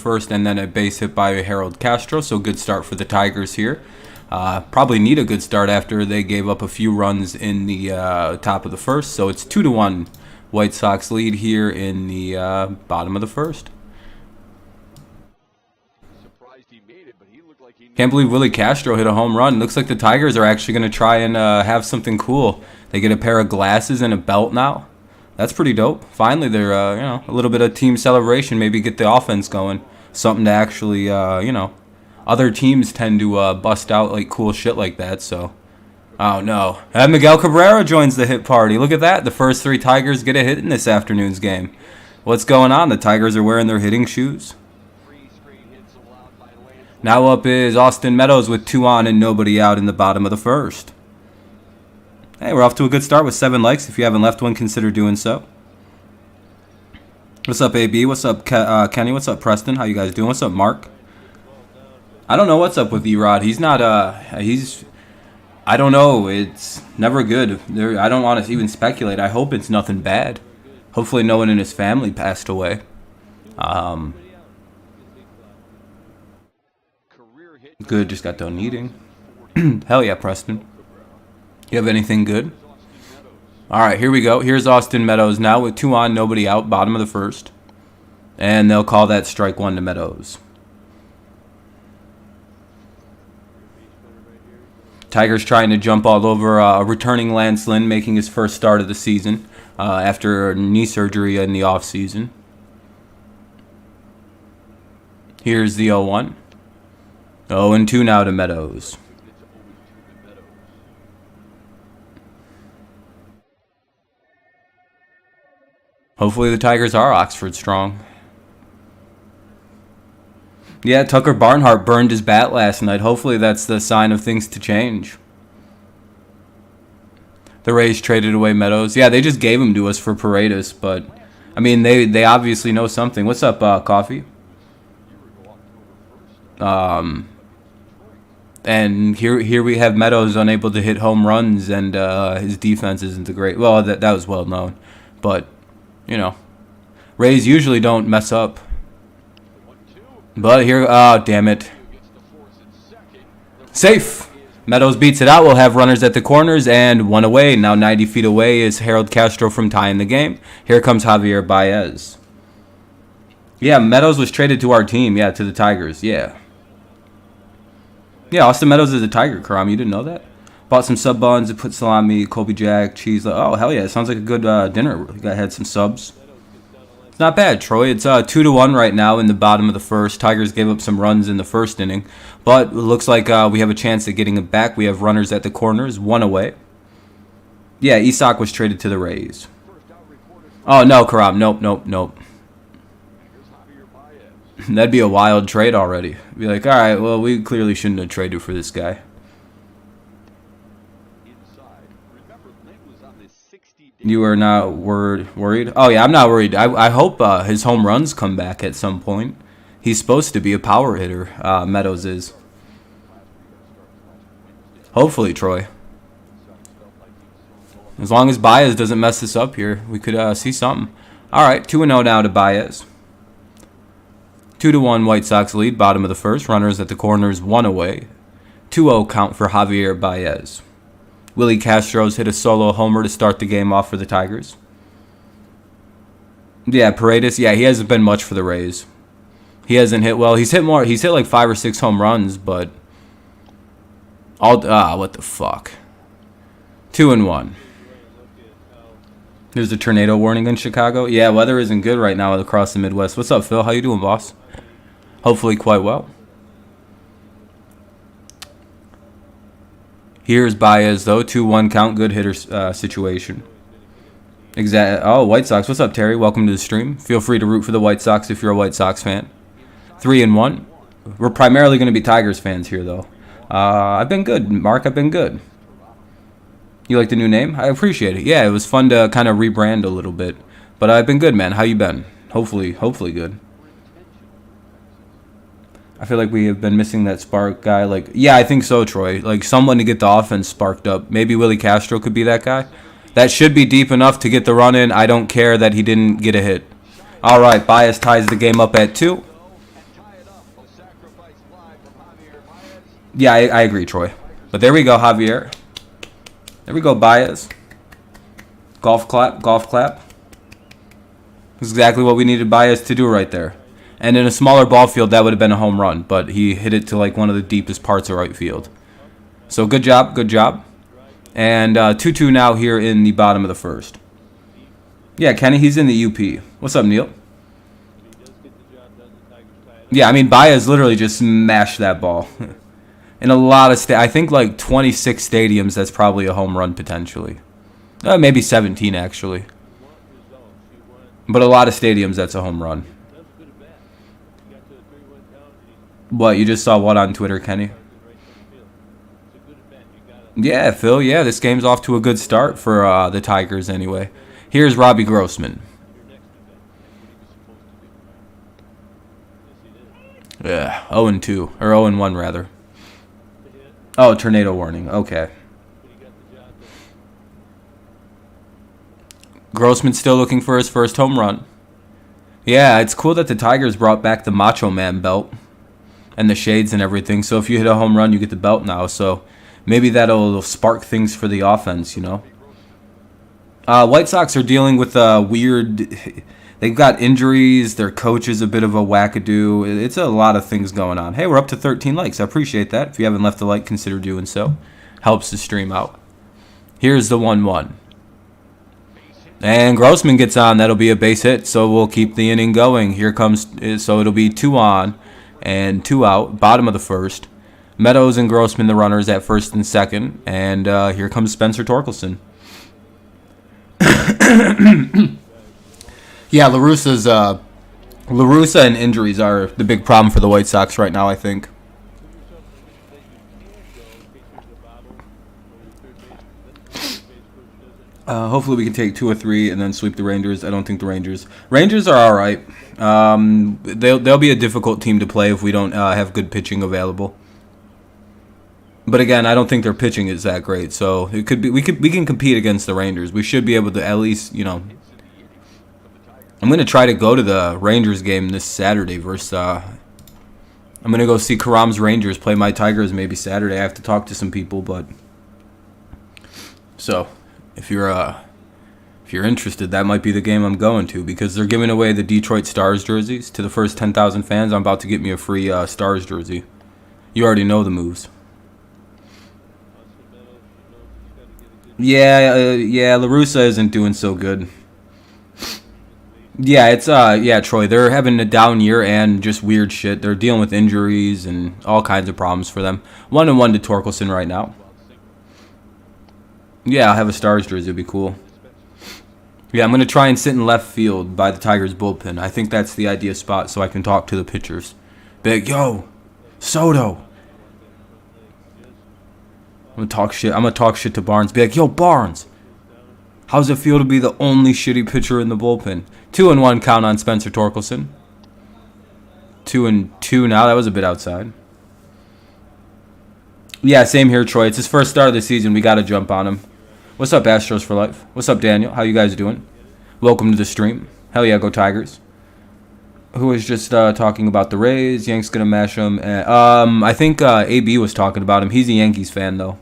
first, and then a base hit by Harold Castro. So good start for the Tigers here. Probably need a good start after they gave up a few runs in the top of the first. So it's 2-1 White Sox lead here in the bottom of the first. Can't believe Willie Castro hit a home run. Looks like the Tigers are actually going to try and have something cool. They get a pair of glasses and a belt now. That's pretty dope. Finally, they're a little bit of team celebration. Maybe get the offense going. Something to actually other teams tend to bust out like cool shit like that. So, oh no, and Miguel Cabrera joins the hit party. Look at that. The first 3 Tigers get a hit in this afternoon's game. What's going on? The Tigers are wearing their hitting shoes. Now up is Austin Meadows with 2 on and nobody out in the bottom of the first. Hey, we're off to a good start with 7 likes. If you haven't left one, consider doing so. What's up, AB? What's up, Kenny? What's up, Preston? How you guys doing? What's up, Mark? I don't know what's up with Erod. He's not, I don't know. It's never good. I don't want to even speculate. I hope it's nothing bad. Hopefully no one in his family passed away. Good, just got done eating. Hell yeah, Preston. You have anything good? All right, here we go. Here's Austin Meadows now with 2 on, nobody out, bottom of the first. And they'll call that strike 1 to Meadows. Tigers trying to jump all over returning Lance Lynn, making his first start of the season after knee surgery in the offseason. Here's the 0-1. 0-2 now to Meadows. Hopefully the Tigers are Oxford strong. Yeah, Tucker Barnhart burned his bat last night. Hopefully that's the sign of things to change. The Rays traded away Meadows. Yeah, they just gave him to us for Paredes, but I mean they obviously know something. What's up, Coffee? And here we have Meadows unable to hit home runs, and his defense isn't the great. Well, that was well known, but Rays usually don't mess up. But here, oh damn it, safe. Meadows beats it out. We'll have runners at the corners and 1 away. Now 90 feet away is Harold Castro from tying the game. Here comes Javier Baez. Yeah, Meadows was traded to our team. Yeah, to the Tigers. Yeah. Yeah, Austin Meadows is a Tiger, Karam. You didn't know that? Bought some sub buns and put salami, Colby Jack, cheese. Oh, hell yeah. It sounds like a good dinner. I had some subs. It's not bad, Troy. It's 2-1 right now in the bottom of the first. Tigers gave up some runs in the first inning, but it looks like we have a chance at getting it back. We have runners at the corners, 1 away. Yeah, Isak was traded to the Rays. Oh, no, Karam. Nope. That'd be a wild trade already. Be like, all right, well, we clearly shouldn't have traded for this guy. You are not worried? Oh, yeah, I'm not worried. I hope his home runs come back at some point. He's supposed to be a power hitter, Meadows is. Hopefully, Troy. As long as Baez doesn't mess this up here, we could see something. All right, 2-0 now to Baez. 2-1 White Sox lead, bottom of the first. Runners at the corners, 1 away. 2-0 count for Javier Baez. Willie Castro's hit a solo homer to start the game off for the Tigers. Yeah, Paredes. Yeah, he hasn't been much for the Rays. He hasn't hit well. He's hit more. He's hit like 5 or 6 home runs, but what the fuck? 2-1. There's a tornado warning in Chicago. Yeah, weather isn't good right now across the Midwest. What's up, Phil? How you doing, boss? Hopefully quite well. Here's Baez, though. 2-1 count. Good hitter situation. Oh, White Sox. What's up, Terry? Welcome to the stream. Feel free to root for the White Sox if you're a White Sox fan. 3-1. We're primarily going to be Tigers fans here, though. I've been good, Mark. I've been good. You like the new name? I appreciate it. Yeah, it was fun to kind of rebrand a little bit. But I've been good, man. How you been? Hopefully good. I feel like we have been missing that spark guy. Like, yeah, I think so, Troy. Like, someone to get the offense sparked up. Maybe Willie Castro could be that guy. That should be deep enough to get the run in. I don't care that he didn't get a hit. All right, Baez ties the game up at 2. Yeah, I agree, Troy. But there we go, Javier. There we go, Baez. Golf clap, golf clap. That's exactly what we needed Baez to do right there. And in a smaller ball field, that would have been a home run. But he hit it to like one of the deepest parts of right field. So good job, good job. And 2-2 now here in the bottom of the first. Yeah, Kenny, he's in the UP. What's up, Neil? Yeah, I mean, Baez literally just smashed that ball. In a lot of I think like 26 stadiums, that's probably a home run potentially. Maybe 17 actually. But a lot of stadiums, that's a home run. What, you just saw what on Twitter, Kenny? Yeah, Phil, yeah, this game's off to a good start for the Tigers anyway. Here's Robbie Grossman. Yeah, 0-2, or 0-1 rather. Oh, tornado warning, okay. Grossman's still looking for his first home run. Yeah, it's cool that the Tigers brought back the Macho Man belt and the shades and everything. So if you hit a home run, you get the belt now. So maybe that'll spark things for the offense, you know. White Sox are dealing with weird... They've got injuries. Their coach is a bit of a wackadoo. It's a lot of things going on. Hey, we're up to 13 likes. I appreciate that. If you haven't left a like, consider doing so. Helps the stream out. Here's the 1-1. And Grossman gets on. That'll be a base hit, so we'll keep the inning going. Here comes, so it'll be 2 on and 2 out, bottom of the first. Meadows and Grossman, the runners, at first and second. And here comes Spencer Torkelson. Yeah, La Russa and injuries are the big problem for the White Sox right now, I think. Hopefully we can take 2 or 3 and then sweep the Rangers. I don't think the Rangers are all right. They'll be a difficult team to play if we don't have good pitching available. But again, I don't think their pitching is that great. So it could be we can compete against the Rangers. We should be able to at least, you know. I'm gonna try to go to the Rangers game this Saturday versus. I'm gonna go see Karam's Rangers play my Tigers maybe Saturday. I have to talk to some people, but so. If you're interested, that might be the game I'm going to because they're giving away the Detroit Stars jerseys to the first 10,000 fans. I'm about to get me a free Stars jersey. You already know the moves. Yeah, La Russa isn't doing so good. Yeah, it's Troy. They're having a down year and just weird shit. They're dealing with injuries and all kinds of problems for them. 1-1 to Torkelson right now. Yeah, I'll have a Stars jersey. It'll be cool. Yeah, I'm going to try and sit in left field by the Tigers bullpen. I think that's the ideal spot so I can talk to the pitchers. Big, yo, Soto. I'm going to talk shit to Barnes. Be like, yo, Barnes, how's it feel to be the only shitty pitcher in the bullpen? 2-1 count on Spencer Torkelson. 2-2 now. That was a bit outside. Yeah, same here, Troy. It's his first start of the season. We got to jump on him. What's up, Astros for life? What's up, Daniel? How you guys doing? Welcome to the stream. Hell yeah, go Tigers. Who was just talking about the Rays? Yanks gonna mash them. I think AB was talking about him. He's a Yankees fan, though.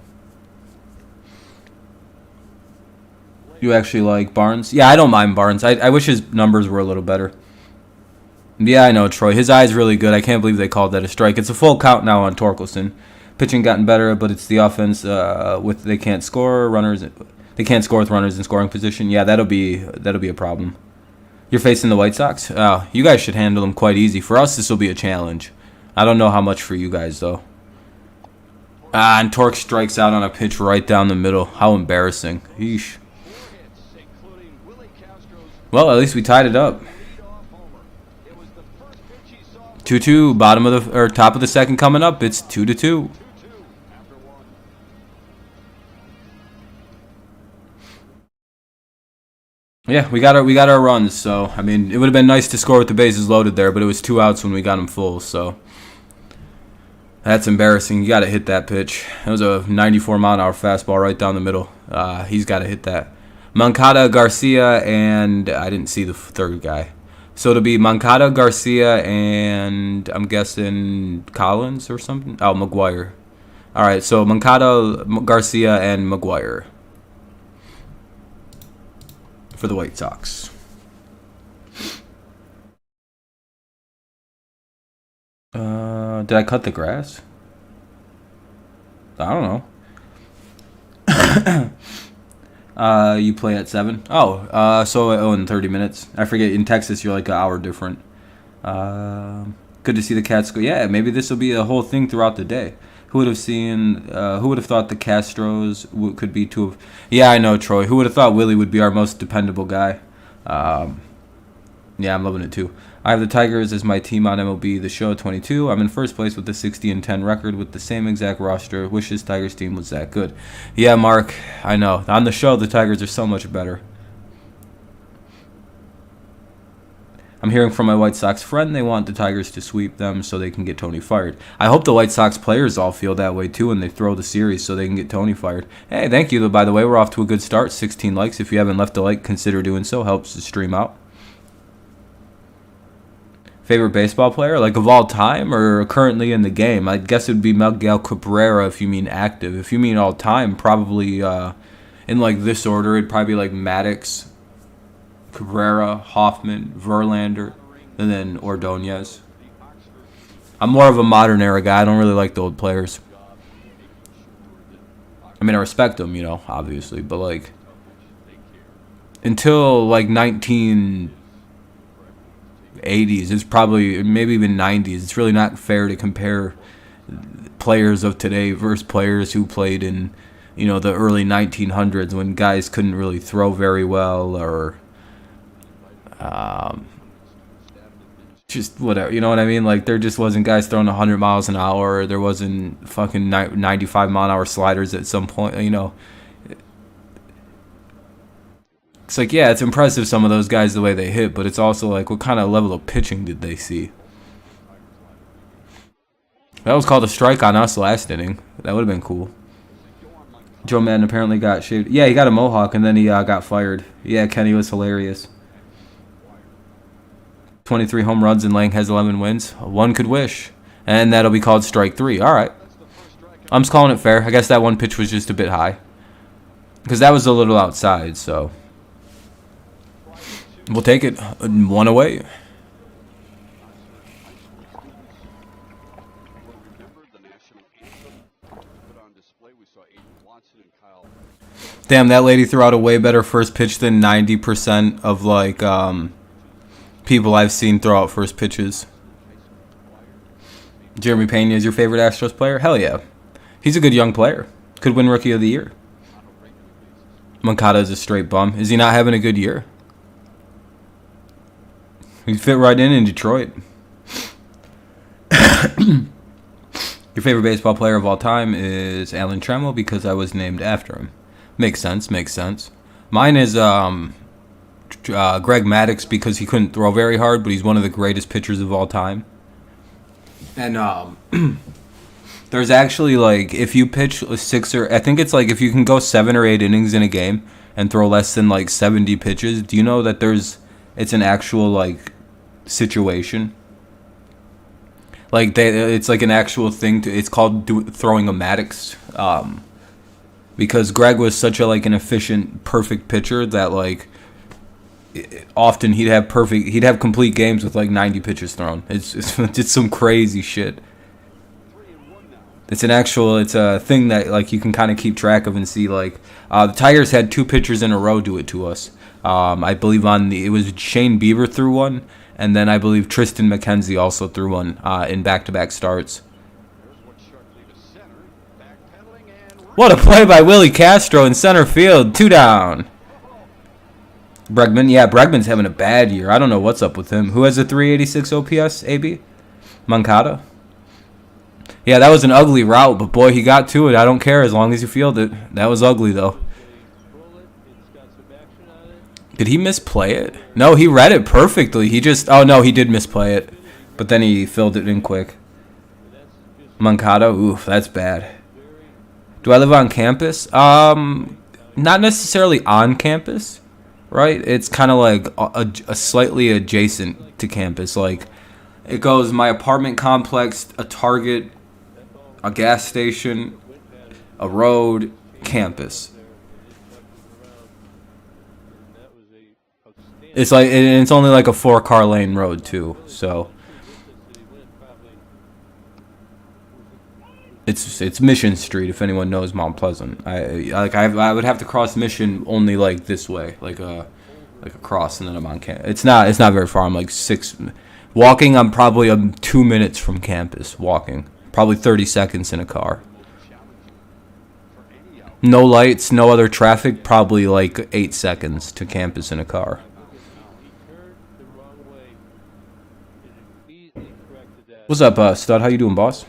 You actually like Barnes? Yeah, I don't mind Barnes. I wish his numbers were a little better. Yeah, I know, Troy. His eye's really good. I can't believe they called that a strike. It's a full count now on Torkelson. Pitching gotten better, but it's the offense with they can't score runners. They can't score with runners in scoring position. Yeah, that'll be a problem. You're facing the White Sox. You guys should handle them quite easy. For us, this will be a challenge. I don't know how much for you guys though. And Torque strikes out on a pitch right down the middle. How embarrassing. Yeesh. Well, at least we tied it up. 2-2, top of the second coming up. It's 2-2. Yeah, we got our runs. So I mean, it would have been nice to score with the bases loaded there, but it was 2 outs when we got them full. So that's embarrassing. You got to hit that pitch. It was a 94-mile-an-hour fastball right down the middle. He's got to hit that. Moncada, Garcia, and I didn't see the third guy. So it'll be Moncada, Garcia, and I'm guessing Collins or something. Oh, McGuire. All right, so Moncada, Garcia, and McGuire for the White Sox. Did I cut the grass? I don't know. You play at 7? So in 30 minutes. I forget, in Texas, you're like an hour different. Good to see the Cats go. Yeah, maybe this will be a whole thing throughout the day. Who would have thought the Castros could be two of... Yeah, I know, Troy. Who would have thought Willie would be our most dependable guy? Yeah, I'm loving it too. I have the Tigers as my team on MLB The Show 22. I'm in first place with the 60-10 record with the same exact roster. Wish this Tigers team was that good. Yeah, Mark, I know. On the show, the Tigers are so much better. I'm hearing from my White Sox friend they want the Tigers to sweep them so they can get Tony fired. I hope the White Sox players all feel that way too when they throw the series so they can get Tony fired. Hey, thank you, by the way. We're off to a good start. 16 likes. If you haven't left a like, consider doing so. Helps the stream out. Favorite baseball player, like of all time or currently in the game? I guess it would be Miguel Cabrera if you mean active. If you mean all time, probably in like this order, it'd probably be like Maddox, Cabrera, Hoffman, Verlander, and then Ordonez. I'm more of a modern era guy. I don't really like the old players. I mean, I respect them, obviously, but like until like 1980s, it's probably maybe even 90s. It's really not fair to compare players of today versus players who played in, the early 1900s when guys couldn't really throw very well or just whatever, you know what I mean? Like there just wasn't guys throwing 100 miles an hour. Or there wasn't fucking 95 mile an hour sliders at some point. It's like, yeah, it's impressive some of those guys the way they hit, but it's also like, what kind of level of pitching did they see? That was called a strike on us last inning. That would have been cool. Joe Madden apparently got shaved. Yeah, he got a mohawk and then he got fired. Yeah, Kenny was hilarious. 23 home runs and Lang has 11 wins. One could wish. And that'll be called strike 3. All right. I'm just calling it fair. I guess that one pitch was just a bit high. Because that was a little outside, so. We'll take it. 1 away. Damn, that lady threw out a way better first pitch than 90% of, like, people I've seen throw out first pitches. Jeremy Pena is your favorite Astros player? Hell yeah. He's a good young player. Could win Rookie of the Year. Moncada is a straight bum. Is he not having a good year? He fit right in Detroit. Your favorite baseball player of all time is Alan Trammell because I was named after him. Makes sense. Mine is Greg Maddux because he couldn't throw very hard, but he's one of the greatest pitchers of all time. And there's actually, like, if you pitch I think it's like if you can go 7 or 8 innings in a game and throw less than like 70 pitches, do you know that it's an actual like situation? Like it's like an actual thing. It's called throwing a Maddux. Because Greg was such an efficient, perfect pitcher that like often he'd have complete games with like 90 pitches thrown. It's some crazy shit. It's a thing that like you can kind of keep track of and see. Like the Tigers had 2 pitchers in a row do it to us. I believe it was Shane Bieber threw one, and then I believe Tristan McKenzie also threw one in back-to-back starts. What a play by Willie Castro in center field. 2 down. Bregman. Yeah, Bregman's having a bad year. I don't know what's up with him. Who has a 386 OPS, AB? Moncada? Yeah, that was an ugly route, but boy, he got to it. I don't care as long as you field it. That was ugly, though. Did he misplay it? No, he read it perfectly. Oh, no, he did misplay it. But then he filled it in quick. Moncada? Oof, that's bad. Do I live on campus? Not necessarily on campus, right? It's kind of like a slightly adjacent to campus. Like, it goes my apartment complex, a Target, a gas station, a road campus. It's like it's only like a 4-car lane road too, so it's Mission Street if anyone knows Mount Pleasant. I would have to cross Mission only like this way, like across, and then I'm on campus. It's not very far. I'm like 6 walking. I'm probably 2 minutes from campus walking. Probably 30 seconds in a car. No lights, no other traffic. Probably like 8 seconds to campus in a car. What's up, stud? How you doing, boss?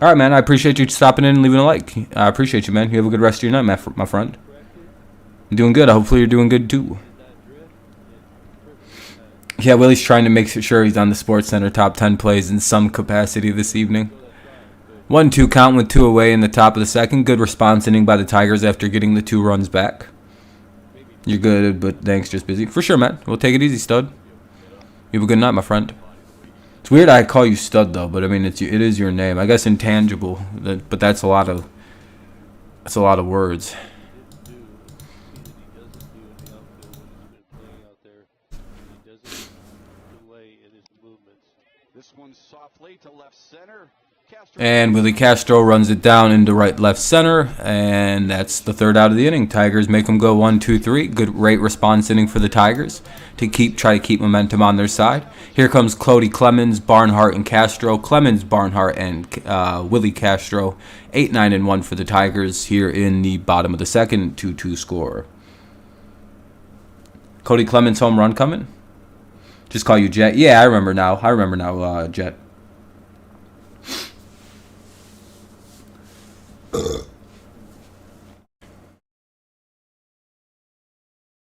All right, man. I appreciate you stopping in and leaving a like. I appreciate you, man. You have a good rest of your night, my friend. I'm doing good. Hopefully you're doing good, too. Yeah, Willie's trying to make sure he's on the Sports Center top 10 plays in some capacity this evening. 1-2 count with 2 away in the top of the second. Good response inning by the Tigers after getting the 2 runs back. You're good, but thanks, just busy. For sure, man. We'll take it easy, stud. You have a good night, my friend. It's weird I call you stud, though, but I mean, it is your name. I guess intangible, but that's a lot of words. And Willie Castro runs it down into left center, and that's the 3rd out of the inning. Tigers make them go 1-2-3. Good rate response inning for the Tigers to try to keep momentum on their side. Here comes Cody Clemens, Barnhart, and Castro. Clemens, Barnhart, and Willie Castro. 8-9-1 for the Tigers here in the bottom of the second. 2-2 score. Cody Clemens home run coming. Just call you Jet. Yeah, I remember now, Jet.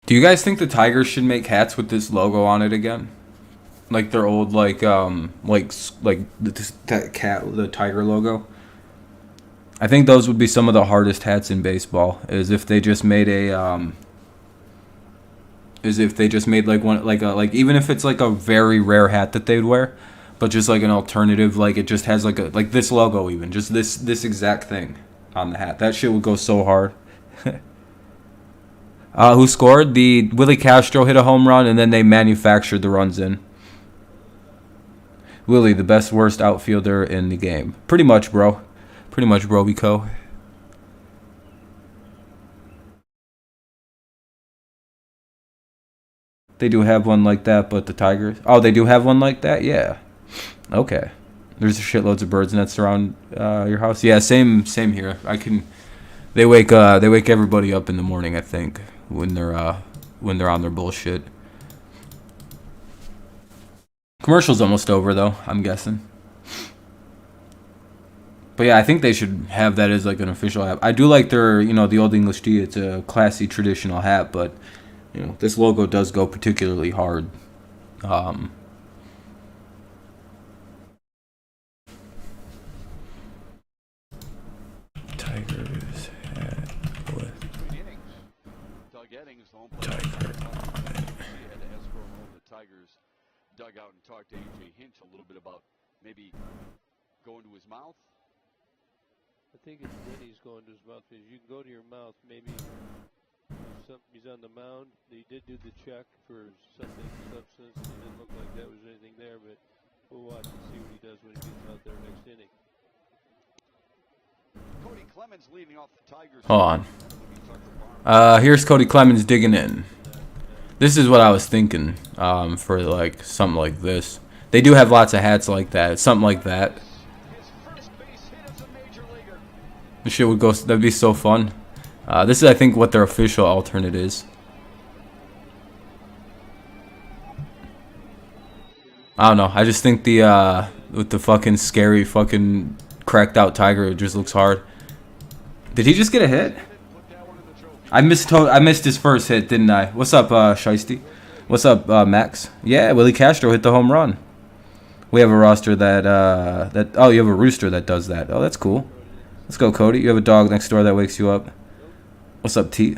Do you guys think the Tigers should make hats with this logo on it again? Like their old the tiger logo? I think those would be some of the hardest hats in baseball. Is if they just made even if it's like a very rare hat that they'd wear, but just like an alternative, like it just has like this logo, even just this exact thing on the hat. That shit would go so hard. Who scored? The Willie Castro hit a home run, and then they manufactured the runs in. Willie, the best worst outfielder in the game. Pretty much, bro. Bico. They do have one like that, but the Tigers... Oh, they do have one like that? Yeah. Okay. There's shitloads of birds nests around your house. Yeah, same here. They wake everybody up in the morning, I think, when they're on their bullshit. Commercial's almost over though, I'm guessing. But yeah, I think they should have that as like an official hat. I do like their, the Old English T. It's a classy traditional hat, but this logo does go particularly hard. Tigers hat with Tiger on it. Tigers dug out and talked to A.J. Hinch a little bit about maybe going to his mouth. I think it's when he's going to his mouth, because you can go to your mouth, maybe he's on the mound. He did do the check for something, substance. It didn't look like that was anything there, but we'll watch and see what he does when he gets out there next inning. Cody Clemens leading off the Tigers. Hold on. Here's Cody Clemens digging in. This is what I was thinking for like something like this. They do have lots of hats like that. Something like that. This shit would go. That'd be so fun. This is, I think, what their official alternate is. I don't know. I just think the with the fucking scary fucking cracked out tiger, it just looks hard. Did he just get a hit? I missed his first hit, didn't I? What's up, Shiesty? What's up, Max? Yeah, Willie Castro hit the home run. We have a roster that oh, you have a rooster that does that. Oh, that's cool. Let's go, Cody. You have a dog next door that wakes you up. What's up, T?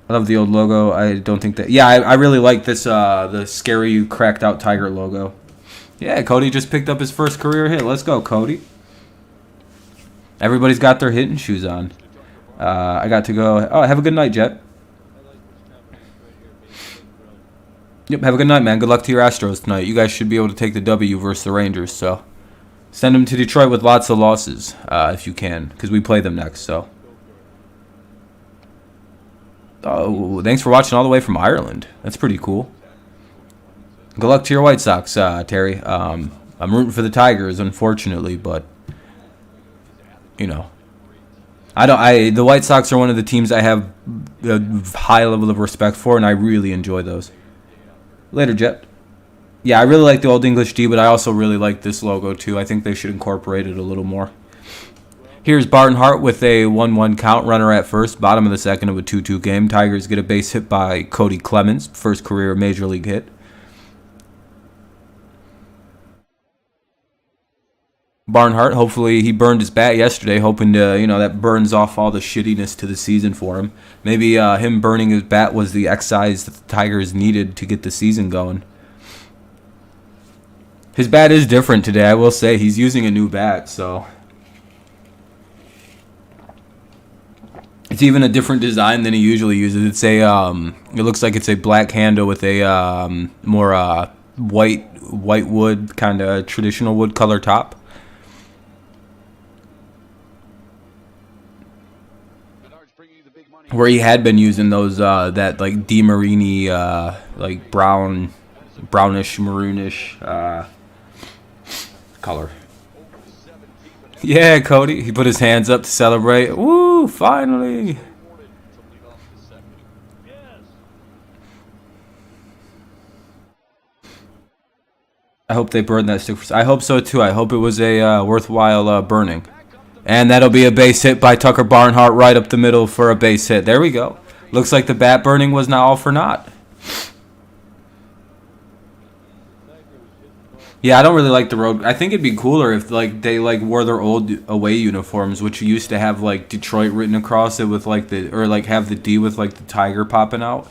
I love the old logo. I don't think that... Yeah, I really like this, the scary cracked out tiger logo. Yeah, Cody just picked up his first career hit. Let's go, Cody. Everybody's got their hitting shoes on. I got to go. Oh, have a good night, Jet. Yep, have a good night, man. Good luck to your Astros tonight. You guys should be able to take the W versus the Rangers, so send them to Detroit with lots of losses, if you can, because we play them next, so. Oh, thanks for watching all the way from Ireland. That's pretty cool. Good luck to your White Sox, Terry. I'm rooting for the Tigers, unfortunately, but you know, the White Sox are one of the teams I have a high level of respect for, and I really enjoy those. Later, Jet. Yeah, I really like the Old English D, but I also really like this logo too. I think they should incorporate it a little more. Here's Barnhart with a 1-1 count, runner at first, bottom of the second of a 2-2 game. Tigers get a base hit by Cody Clemens, first career major league hit. Barnhart, hopefully he burned his bat yesterday, hoping to, that burns off all the shittiness to the season for him. Maybe him burning his bat was the excise that the Tigers needed to get the season going. His bat is different today, I will say. He's using a new bat, so it's even a different design than he usually uses. It's a it looks like it's a black handle with a more white wood, kind of traditional wood color top. Where he had been using those that like DeMarini like brownish maroonish color. Yeah, Cody. He put his hands up to celebrate. Woo! Finally. I hope they burned that stick. I hope so too. I hope it was a worthwhile burning. And that'll be a base hit by Tucker Barnhart right up the middle for a base hit. There we go. Looks like the bat burning was not all for naught. Yeah, I don't really like the road. I think it'd be cooler if they wore their old away uniforms, which used to have like Detroit written across it with have the D with like the tiger popping out.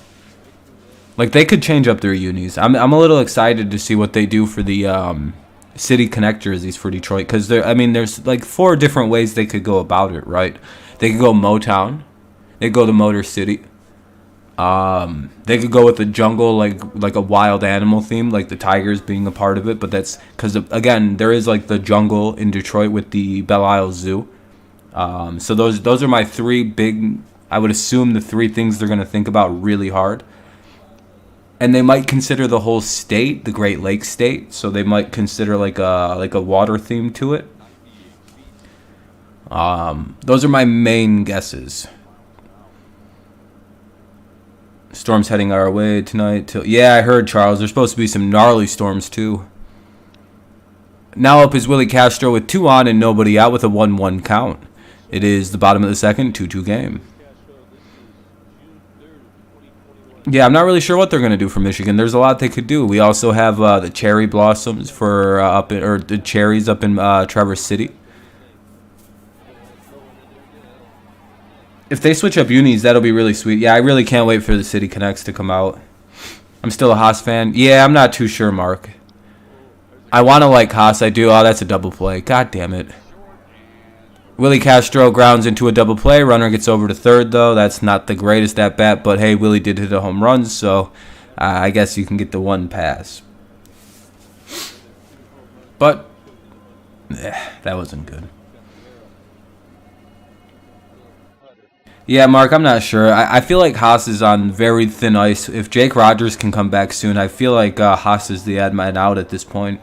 Like they could change up their unis. I'm a little excited to see what they do for the city connect jerseys for Detroit, because there's like 4 different ways they could go about it, right? They could go Motown, they could go to Motor City, they could go with the jungle, like a wild animal theme, like the Tigers being a part of it, but that's because again there is like the jungle in Detroit with the Belle Isle Zoo. So those are my 3 big, I would assume the 3 things they're gonna think about really hard. And they might consider the whole state the Great Lakes state, so they might consider like a water theme to it. Those are my main guesses. Storms heading our way tonight. Yeah, I heard, Charles. There's supposed to be some gnarly storms too. Now up is Willie Castro with 2 on and nobody out with a 1-1 count. It is the bottom of the second, 2-2 game. Yeah, I'm not really sure what they're going to do for Michigan. There's a lot they could do. We also have the cherry blossoms for the cherries up in Traverse City. If they switch up unis, that'll be really sweet. Yeah, I really can't wait for the City Connects to come out. I'm still a Haas fan. Yeah, I'm not too sure, Mark. I want to like Haas. I do. Oh, that's a double play. God damn it. Willie Castro grounds into a double play. Runner gets over to third, though. That's not the greatest at bat, but hey, Willie did hit a home run, so I guess you can get the 1 pass. But that wasn't good. Yeah, Mark, I'm not sure. I feel like Haas is on very thin ice. If Jake Rogers can come back soon, I feel like Haas is the odd man out at this point.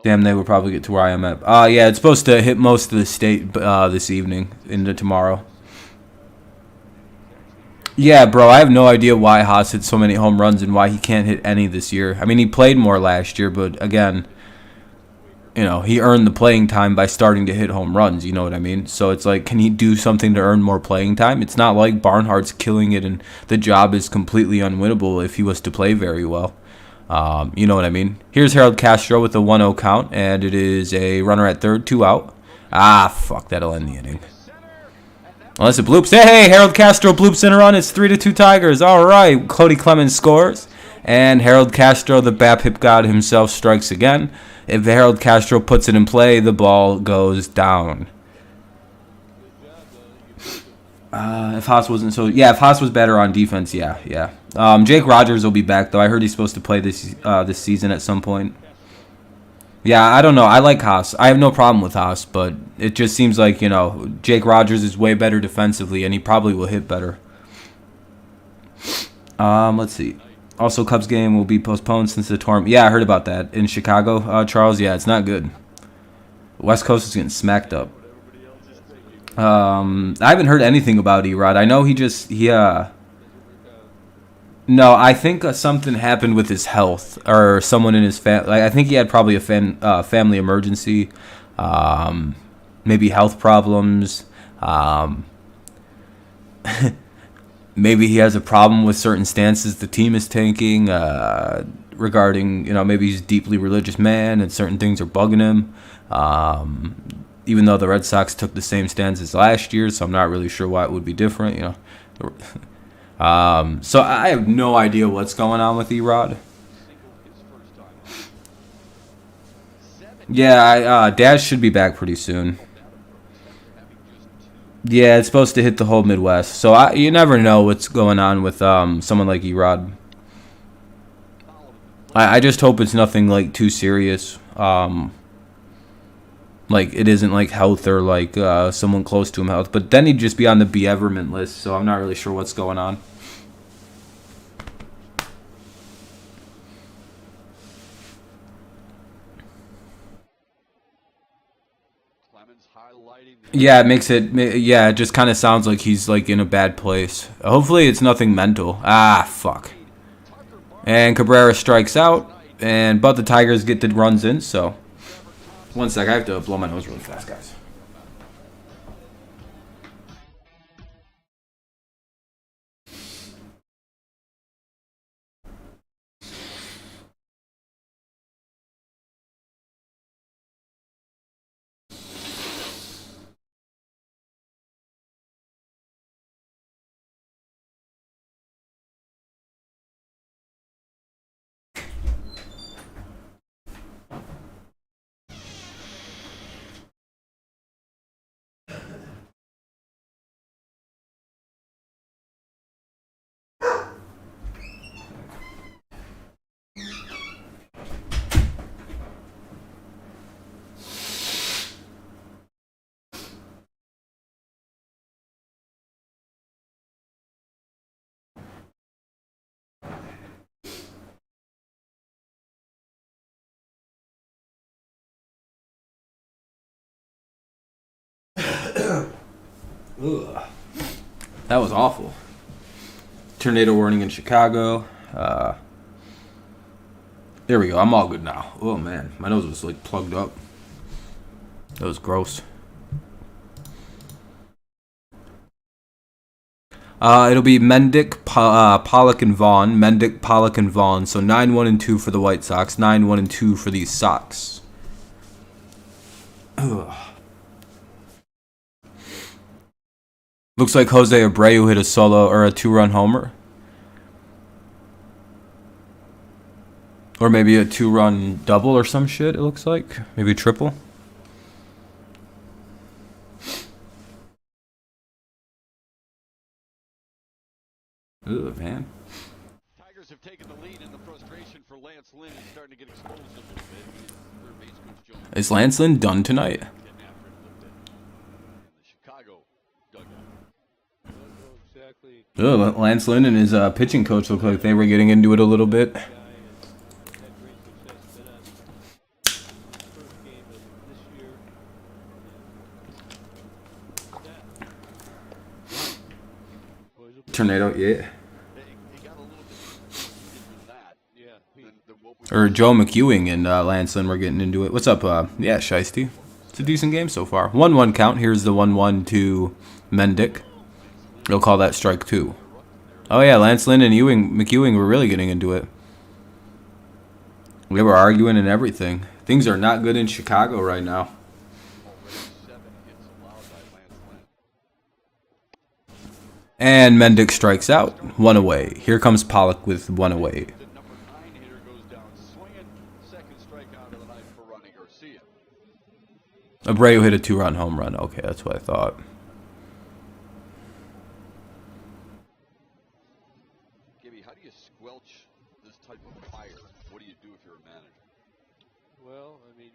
Damn, they would probably get to where I am at. Yeah, it's supposed to hit most of the state this evening into tomorrow. Yeah, bro, I have no idea why Haas hit so many home runs and why he can't hit any this year. I mean, he played more last year, but again, he earned the playing time by starting to hit home runs, you know what I mean? So it's like, can he do something to earn more playing time? It's not like Barnhart's killing it and the job is completely unwinnable if he was to play very well. You know what I mean? Here's Harold Castro with a 1-0 count, and it is a runner at third, 2 out. Ah, fuck, that'll end the inning. Unless it bloops. Hey, Harold Castro bloops in a run. It's 3-2 Tigers. All right. Cody Clemens scores. And Harold Castro, the BAPIP god himself, strikes again. If Harold Castro puts it in play, the ball goes down. If Haas wasn't so... Yeah, if Haas was better on defense, yeah. Jake Rogers will be back, though. I heard he's supposed to play this season at some point. Yeah, I don't know. I like Haas. I have no problem with Haas, but it just seems like, Jake Rogers is way better defensively, and he probably will hit better. Let's see. Also, Cubs game will be postponed since the tornado. Yeah, I heard about that. In Chicago, Charles, yeah, it's not good. West Coast is getting smacked up. I haven't heard anything about Erod. I know No, I think something happened with his health, or someone in his family. I think he had probably a family emergency, maybe health problems. Maybe he has a problem with certain stances the team is taking regarding, maybe he's a deeply religious man and certain things are bugging him. Even though the Red Sox took the same stance as last year, so I'm not really sure why it would be different, So I have no idea what's going on with Erod. Yeah, Dash should be back pretty soon. Yeah, it's supposed to hit the whole Midwest. So you never know what's going on with someone like Erod. I just hope it's nothing like too serious. Like it isn't like health or like someone close to him health. But then he'd just be on the Beverment list. So I'm not really sure what's going on. Yeah, it makes it. Yeah, it just kind of sounds like he's like in a bad place. Hopefully, it's nothing mental. Fuck. And Cabrera strikes out, but the Tigers get the runs in. So, one sec, I have to blow my nose really fast, guys. Ugh. That was awful. Tornado warning in Chicago. There we go. I'm all good now. Oh, man. My nose was, like, plugged up. That was gross. It'll be Mendick, Pollock, and Vaughn. Mendick, Pollock, and Vaughn. So 9-1-2 for the White Sox. 9-1-2 for these Sox. Ugh. Looks like Jose Abreu hit a solo or a 2-run homer. Or maybe a 2-run double or some shit, it looks like. Maybe a triple. Ugh, man. Tigers have taken the lead, and the frustration for Lance Lynn is starting to get exposed a little bit. Is Lance Lynn done tonight? Ugh, Lance Lynn and his pitching coach looked like they were getting into it a little bit. Tornado, yeah. Or Joe McEwing and Lance Lynn were getting into it. What's up? Yeah, Shiesty. It's a decent game so far. 1-1 count. Here's the 1-1 to Mendick. They'll call that strike 2. Oh, yeah, Lance Lynn and McEwing were really getting into it. They were arguing and everything. Things are not good in Chicago right now. And Mendick strikes out. One away. Here comes Pollock with one away. The number 9 hitter goes down swinging. Second strikeout of the night for Ronnie Garcia. Abreu hit a 2-run home run. Okay, that's what I thought. Gibby, how do you squelch this type of fire? What do you do if you're a manager? Well, I mean,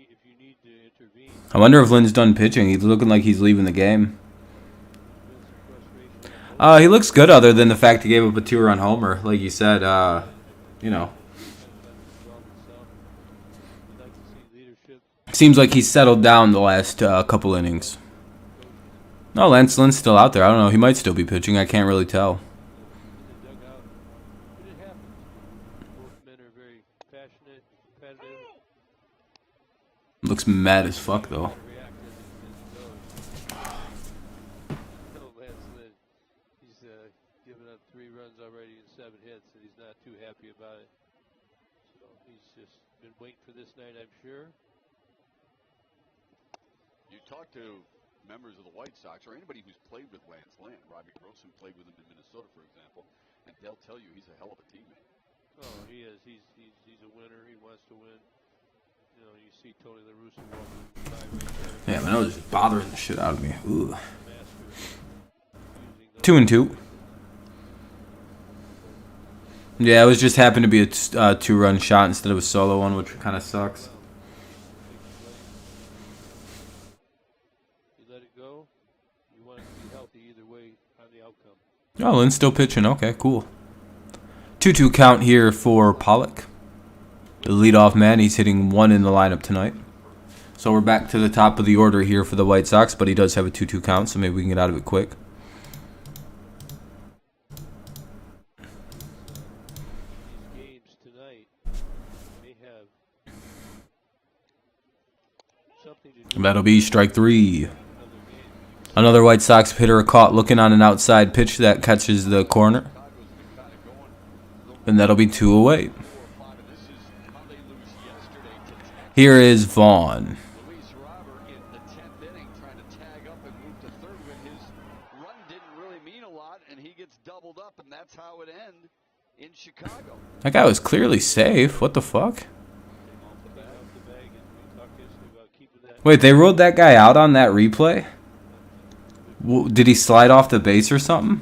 if you need to intervene, I wonder if Lynn's done pitching. He's looking like he's leaving the game. there's some frustration. He looks good other than the fact he gave up a 2-run homer. Like you said, you know. You'd like to see leadership. Seems like he's settled down the last couple innings. No, Lance Lynn's still out there. I don't know. He might still be pitching. I can't really tell. In the dugout. But it happens. Both men are very passionate, competitive. Looks mad as fuck, though. React as it goes. Lance Lynn, he's given up 3 runs already and 7 hits, and he's not too happy about it. So he's just been waiting for this night, I'm sure. You talk to members of the White Sox or anybody who's played with Lance Lynn. Robbie Grossman played with him in Minnesota, for example, and they'll tell you he's a hell of a teammate. Oh, he is. He's a winner. He wants to win. You know, you see Tony La Russa walking by right there. Yeah, my nose is bothering the shit out of me. Ooh. Master using those 2 and 2. Yeah, it was just happened to be a 2-run shot instead of a solo one, which kind of sucks. You let it go. You want it to be healthy either way on the outcome. Oh, Lynn's still pitching. Okay, cool. 2-2 count here for Pollock. The leadoff man. He's hitting 1 in the lineup tonight. So we're back to the top of the order here for the White Sox, but he does have a 2-2 count, so maybe we can get out of it quick. These games tonight may have something to do That'll be strike 3. with another game. Another White Sox hitter caught looking on an outside pitch that catches the corner. Chicago's been kind of going And that'll be 2 away. 4 or 5, and this is how they lose yesterday to Texas. Here is Vaughn. Luis Robert in the 10th inning trying to tag up and move to third when his run didn't really mean a lot, and he gets doubled up, and that's how it ends in Chicago. That guy was clearly safe. What the fuck? Off the bag, and we talked yesterday about keeping that. Wait, they ruled that guy out on that replay? Did he slide off the base or something?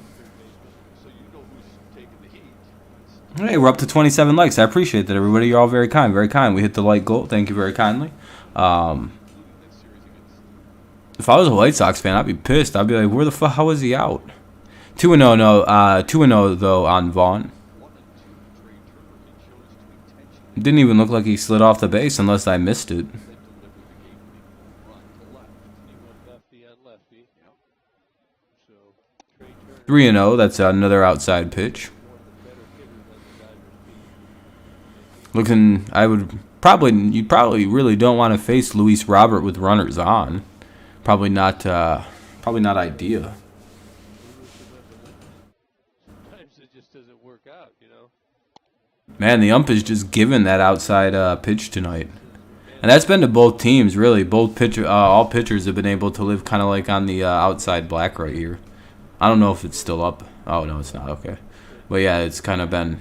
So you know who's taking the heat. Hey, we're up to 27 likes. I appreciate that, everybody. You're all very kind, very kind. We hit the like goal. Thank you very kindly. This series against If I was a White Sox fan, I'd be pissed. I'd be like, where the fuck? How was he out? 2-0, no. 2-0 though on Vaughn. 1 and 2 Trey Turner. He chose to intentionally Didn't even look like he slid off the base unless I missed it. deliver the game-winning run to left. He went lefty on lefty. Yep. So Trey Turner, 3-0. That's another outside pitch. one of the better hitters on the Dodgers team. Looking, you probably really don't want to face Luis Robert with runners on. Probably not idea. Sometimes it just doesn't work out, you know. Man, the ump is just given that outside pitch tonight. And that's been to both teams, really. All pitchers have been able to live kind of like on the outside black right here. I don't know if it's still up. Oh, no, it's not. Okay. But yeah, it's kind of been.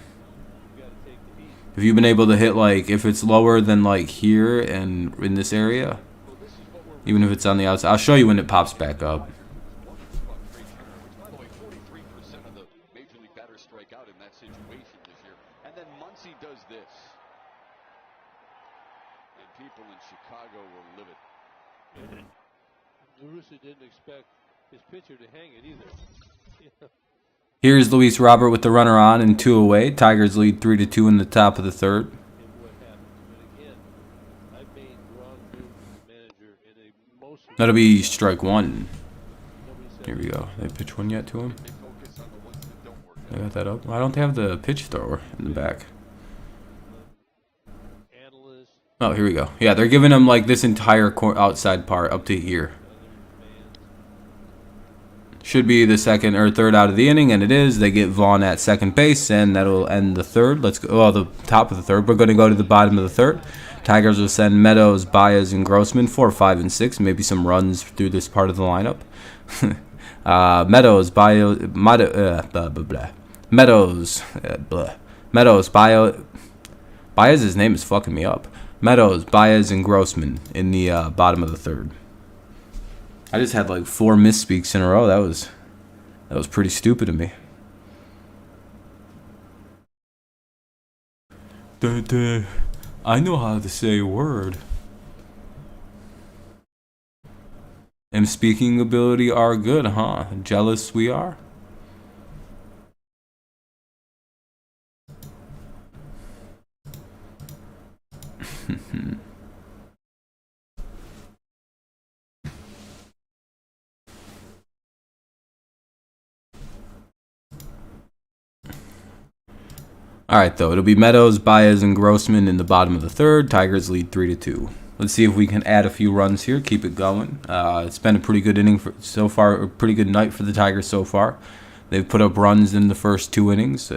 You got to take the heat. If you've been able to hit, like, if it's lower than, like, here and in this area, Well, this is what we're even if it's on the outside. I'll show you when it pops back up. wondering about Trey Turner, which, by the way, 43% of the Major League batters strike out in that situation this year. And then Muncy does this. And people in Chicago were livid. La Russa didn't expect his pitcher to hang it either. Yeah. Here's Luis Robert with the runner on and 2 away. Tigers lead 3-2 in the top of the third. And what happened. But again, I made wrong move as a manager in a most of That'll be strike 1. nobody said Here we go. They pitch one yet to him? They focus on the ones that don't work. They got that up. Why don't they have the pitch thrower in the back? analysts, Oh, here we go. Yeah, they're giving him like this entire outside part up to here. other fans. Should be the second or third out of the inning, and it is. They get Vaughn at second base, and that'll end the third. Let's go. Well, the top of the third. We're going to go to the bottom of the third. Tigers will send Meadows, Baez, and Grossman 4, 5, and 6. Maybe some runs through this part of the lineup. Meadows, blah, blah, blah. Meadows, blah. Meadows, Baez's name is fucking me up. Meadows, Baez, and Grossman in the bottom of the third. I just had like 4 misspeaks in a row. That was pretty stupid of me. I know how to say a word. And speaking ability are good, huh? Jealous we are. All right, though. It'll be Meadows, Baez, and Grossman in the bottom of the third. Tigers lead 3-2. Let's see if we can add a few runs here, keep it going. It's been a pretty good inning so far, a pretty good night for the Tigers so far. They've put up runs in the first 2 innings.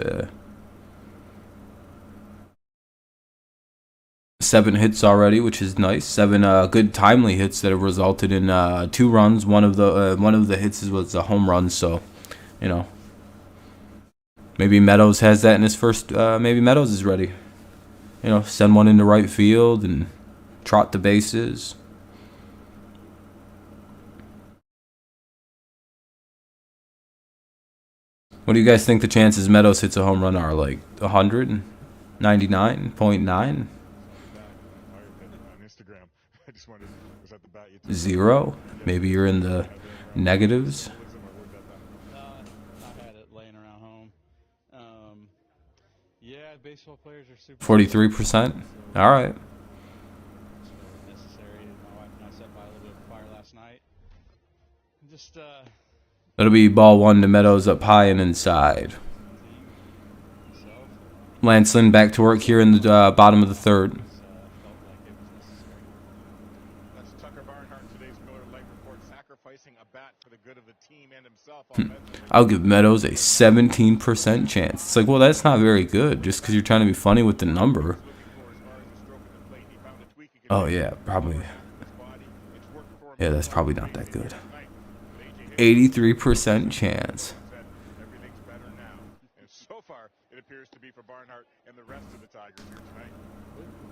7 hits already, which is nice. 7 good timely hits that have resulted in 2 runs. One of the hits was a home run, so you know. Maybe Meadows has that in his first. Maybe Meadows is ready. You know, send one into right field and trot the bases. What do you guys think the chances Meadows hits a home run are? Like 199.9? 0? Maybe you're in the negatives. 43%. All right. That'll be ball 1 to Meadows up high and inside. Lance Lynn back to work here in the bottom of the third. I'll give Meadows a 17% chance. It's like, well, that's not very good just because you're trying to be funny with the number. Oh, yeah, probably. Yeah, that's probably not that good. 83% chance.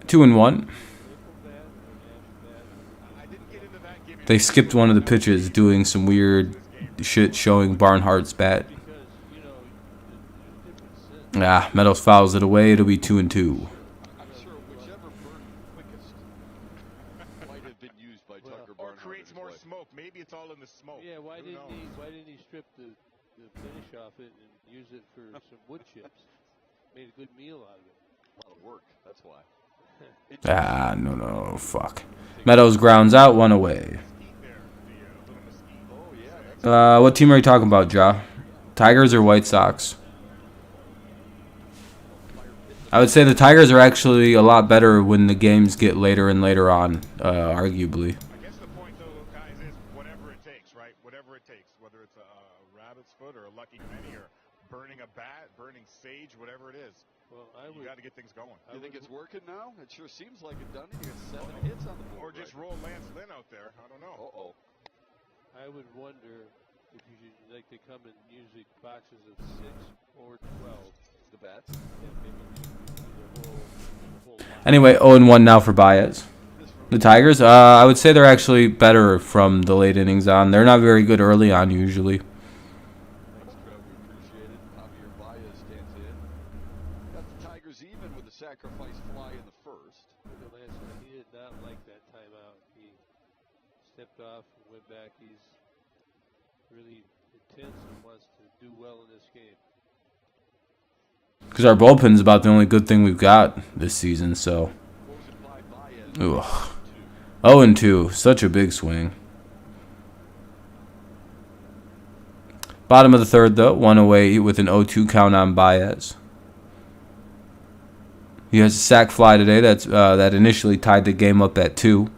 2-1. They skipped one of the pitches doing some weird shit showing Barnhart's bat. Meadows fouls it away. It'll be 2-2. I'm sure whichever burned quickest might have been used by Tucker Barnhart. Or creates more smoke. Maybe it's all in the smoke. Yeah, why didn't he strip the finish off it and use it for some wood chips? Made a good meal out of it. A lot of work. That's why. No, fuck. Meadows grounds out, 1 away. What team are you talking about, Ja? Tigers or White Sox? I would say the Tigers are actually a lot better when the games get later and later on, arguably. I guess the point, though, guys, is whatever it takes, right? Whatever it takes, whether it's a rabbit's foot or a lucky penny or burning a bat, burning sage, whatever it is. Well, you got to get things going. You think it's working now? It sure seems like it, doesn't it? You got 7 hits on the board. Or just roll Lance Lynn out there. I don't know. Uh-oh. I would wonder if you should, like, they come in usually boxes of 6 or 12. The bats? Yeah, maybe the whole Anyway, 0-1 now for Baez. The Tigers, I would say they're actually better from the late innings on. They're not very good early on usually. Thanks, Trev. We appreciate it. Javier Baez stands in. Got the Tigers even with the sacrifice fly in the first. He did not like that timeout. He stepped off and went back. He's really intense and wants to do well in this game. Because our bullpen's about the only good thing we've got this season, so. Ugh. 0-2. Such a big swing. Bottom of the third, though. 1 away with an 0-2 count on Baez. He has a sac fly today. That initially tied the game up at 2.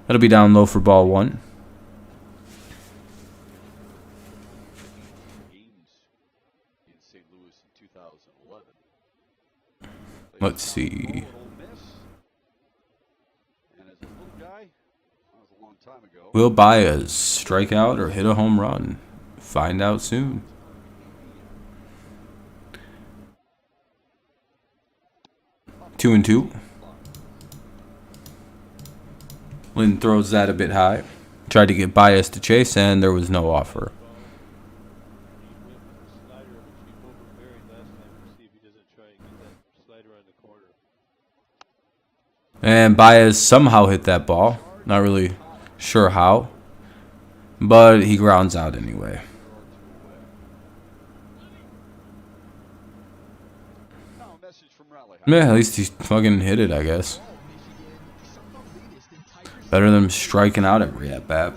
That'll be down low for ball 1. Let's see. And as a little guy, that was a long time ago. Will Baez strike out or hit a home run? Find out soon. Two and two. Lynn throws that a bit high. Tried to get Baez to chase, and there was no offer. And Baez somehow hit that ball. Not really sure how. But he grounds out anyway. Yeah, at least he fucking hit it, I guess. Better than striking out every at-bat.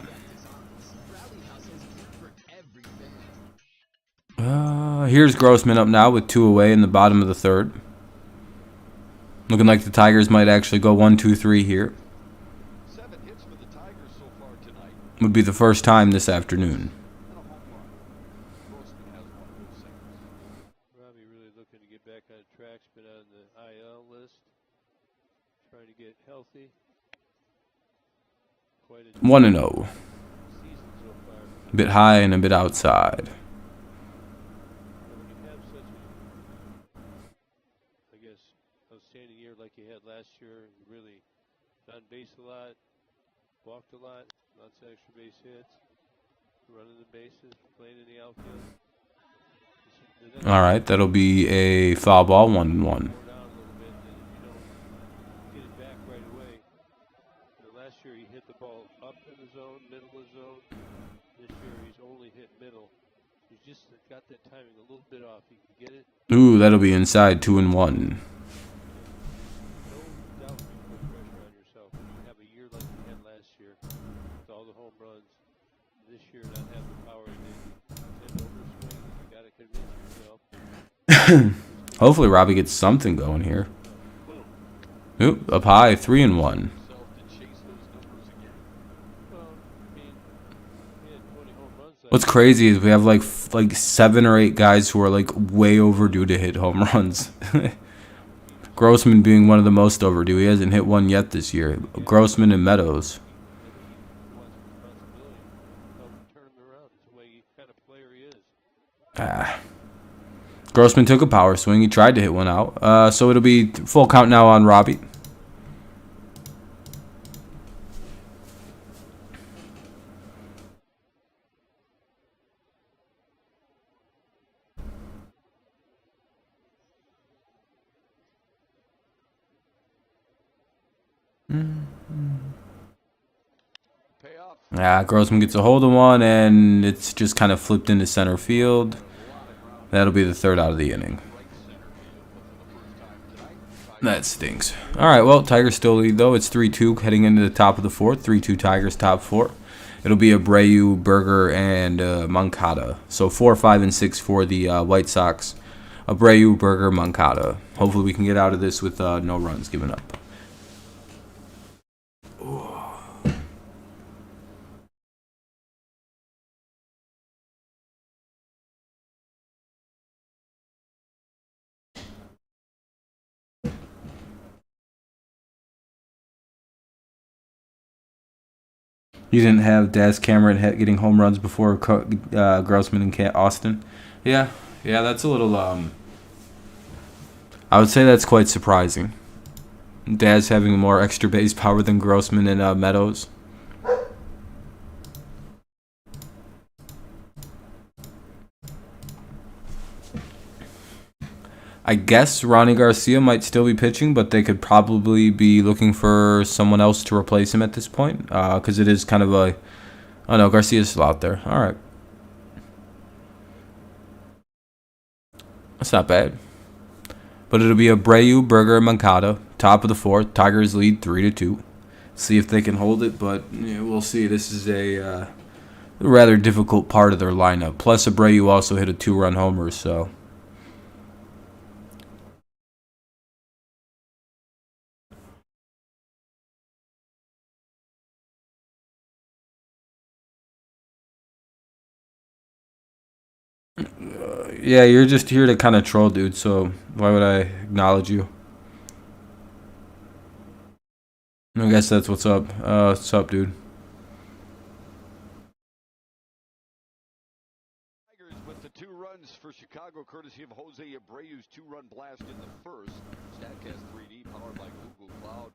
Here's Grossman up now with 2 away in the bottom of the third. Looking like the Tigers might actually go 1-2-3 here. 7 hits for the Tigers so far tonight. Would be the first time this afternoon. Robbie really looking to get back on track. Been on the IL list. Trying to get healthy. 1-0. A bit high and a bit outside. When you have such a, I guess, outstanding year like you had last year, really on base a lot, walked a lot, lots of extra base hits, running the bases, playing in the outfield. All right, that'll be a foul ball, 1-1. Last year he hit the ball up in the zone, middle of the zone. This year he's only hit middle. He's just got that timing a little bit off. He can get it. Ooh, that'll be inside, 2-1. No doubt you put pressure on yourself when you have a year like you had last year with all the home runs. This year not have the power to hit over swing. You got to convince yourself. Hopefully Robbie gets something going here. Ooh, up high, 3-1. What's crazy is we have like 7 or 8 guys who are like way overdue to hit home runs. Grossman being one of the most overdue. He hasn't hit one yet this year. Grossman and Meadows. Grossman took a power swing. He tried to hit one out. So it'll be full count now on Robbie. Grossman gets a hold of one, and it's just kind of flipped into center field. That'll be the third out of the inning. That stinks. All right, well, Tigers still lead, though. It's 3-2 heading into the top of the fourth. 3-2 Tigers, top 4. It'll be Abreu, Berger, and Moncada. So 4, 5, and 6 for the White Sox. Abreu, Berger, Moncada. Hopefully we can get out of this with no runs given up. You didn't have Daz Cameron getting home runs before Grossman and Austin. Yeah, that's a little. I would say that's quite surprising. Daz having more extra base power than Grossman and Meadows. I guess Ronnie Garcia might still be pitching, but they could probably be looking for someone else to replace him at this point, because it is kind of a... Oh, no, Garcia's still out there. All right. That's not bad. But it'll be Abreu, Berger, and Moncada, top of the fourth. Tigers lead 3-2. See if they can hold it, but we'll see. This is a rather difficult part of their lineup. Plus, Abreu also hit a 2-run homer, so... Yeah, you're just here to kind of troll, dude, so why would I acknowledge you? I guess that's what's up. What's up, dude? the 2 runs for Chicago, courtesy of Jose Abreu's 2-run blast in the first. StatCast 3D, powered by Google Cloud.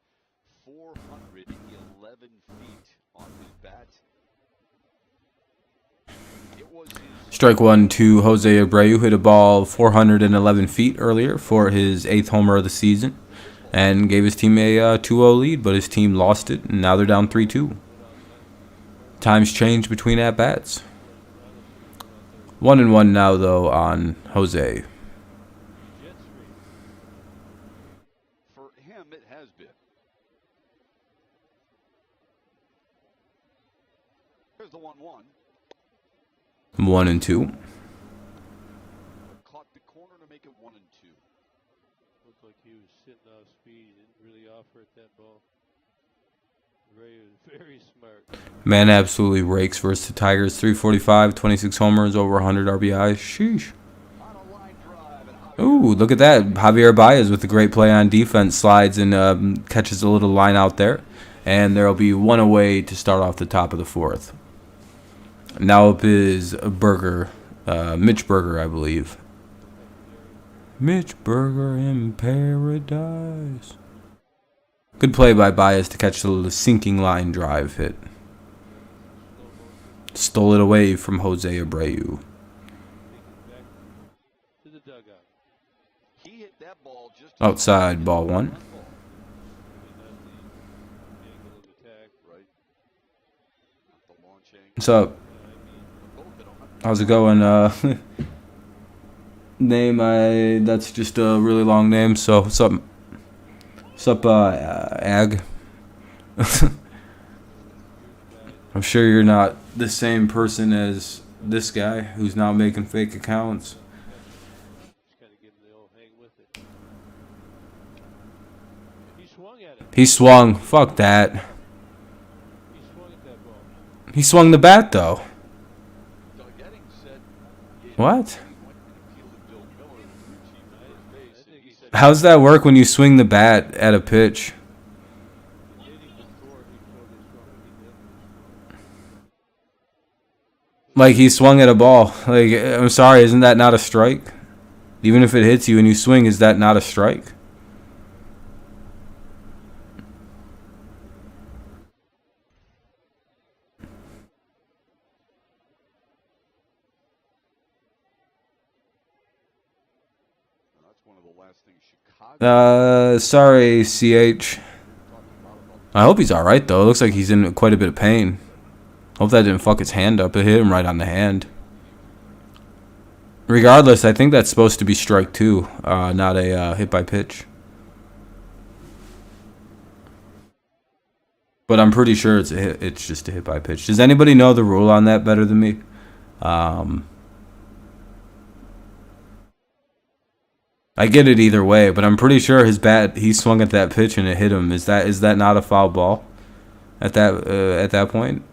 411 feet on his bat. It was his Strike one to Jose Abreu. Hit a ball 411 feet earlier for his 8th homer of the season, and gave his team a 2-0 lead, but his team lost it, and now they're down 3-2. Times change between at-bats. 1-1 now, though, on Jose. for him, it has been. Here's the 1-1. 1-2. Caught the corner to make it 1-2. Looked like he was sitting off speed. He didn't really offer it that ball. Ray was very smart. Man absolutely rakes versus the Tigers. 345, 26 homers, over 100 RBIs. Sheesh. On a line drive, and Ooh, look at that. Javier Baez with a great play on defense. Slides and catches a little line out there. And there will be one away to start off the top of the 4th. Now up is Berger. Mitch Berger, I believe. Mitch Berger in paradise. Good play by Baez to catch the sinking line drive hit. Stole it away from Jose Abreu. To the dugout. he hit that ball just Outside, ball 1. I mean, that's the angle of attack. right. Not the launch angle. What's up? Both hit 100. How's it going? Name, that's just a really long name, so what's up? What's up, Ag? I'm sure you're not the same person as this guy who's now making fake accounts. Just kind of give him the old hang with it. He swung at it. He swung. Fuck that. He swung at that ball. He swung the bat, though. Doug Eddings said What? he went and fielded Bill Miller, the crew chief, at first base, and he said How's that work when you swing the bat at a pitch? The inning before he totally swung it. He did. Like, he swung at a ball. Like, I'm sorry, isn't that not a strike? Even if it hits you and you swing, is that not a strike? that's one of the last things Chicago Sorry, CH. I hope he's alright, though. It looks like he's in quite a bit of pain. Hope that didn't fuck his hand up. It hit him right on the hand. Regardless, I think that's supposed to be strike 2, not a hit by pitch. But I'm pretty sure it's a hit. It's just a hit by pitch. Does anybody know the rule on that better than me? I get it either way, but I'm pretty sure his bat, he swung at that pitch and it hit him. Is that not a foul ball at that point?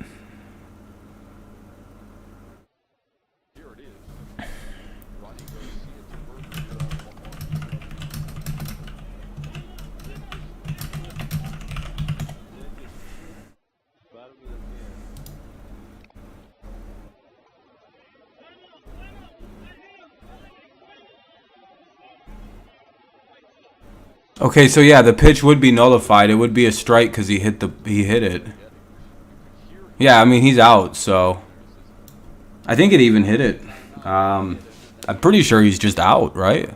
Here it is. Ronnie Garcia to Berger. Bottom of the can. Okay, so yeah, the pitch would be nullified. It would be a strike because he hit it. Yeah, I mean he's out, so I think it even hit it. I'm pretty sure he's just out, right?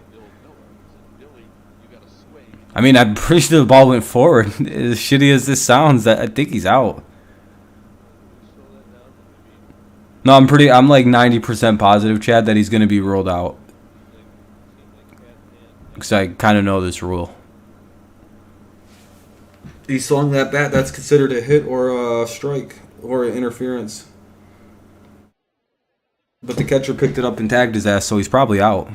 I mean, I'm pretty sure the ball went forward. As shitty as this sounds, I think he's out. No, I'm like 90% positive, Chad, that he's gonna be ruled out. Because I kind of know this rule. He swung that bat, that's considered a hit or a strike or an interference. But the catcher picked it up and tagged his ass, so he's probably out.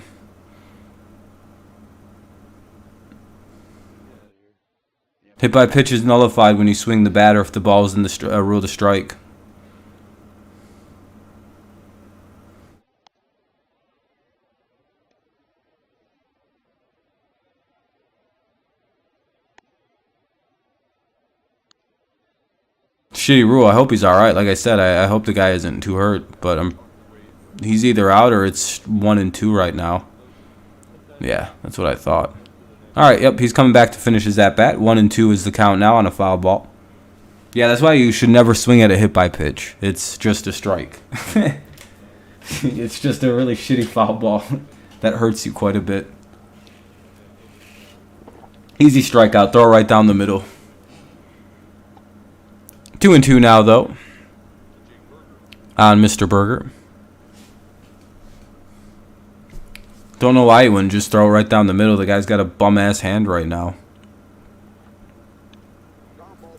Hit by pitch is nullified when you swing the bat or if the ball is in the ruled a strike. Shitty rule. I hope he's all right. Like I said, I hope the guy isn't too hurt, but He's either out or it's 1-2 right now. Yeah, that's what I thought. All right, yep, he's coming back to finish his at-bat. 1-2 is the count now on a foul ball. Yeah, that's why you should never swing at a hit-by-pitch. It's just a strike. It's just a really shitty foul ball that hurts you quite a bit. Easy strikeout. Throw it right down the middle. 2-2 now, though, on Mr. Berger. Don't know why he wouldn't just throw it right down the middle. The guy's got a bum-ass hand right now.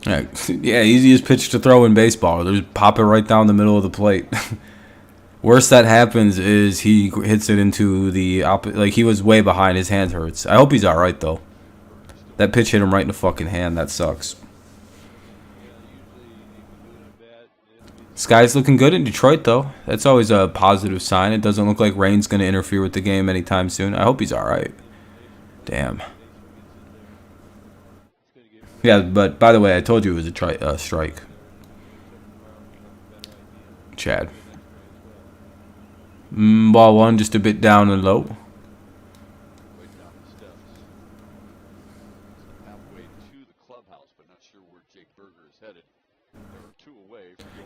Yeah, easiest pitch to throw in baseball. Just pop it right down the middle of the plate. Worst that happens is he hits it into the opposite. Like, he was way behind. His hand hurts. I hope he's all right, though. That pitch hit him right in the fucking hand. That sucks. Sky's looking good in Detroit, though. That's always a positive sign. It doesn't look like rain's going to interfere with the game anytime soon. I hope he's all right. Damn. Yeah, but by the way, I told you it was a strike. Chad. Ball one, just a bit down and low.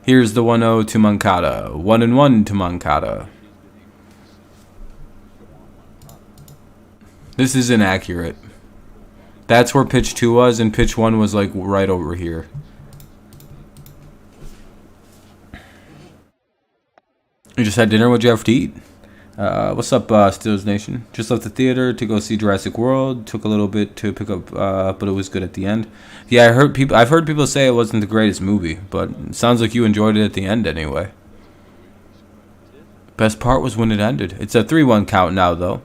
Here's the 1-0 to Moncada. 1-1 to Moncada. This is inaccurate. That's where pitch 2 was, and pitch 1 was like right over here. You just had dinner? What'd you have to eat? What's up, Steelers Nation? Just left the theater to go see Jurassic World. Took a little bit to pick up, but it was good at the end. Yeah, I've heard people say it wasn't the greatest movie, but it sounds like you enjoyed it at the end anyway. Best part was when it ended. It's a 3-1 count now, though.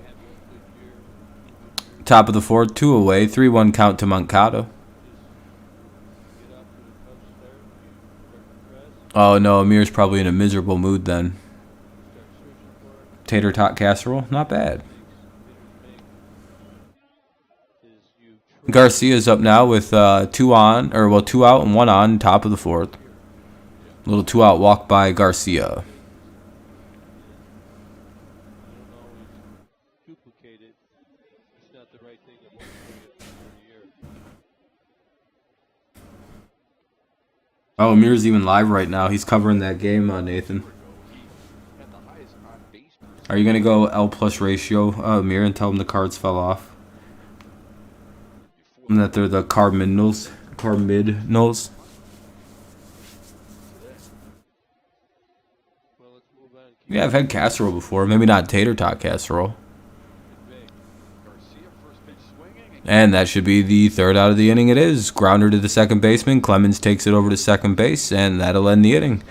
Top of the fourth, 2 away, 3-1 count to Moncada. Oh no, Amir's probably in a miserable mood then. Tater tot casserole, not bad. Garcia's up now with 2 out and 1 on, top of the fourth. Little 2-out walk by Garcia. Oh, Amir's even live right now. He's covering that game, Nathan. Are you going to go L plus ratio, Amir, and tell him the cards fell off? And that they're the Cardinals. Yeah, I've had casserole before. Maybe not tater tot casserole. And that should be the 3rd out of the inning. It is. Grounder to the second baseman. Clemens takes it over to second base, and that'll end the inning.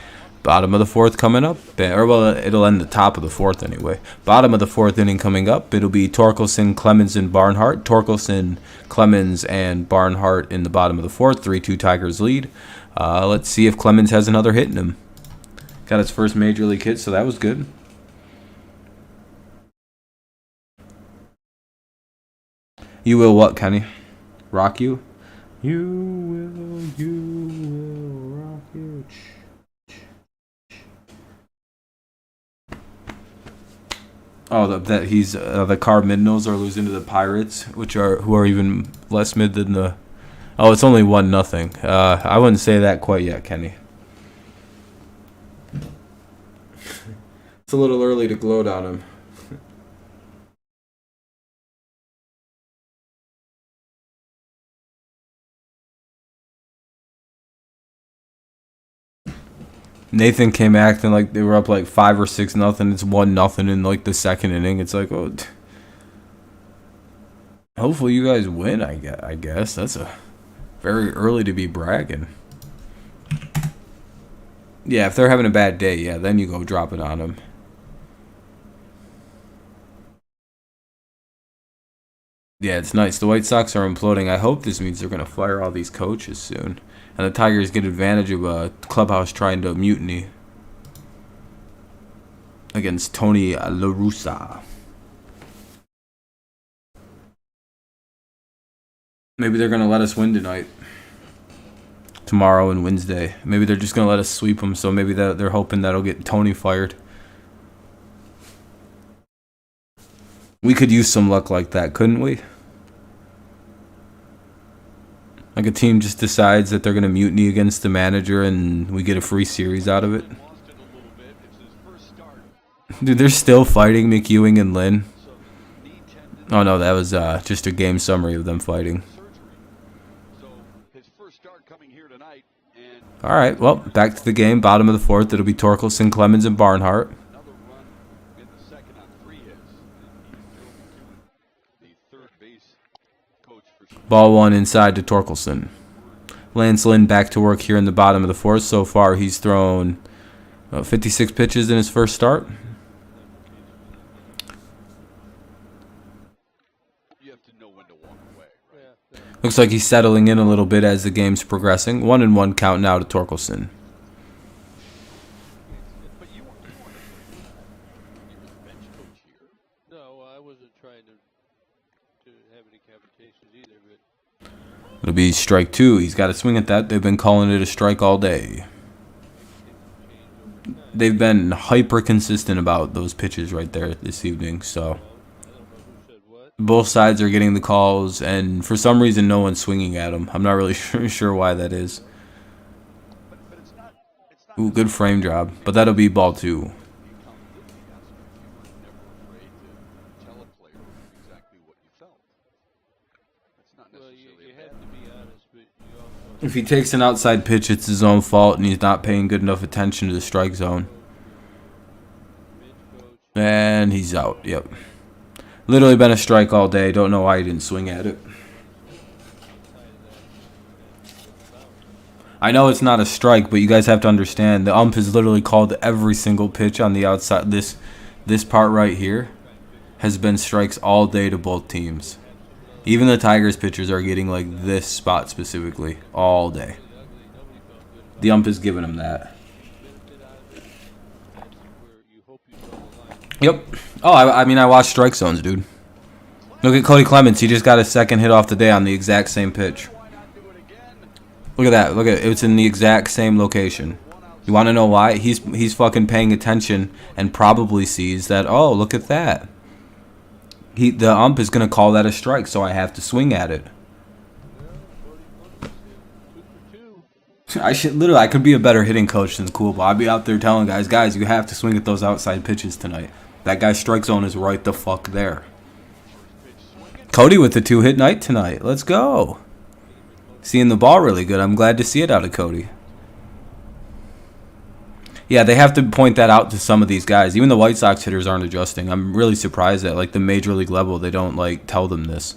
Bottom of the 4th coming up. Or, well, it'll end the top of the 4th anyway. Bottom of the 4th inning coming up. It'll be Torkelson, Clemens, and Barnhart. Torkelson, Clemens, and Barnhart in the bottom of the 4th. 3-2 Tigers lead. Let's see if Clemens has another hit in him. Got his first major league hit, so that was good. You will what, Kenny? Rock you? You will rock you. Oh, that he's the Cardinals are losing to the Pirates, who are even less mid than the. Oh, it's only 1-0. I wouldn't say that quite yet, Kenny. It's a little early to gloat on him. Nathan came acting like they were up like 5 or 6-0. It's 1-0 in like the second inning. It's like, oh, hopefully you guys win. I guess that's a very early to be bragging. Yeah, if they're having a bad day, yeah, then you go drop it on them. Yeah, it's nice. The White Sox are imploding. I hope this means they're going to fire all these coaches soon. And the Tigers get advantage of a clubhouse trying to mutiny against Tony La Russa. Maybe they're going to let us win tonight. Tomorrow and Wednesday. Maybe they're just going to let us sweep them, so maybe they're hoping that'll get Tony fired. We could use some luck like that, couldn't we? Like a team just decides that they're going to mutiny against the manager and we get a free series out of it. Dude, they're still fighting McEwing and Lynn. Oh no, that was just a game summary of them fighting. Alright, well, back to the game. Bottom of the fourth. It'll be Torkelson, Clemens, and Barnhart. Ball one inside to Torkelson. Lance Lynn back to work here in the bottom of the fourth. So far, he's thrown 56 pitches in his first start. Looks like he's settling in a little bit as the game's progressing. 1-1 count now to Torkelson. No, I wasn't trying to have any competitions either, but It'll be strike two. He's got to swing at that. They've been calling it a strike all day. They've been hyper consistent about those pitches right there this evening. So both sides are getting the calls, and for some reason, no one's swinging at them. I'm not really sure why that is. Ooh, good frame job, but that'll be ball two. If he takes an outside pitch, it's his own fault, and he's not paying good enough attention to the strike zone. And he's out. Yep. Literally been a strike all day. Don't know why he didn't swing at it. I know it's not a strike, but you guys have to understand the ump has literally called every single pitch on the outside. This part right here has been strikes all day to both teams. Even the Tigers pitchers are getting like this spot specifically all day. The ump is giving them that. Yep. Oh, I mean, I watched strike zones, dude. Look at Cody Clemens. He just got a second hit off the day on the exact same pitch. Look at that. Look at it. It's in the exact same location. You want to know why? He's fucking paying attention and probably sees that, oh, look at that. The ump is going to call that a strike, so I have to swing at it. I could be a better hitting coach than Cool, but I'd be out there telling guys, you have to swing at those outside pitches tonight. That guy's strike zone is right the fuck there. Cody with the 2-hit night tonight. Let's go. Seeing the ball really good. I'm glad to see it out of Cody. Yeah, they have to point that out to some of these guys. Even the White Sox hitters aren't adjusting. I'm really surprised at like the major league level they don't like tell them this.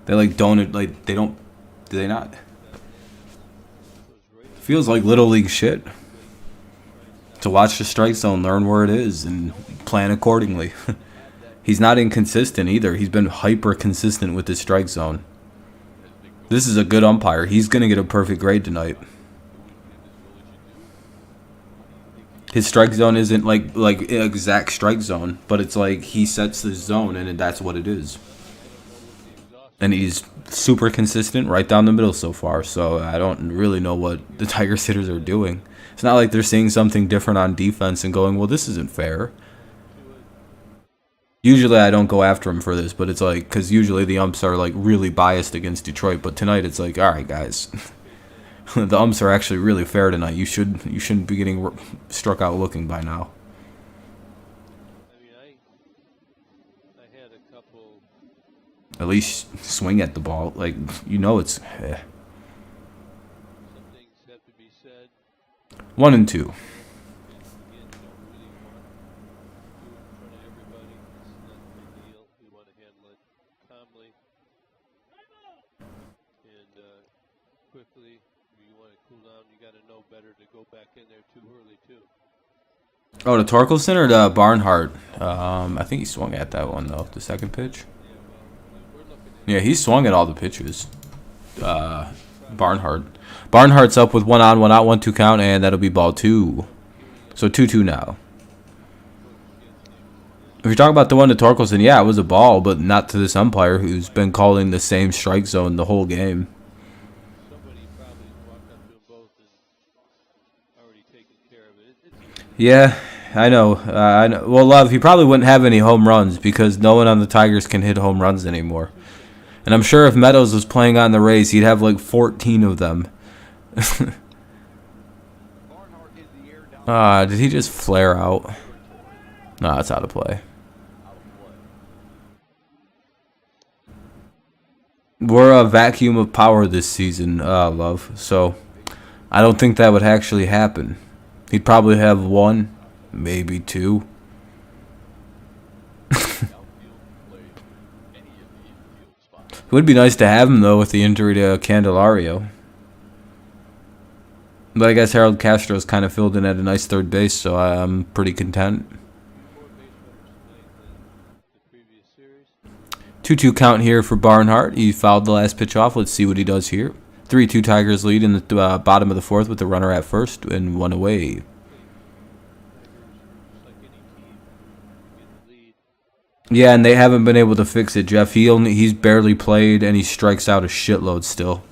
They like don't like they don't. Do they not? Feels like little league shit. To watch the strike zone, learn where it is, and plan accordingly. He's not inconsistent either. He's been hyper consistent with his strike zone. This is a good umpire. He's gonna get a perfect grade tonight. His strike zone isn't like exact strike zone, but it's like he sets the zone and that's what it is. And he's super consistent right down the middle so far, so I don't really know what the Tigers hitters are doing. It's not like they're seeing something different on defense and going, well, this isn't fair. Usually I don't go after him for this, but it's like, because usually the umps are like really biased against Detroit, but tonight it's like, all right, guys. The umps are actually really fair tonight. You shouldn't be getting struck out looking by now. I mean, I had a couple. At least swing at the ball. Like, you know it's... Some things have to be said. 1 and 2. Again, don't really want to do it in front of everybody. It's not a big deal. We want to handle it calmly and quickly. If you want to cool down, you got to know better to go back in there too early too. Oh, to Torkelson or to Barnhart? I think he swung at that one, though. The second pitch? Yeah, he swung at all the pitches. Barnhart. Barnhart's up with 1 on, 1 out, 1-2 count, and that'll be ball 2. So 2-2 now. If you're talking about the one to Torkelson, yeah, it was a ball, but not to this umpire who's been calling the same strike zone the whole game. Somebody probably walked up to them both and already taken care of it. Yeah, I know. I know. Well, Love, he probably wouldn't have any home runs because no one on the Tigers can hit home runs anymore. And I'm sure if Meadows was playing on the Rays, he'd have like 14 of them. Did he just flare out? No, it's out of play. We're a vacuum of power this season, Love. So I don't think that would actually happen. He'd probably have 1, maybe 2. It would be nice to have him, though, with the injury to Candelario. But I guess Harold Castro's kind of filled in at a nice third base, so I'm pretty content. 2-2 count here for Barnhart. He fouled the last pitch off. Let's see what he does here. 3-2 Tigers lead in the bottom of the fourth with the runner at first and 1 away. Yeah, and they haven't been able to fix it, Jeff. He's barely played, and he strikes out a shitload still.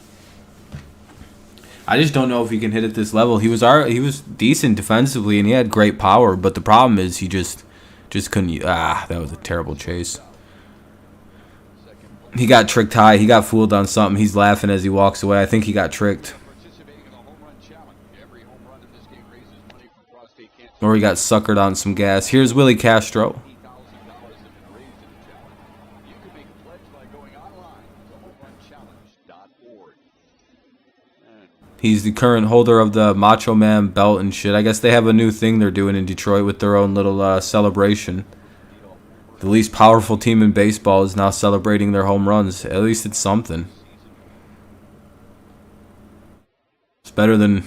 I just don't know if he can hit at this level. He was decent defensively, and he had great power, but the problem is he just couldn't. That was a terrible chase. He got tricked high. He got fooled on something. He's laughing as he walks away. I think he got tricked. Or he got suckered on some gas. Here's Willie Castro. He's the current holder of the Macho Man belt and shit. I guess they have a new thing they're doing in Detroit with their own little celebration. The least powerful team in baseball is now celebrating their home runs. At least it's something. It's better than...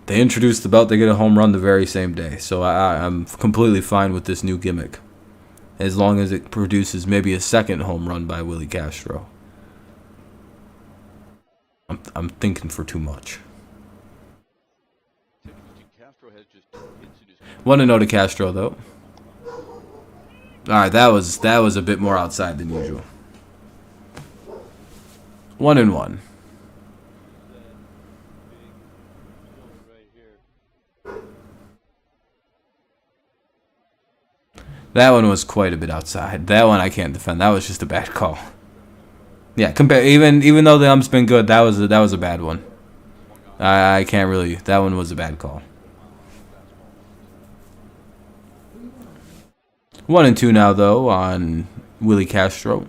They introduce the belt, they get a home run the very same day. So I'm completely fine with this new gimmick. As long as it produces maybe a second home run by Willie Castro. I'm thinking for too much. 1-0 to Castro, though. Alright, that was a bit more outside than usual. 1-1. That one was quite a bit outside. That one I can't defend. That was just a bad call. Yeah, even though the ump's been good, that was a bad one. I can't really. That one was a bad call. 1-2 now though on Willie Castro.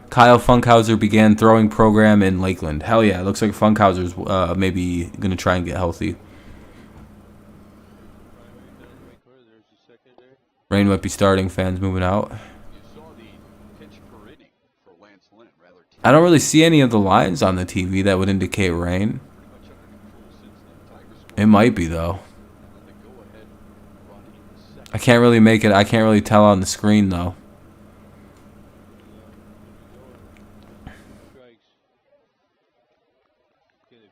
Kyle Funkhauser began throwing program in Lakeland. Hell yeah, it looks like Funkhauser's maybe gonna try and get healthy. Rain might be starting, fans moving out. I don't really see any of the lines on the TV that would indicate rain. It might be, though. I can't really make it. I can't really tell on the screen, though.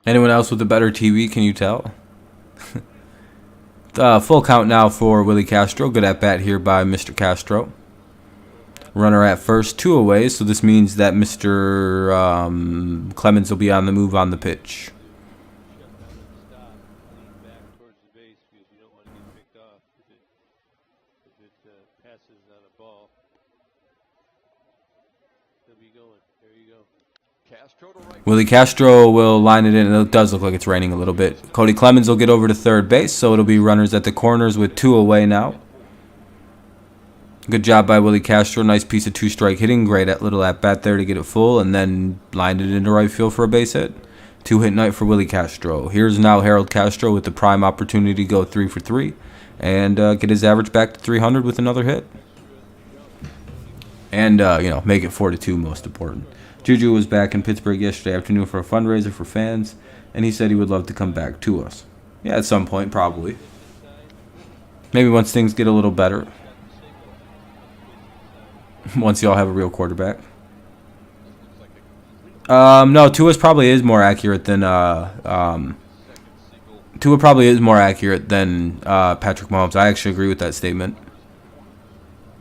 Anyone else with a better TV, can you tell? Full count now for Willie Castro. Good at bat here by Mr. Castro. Runner at first, 2 away, so this means that Mr. Clemens will be on the move on the pitch. Willie Castro will line it in, and it does look like it's raining a little bit. Cody Clemens will get over to third base, so it'll be runners at the corners with 2 away now. Good job by Willie Castro. Nice piece of 2-strike hitting. Great little at-bat there to get it full, and then lined it into right field for a base hit. 2-hit night for Willie Castro. Here's now Harold Castro with the prime opportunity to go 3 for 3 and get his average back to 300 with another hit. And, make it 4-2 most important. Juju was back in Pittsburgh yesterday afternoon for a fundraiser for fans, and he said he would love to come back to us. Yeah, at some point, probably. Maybe once things get a little better. Once y'all have a real quarterback. No, Tua probably is more accurate than Patrick Mahomes. I actually agree with that statement.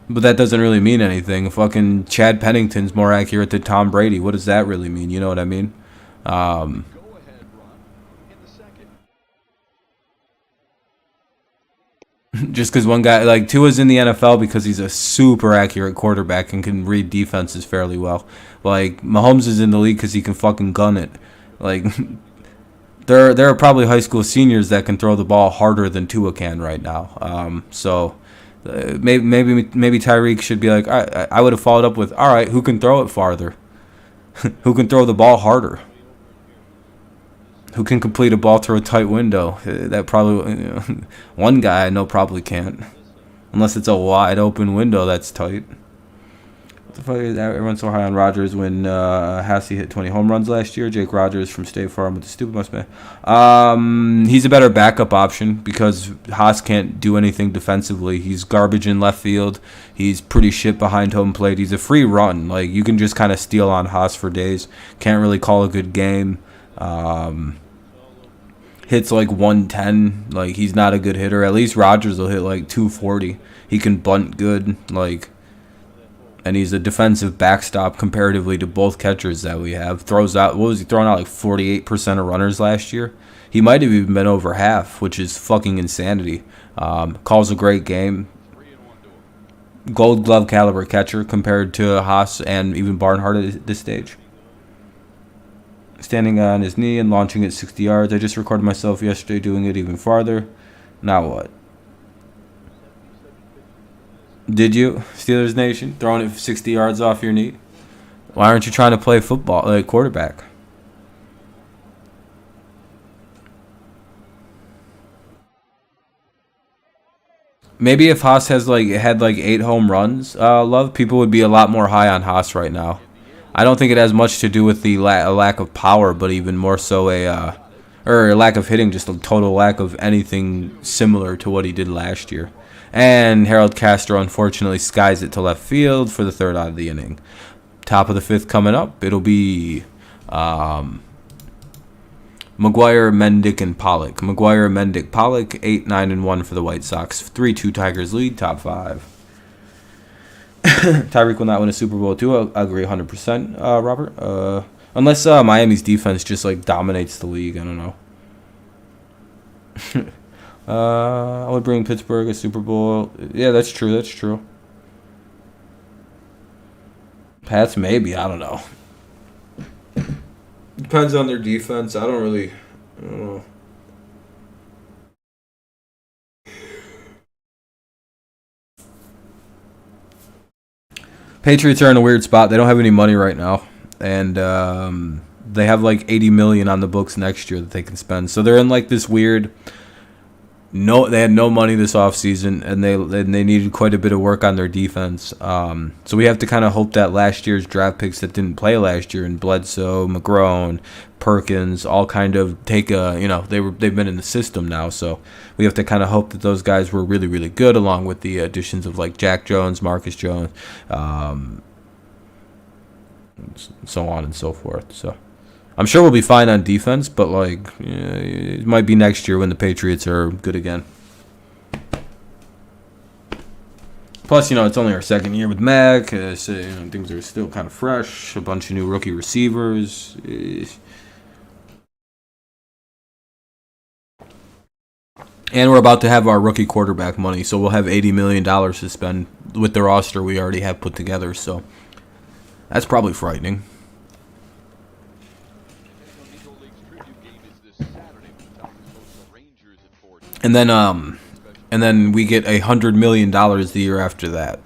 But that doesn't really mean anything. Fucking Chad Pennington's more accurate than Tom Brady. What does that really mean? You know what I mean? Go-ahead run in the second. Just because one guy, like Tua's in the NFL because he's a super accurate quarterback and can read defenses fairly well. Like Mahomes is in the league because he can fucking gun it. Like there are probably high school seniors that can throw the ball harder than Tua can right now. Maybe Tyreek should be like, I would have followed up with, all right, who can throw it farther? Who can throw the ball harder? Who can complete a ball through a tight window? That probably one guy I know probably can't, unless it's a wide open window that's tight. What the fuck is that? Everyone's so high on Rodgers when Hassie hit 20 home runs last year. Jake Rogers from State Farm with the stupid must he's a better backup option because Haas can't do anything defensively. He's garbage in left field. He's pretty shit behind home plate. He's a free run. Like you can just kind of steal on Haas for days. Can't really call a good game. Hits like 110. Like he's not a good hitter. At least Rodgers will hit like 240. He can bunt good. And he's a defensive backstop comparatively to both catchers that we have. Throws out, what was he throwing out, like 48% of runners last year? He might have even been over half, which is fucking insanity. Calls a great game. Gold glove caliber catcher compared to Haas and even Barnhart at this stage. Standing on his knee and launching at 60 yards. I just recorded myself yesterday doing it even farther. Now what? Did you, Steelers Nation, throwing it 60 yards off your knee? Why aren't you trying to play football, like quarterback? Maybe if Haas had 8 home runs, people would be a lot more high on Haas right now. I don't think it has much to do with the lack of power, but even more so a lack of hitting, just a total lack of anything similar to what he did last year. And Harold Castro, unfortunately, skies it to left field for the third out of the inning. Top of the fifth coming up. It'll be McGuire, Mendick, and Pollock. McGuire, Mendick, Pollock, 8, 9, and 1 for the White Sox. 3-2 Tigers lead, top 5. Tyreek will not win a Super Bowl too. I agree 100%, Robert. Unless Miami's defense just dominates the league. I don't know. I would bring Pittsburgh a Super Bowl. Yeah, that's true. Pats, maybe. I don't know. Depends on their defense. I don't know. Patriots are in a weird spot. They don't have any money right now. And they have $80 million on the books next year that they can spend. So they're in this weird... they had no money this offseason, and they needed quite a bit of work on their defense. So we have to kind of hope that last year's draft picks that didn't play last year, and Bledsoe, McGrone, Perkins, all kind of take they've been in the system now. So we have to kind of hope that those guys were really, really good, along with the additions of Jack Jones, Marcus Jones, so on and so forth. So I'm sure we'll be fine on defense, but it might be next year when the Patriots are good again. Plus, it's only our second year with Mac, so things are still kind of fresh. A bunch of new rookie receivers. And we're about to have our rookie quarterback money, so we'll have $80 million to spend with the roster we already have put together. So that's probably frightening. And then we get $100 million the year after that.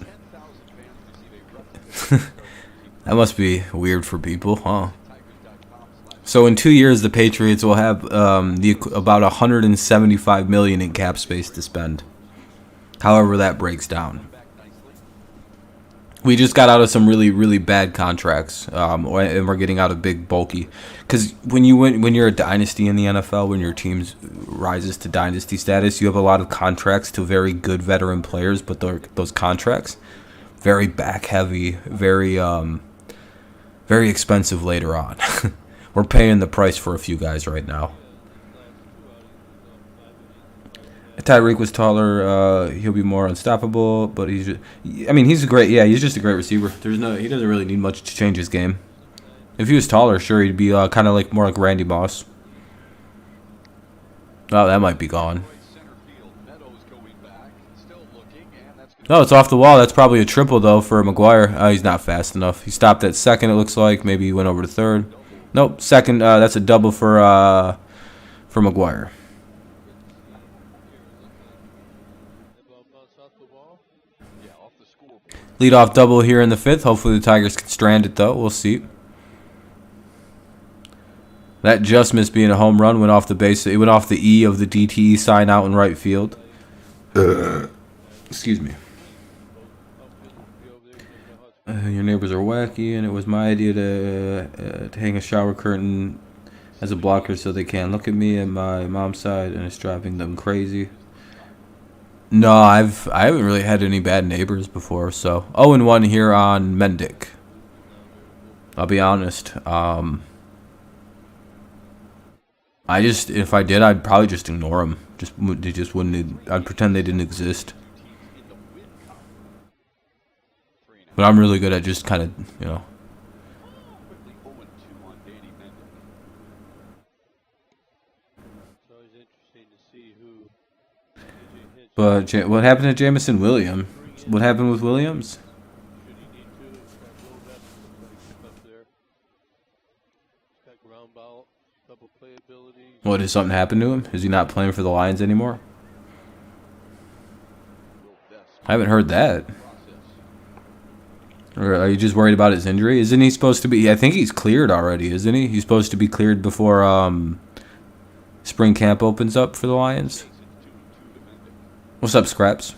That must be weird for people, huh? So in 2 years, the Patriots will have about $175 million in cap space to spend. However that breaks down. We just got out of some really, really bad contracts, and we're getting out of big, bulky. Because when you're a dynasty in the NFL, when your team rises to dynasty status, you have a lot of contracts to very good veteran players, but those contracts, very back heavy, very expensive later on. We're paying the price for a few guys right now. Tyreek was taller. He'll be more unstoppable, but he's just a great receiver. He doesn't really need much to change his game. If he was taller, sure, he'd be kind of like more like Randy Moss. Oh, that might be gone. No, it's off the wall. That's probably a triple, though, for McGuire. He's not fast enough. He stopped at second, it looks like. Maybe he went over to third. Nope, second. That's a double for McGuire. Leadoff double here in the fifth. Hopefully the Tigers can strand it, though. We'll see. That just missed being a home run. Went off the base. It went off the E of the DTE sign out in right field. Excuse me. Your neighbors are wacky, and it was my idea to hang a shower curtain as a blocker so they can't look at me and my mom's side, and it's driving them crazy. No, I haven't really had any bad neighbors before. So 0-1 here on Mendick. I'll be honest. If I did, I'd probably just ignore them. They just wouldn't. I'd pretend they didn't exist. But I'm really good at just kind of, It's always interesting to see who. But what happened to Jamison Williams? What happened with Williams? Should he need to? It's got low depth up there. It's got ground ball, double playability. What, did something happen to him? Is he not playing for the Lions anymore? I haven't heard that. Or are you just worried about his injury? Isn't he supposed to be? I think he's cleared already, isn't he? He's supposed to be cleared before spring camp opens up for the Lions. What's up, Scraps?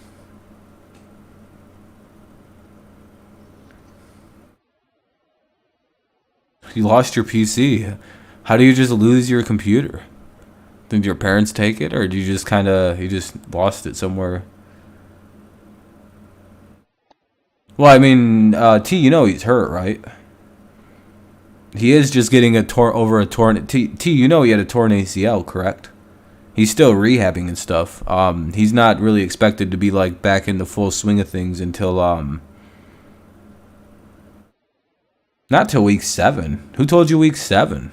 You lost your PC. How do you just lose your computer? Did your parents take it, or did you just you just lost it somewhere? Well, I mean, T, he's hurt, right? He is just getting a torn. T, he had a torn ACL, correct? He's still rehabbing and stuff. He's not really expected to be like back in the full swing of things until not till week 7. Who told you week 7?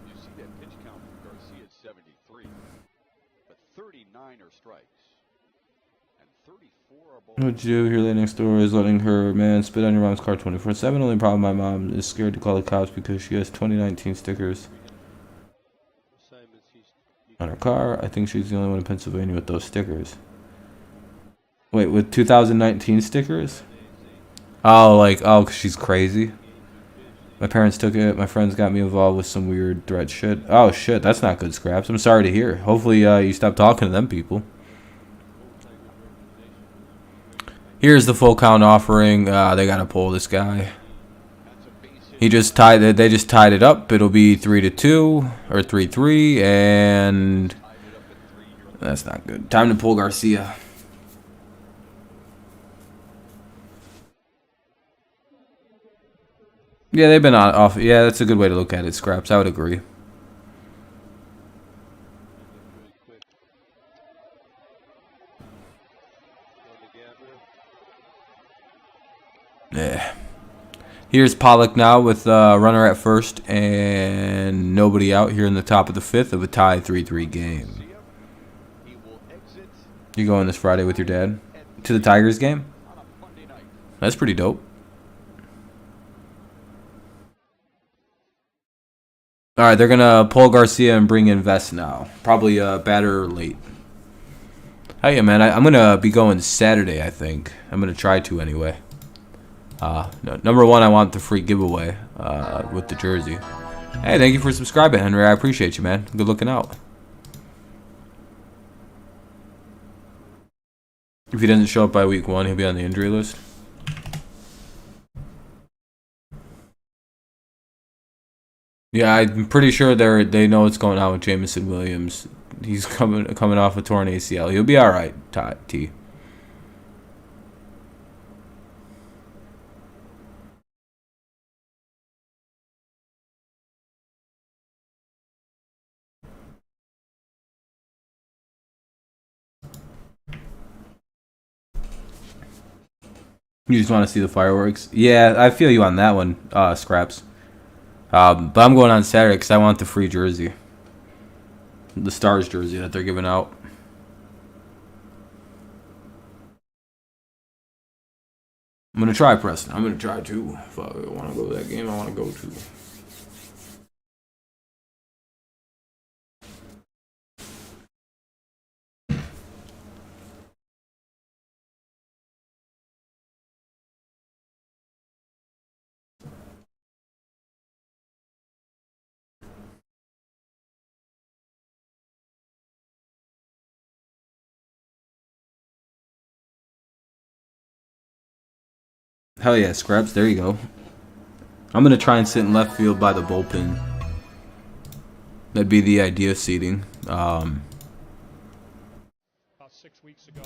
You see that pitch count for Garcia at 73, but 39 are strikes. 34 What you do here late next door is letting her man spit on your mom's car 24/7. Only problem, my mom is scared to call the cops because she has 2019 stickers on her car. I think she's the only one in Pennsylvania with those stickers. Wait, with 2019 stickers? Oh, 'cause she's crazy. My parents took it. My friends got me involved with some weird threat shit. Oh shit, that's not good, Scraps. I'm sorry to hear. Hopefully you stop talking to them people. Here's the full count offering. They gotta pull this guy. He just tied it. They just tied it up. It'll be 3-2 or 3-3, and that's not good. Time to pull Garcia. Yeah, they've been off. Yeah, that's a good way to look at it, Scraps. I would agree. Yeah. Here's Pollock now with runner at first and nobody out here in the top of the fifth of a tie 3-3 game. You going this Friday with your dad to the Tigers game? That's pretty dope. All right, they're gonna pull Garcia and bring in Vest now. Probably batter late. Hey, man, I'm gonna be going Saturday. I think I'm gonna try to anyway. No, number one, I want the free giveaway with the jersey. Hey, thank you for subscribing, Henry. I appreciate you, man. Good looking out. If he doesn't show up by week 1, he'll be on the injury list. Yeah, I'm pretty sure they know what's going on with Jamison Williams. He's coming off a torn ACL. He'll be all right, T. You just want to see the fireworks? Yeah, I feel you on that one, Scraps. But I'm going on Saturday because I want the free jersey. The Stars jersey that they're giving out. I'm going to try, Preston. I'm going to try, too. If I want to go to that game, I want to go, too. Hell yeah, Scraps. There you go. I'm going to try and sit in left field by the bullpen. That'd be the idea of seating. About 6 weeks ago.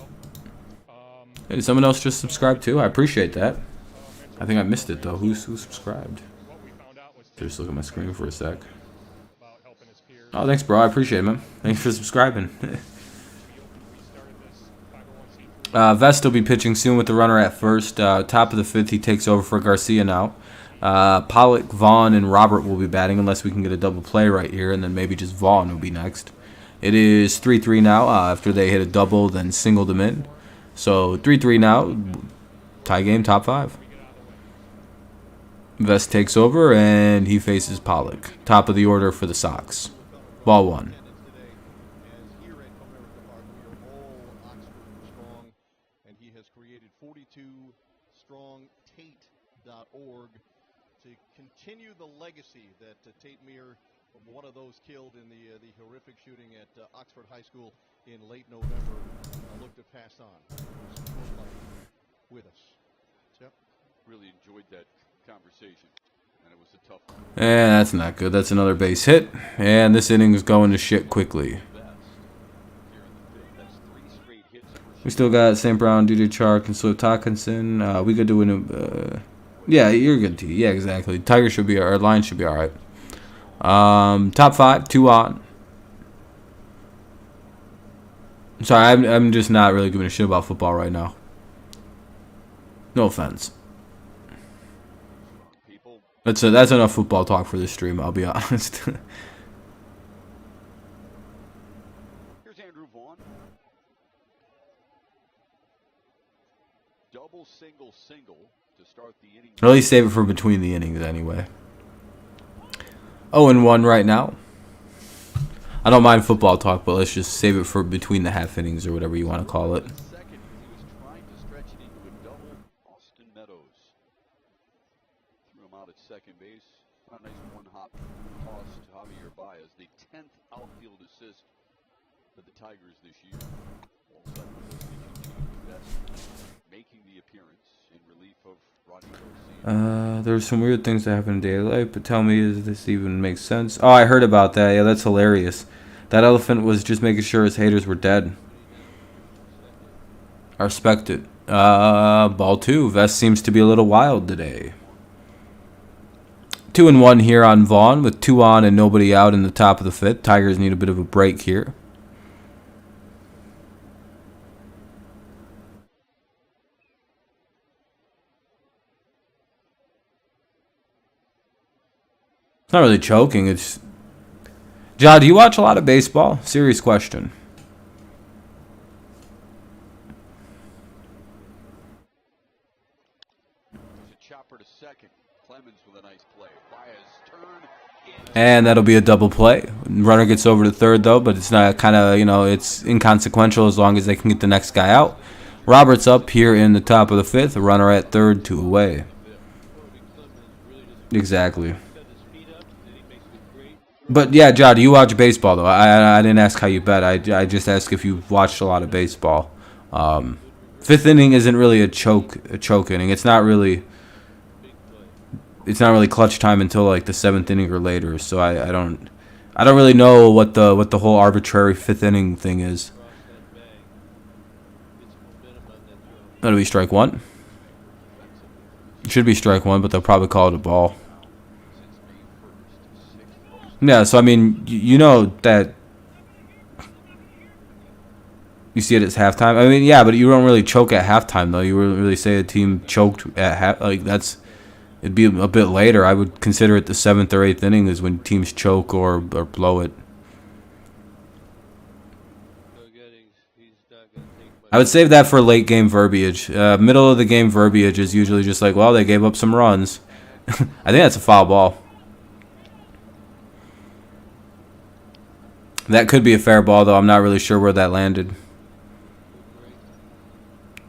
Hey, did someone else just subscribe too? I appreciate that. I think I missed it though. Who subscribed? Just look at my screen for a sec. Oh, thanks, bro. I appreciate it, man. Thanks for subscribing. Vest will be pitching soon with the runner at first. Top of the fifth, he takes over for Garcia now. Pollock, Vaughn, and Robert will be batting unless we can get a double play right here, and then maybe just Vaughn will be next. It is 3-3 now after they hit a double, then singled him in. So 3-3 now. Tie game, top 5. Vest takes over, and he faces Pollock. Top of the order for the Sox. Ball 1. And he has created 42strongtate.org to continue the legacy that Tate Meir, one of those killed in the horrific shooting at Oxford High School in late November, looked to pass on. With us. Yep. Really enjoyed that conversation, and it was a tough one. And that's not good. That's another base hit. And this inning is going to shit quickly. We still got St. Brown, DJ Chark, and Swift Hawkinson. We could do an... yeah, you're good, T. Yeah, exactly. Tiger should be... Our line should be all right. Top 5, 2 on. Sorry, I'm just not really giving a shit about football right now. No offense. That's enough football talk for this stream, I'll be honest. Here's Andrew Vaughn. Double, single, single to start the inning. At least save it for between the innings anyway. 0-1 right now. I don't mind football talk, but let's just save it for between the half innings or whatever you want to call it. Second, he was trying to stretch it into a double. Austin Meadows threw him out at second base. A nice one-hop toss to Javier Baez, the 10th outfield assist for the Tigers this year. All of a sudden, making the appearance in relief of Rodney Garcia. There's some weird things that happen in daily life, but tell me, does this even make sense? Oh, I heard about that. Yeah, that's hilarious. That elephant was just making sure his haters were dead. I respect it. Ball 2. Vest seems to be a little wild today. 2-1 here on Vaughn with 2 on and nobody out in the top of the 5th. Tigers need a bit of a break here. It's not really choking. It's... John, do you watch a lot of baseball? Serious question. Chopper to second. Clemens with a nice play. Baez turn. And that'll be a double play. Runner gets over to third, though, but it's not kind of, it's inconsequential as long as they can get the next guy out. Roberts up here in the top of the 5th. A runner at third, 2 away. Exactly. But yeah, John, do you watch baseball though? I didn't ask how you bet. I just asked if you watched a lot of baseball. 5th inning isn't really a choke inning. It's not really clutch time until like the 7th inning or later. So I don't really know what the whole arbitrary 5th inning thing is. That'll be strike 1. It should be strike 1, but they'll probably call it a ball. Yeah, so I mean, you know that You see it as halftime. I mean, yeah, but you don't really choke at halftime though. You wouldn't really say a team choked at half. Like that's, it'd be a bit later. I would consider it the 7th or 8th inning is when teams choke or blow it. I would save that for late game verbiage. Middle of the game verbiage is usually just like, well, they gave up some runs. I think that's a foul ball. That could be a fair ball, though. I'm not really sure where that landed.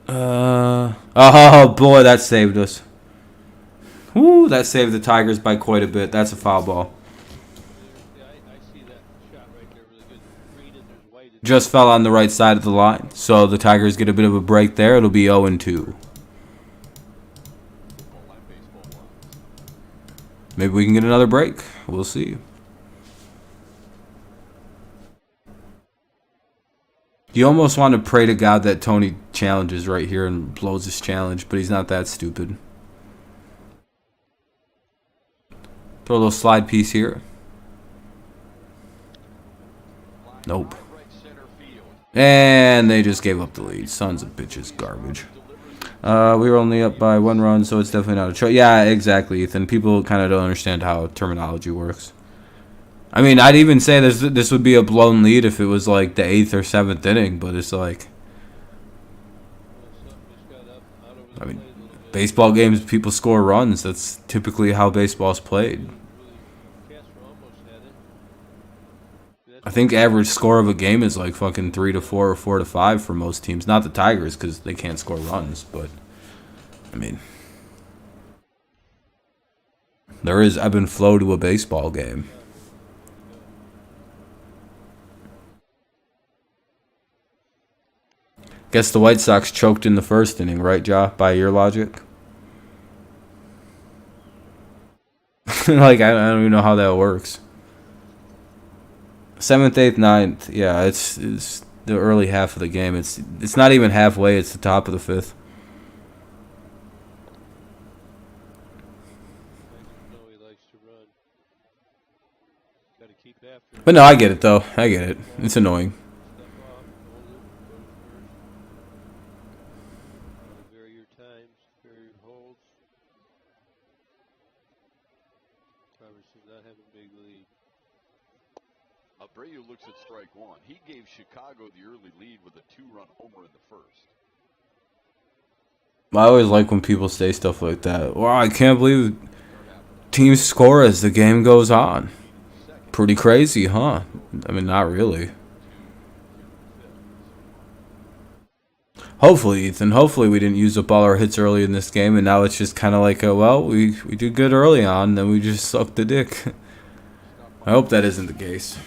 Oh, boy, that saved us. Woo, that saved the Tigers by quite a bit. That's a foul ball. Just fell on the right side of the line. So the Tigers get a bit of a break there. It'll be 0-2. Maybe we can get another break. We'll see. You almost want to pray to God that Tony challenges right here and blows his challenge, but he's not that stupid. Throw a little slide piece here. Nope. And they just gave up the lead. Sons of bitches. Garbage. We were only up by 1 run, so it's definitely not a choice. Yeah, exactly, Ethan. People kind of don't understand how terminology works. I mean, I'd even say this would be a blown lead if it was like the 8th or 7th inning, but it's like, I mean, baseball games, people score runs. That's typically how baseball's played. I think average score of a game is like fucking 3-4 or 4-5 for most teams. Not the Tigers because they can't score runs, but I mean, there is ebb and flow to a baseball game. Guess the White Sox choked in the first inning, right, Ja? By your logic? Like, I don't even know how that works. 7th, 8th, 9th. Yeah, it's the early half of the game. It's not even halfway. It's the top of the 5th. But no, I get it, though. I get it. It's annoying. Abreu looks at strike one. He gave Chicago the early lead with a 2-run homer in the first. I always like when people say stuff like that. Wow, I can't believe teams score as the game goes on. Pretty crazy, huh? I mean, not really. Hopefully, Ethan. Hopefully we didn't use up all our hits early in this game, and now it's just kind of like, well, we did good early on, then we just sucked the dick. I hope that isn't the case.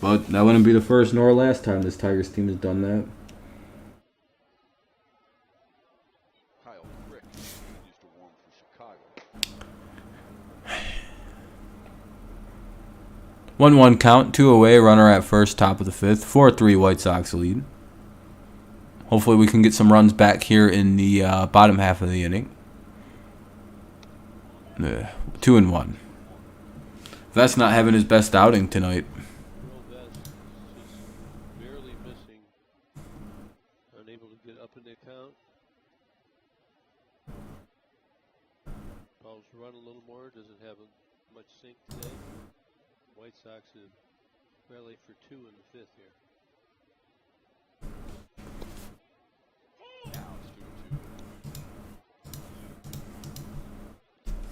But that wouldn't be the first nor last time this Tigers team has done that. Kyle Crick continues to warm for Chicago. 1-1 count, 2 away, runner at first, top of the 5th. 4-3 White Sox lead. Hopefully we can get some runs back here in the bottom half of the inning. 2-1. That's not having his best outing tonight. Run a little more, doesn't have much sink today. White Sox have rallied for 2 in the 5th here. Now it's 2-2.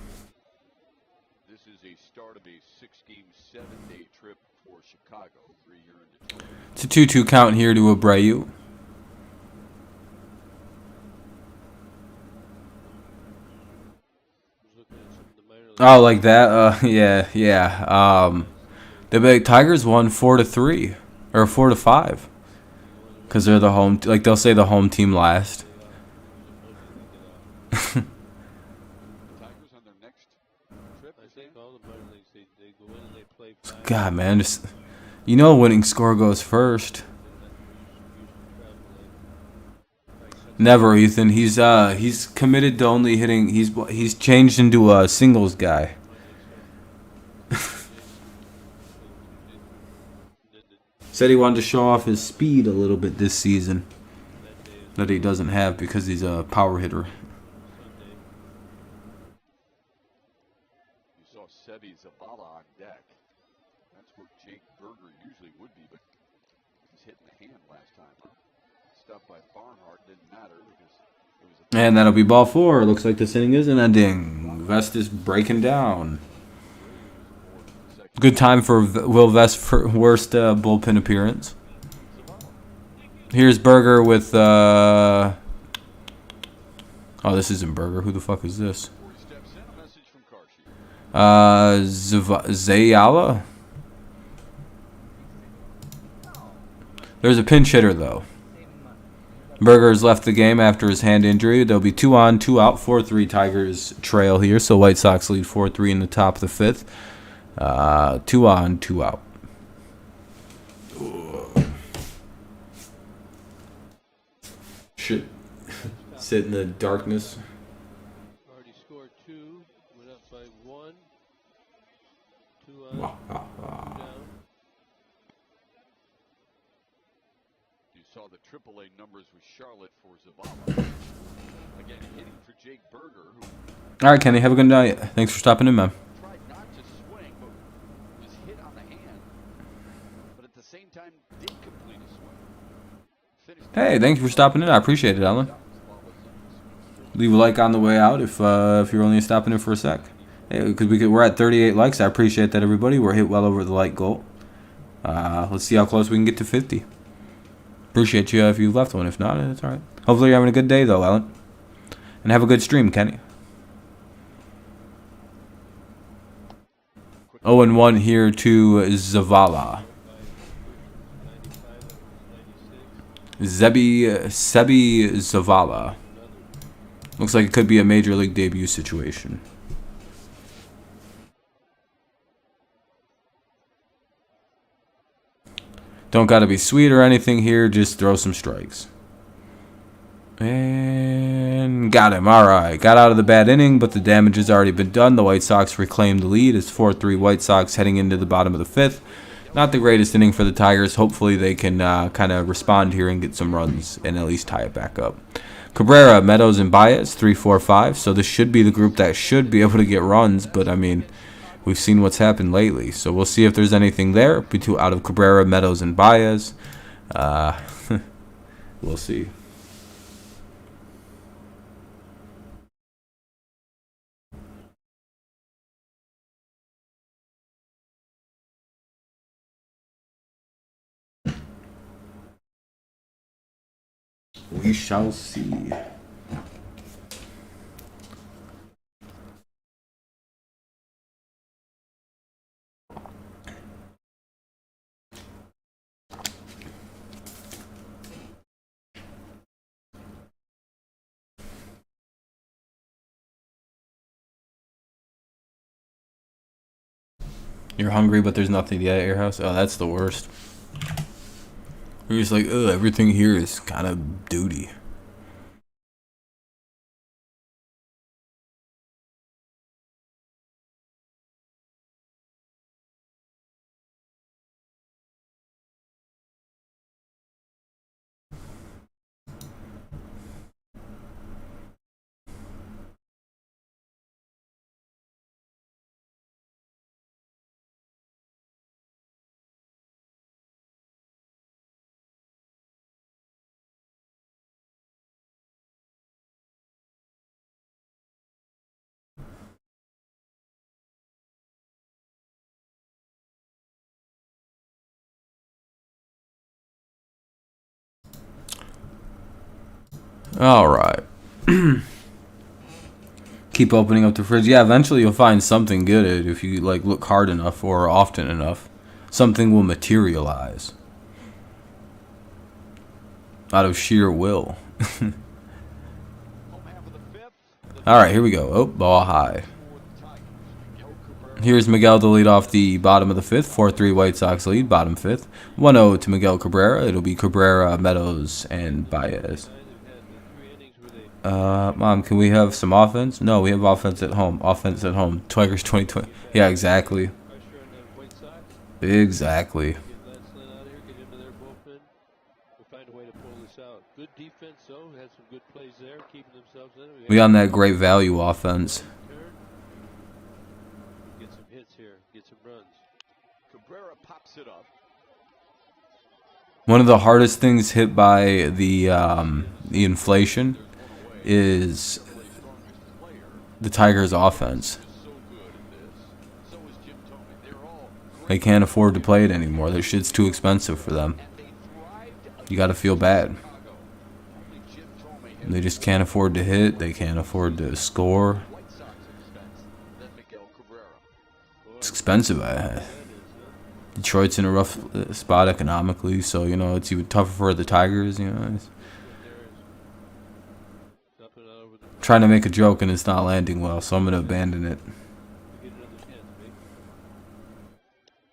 This is a start of a 6-game, 7-day trip for Chicago. 3 here into 2. It's a 2-2 count here to Abreu. Oh, like that? Yeah. The Tigers won 4-3 or 4-5 because they're the home. Like they'll say the home team last. Tigers on their next trip. I think all the minor leagues they go in and they play. God, man, just winning score goes first. Never, Ethan. He's committed to only hitting. He's changed into a singles guy. Said he wanted to show off his speed a little bit this season that he doesn't have because he's a power hitter. You saw Sebi Zavala on deck. That's where Jake Berger usually would be, but he's hitting the hand last time. Huh? Stuff by Barnhart didn't matter because it was a... And that'll be ball 4. Looks like this inning isn't ending. Vest is breaking down. Good time for Will Vest's worst bullpen appearance. Here's Berger with... Oh, this isn't Berger. Who the fuck is this? Zayala? There's a pinch hitter, though. Berger's left the game after his hand injury. There'll be 2 on, 2 out, 4-3 Tigers trail here. So White Sox lead 4-3 in the top of the 5th. 2 on, 2 out. Shit. Sit in the darkness. Already scored 2. Went up by 1. 2 on. 2 down. You saw the AAA numbers with Charlotte for Zavala. Again, hitting for Jake Berger, who All right, Kenny. Have a good night. Thanks for stopping in, man. tried not to swing, but was hit on the hand. But at the same time, did complete a swing. Finished Hey, thank you for stopping in. I appreciate it, Alan. Leave a like on the way out if you're only stopping in for a sec. Hey, because we're at 38 likes. I appreciate that, everybody. We're hit well over the like goal. Let's see how close we can get to 50. Appreciate you if you left one. If not, it's all right. Hopefully you're having a good day, though, Alan. And have a good stream, Kenny. 0-1 here to Zavala. Sebi Zavala. Looks like it could be a major league debut situation. Don't gotta be sweet or anything here, just throw some strikes. And got him. Alright. Got out of the bad inning, but the damage has already been done. The White Sox reclaim the lead. It's 4-3 White Sox heading into the bottom of the 5th. Not the greatest inning for the Tigers. Hopefully they can kind of respond here and get some runs and at least tie it back up. Cabrera, Meadows, and Baez, 3, 4, 5. So this should be the group that should be able to get runs. But, I mean, we've seen what's happened lately. So we'll see if there's anything there out of Cabrera, Meadows, and Baez. We'll see. We shall see. You're hungry, but there's nothing to eat at your house? Oh, that's the worst. You're just like, ugh, everything here is kind of duty. All right. Keep opening up the fridge. Yeah, eventually you'll find something good if you like look hard enough or often enough. Something will materialize out of sheer will. All right, here we go. Oh, ball high. Here's Miguel to lead off the bottom of the 5th. 4-3 White Sox lead, bottom 5th. 1-0 to Miguel Cabrera. It'll be Cabrera, Meadows, and Baez. Mom, can we have some offense? No, we have offense at home. Offense at home. Tigers 2020. Yeah, exactly. Exactly. so. Had some good plays there, keeping themselves in it. We on that great value offense. Get some hits here, get some runs. Cabrera pops it up. One of the hardest things hit by the inflation is the Tigers' offense. They can't afford to play it anymore. This shit's too expensive for them. You got to feel bad. They just can't afford to hit. They can't afford to score. It's expensive. Detroit's in a rough spot economically, so you know it's even tougher for the Tigers. You know, trying to make a joke and it's not landing well, so I'm gonna abandon it.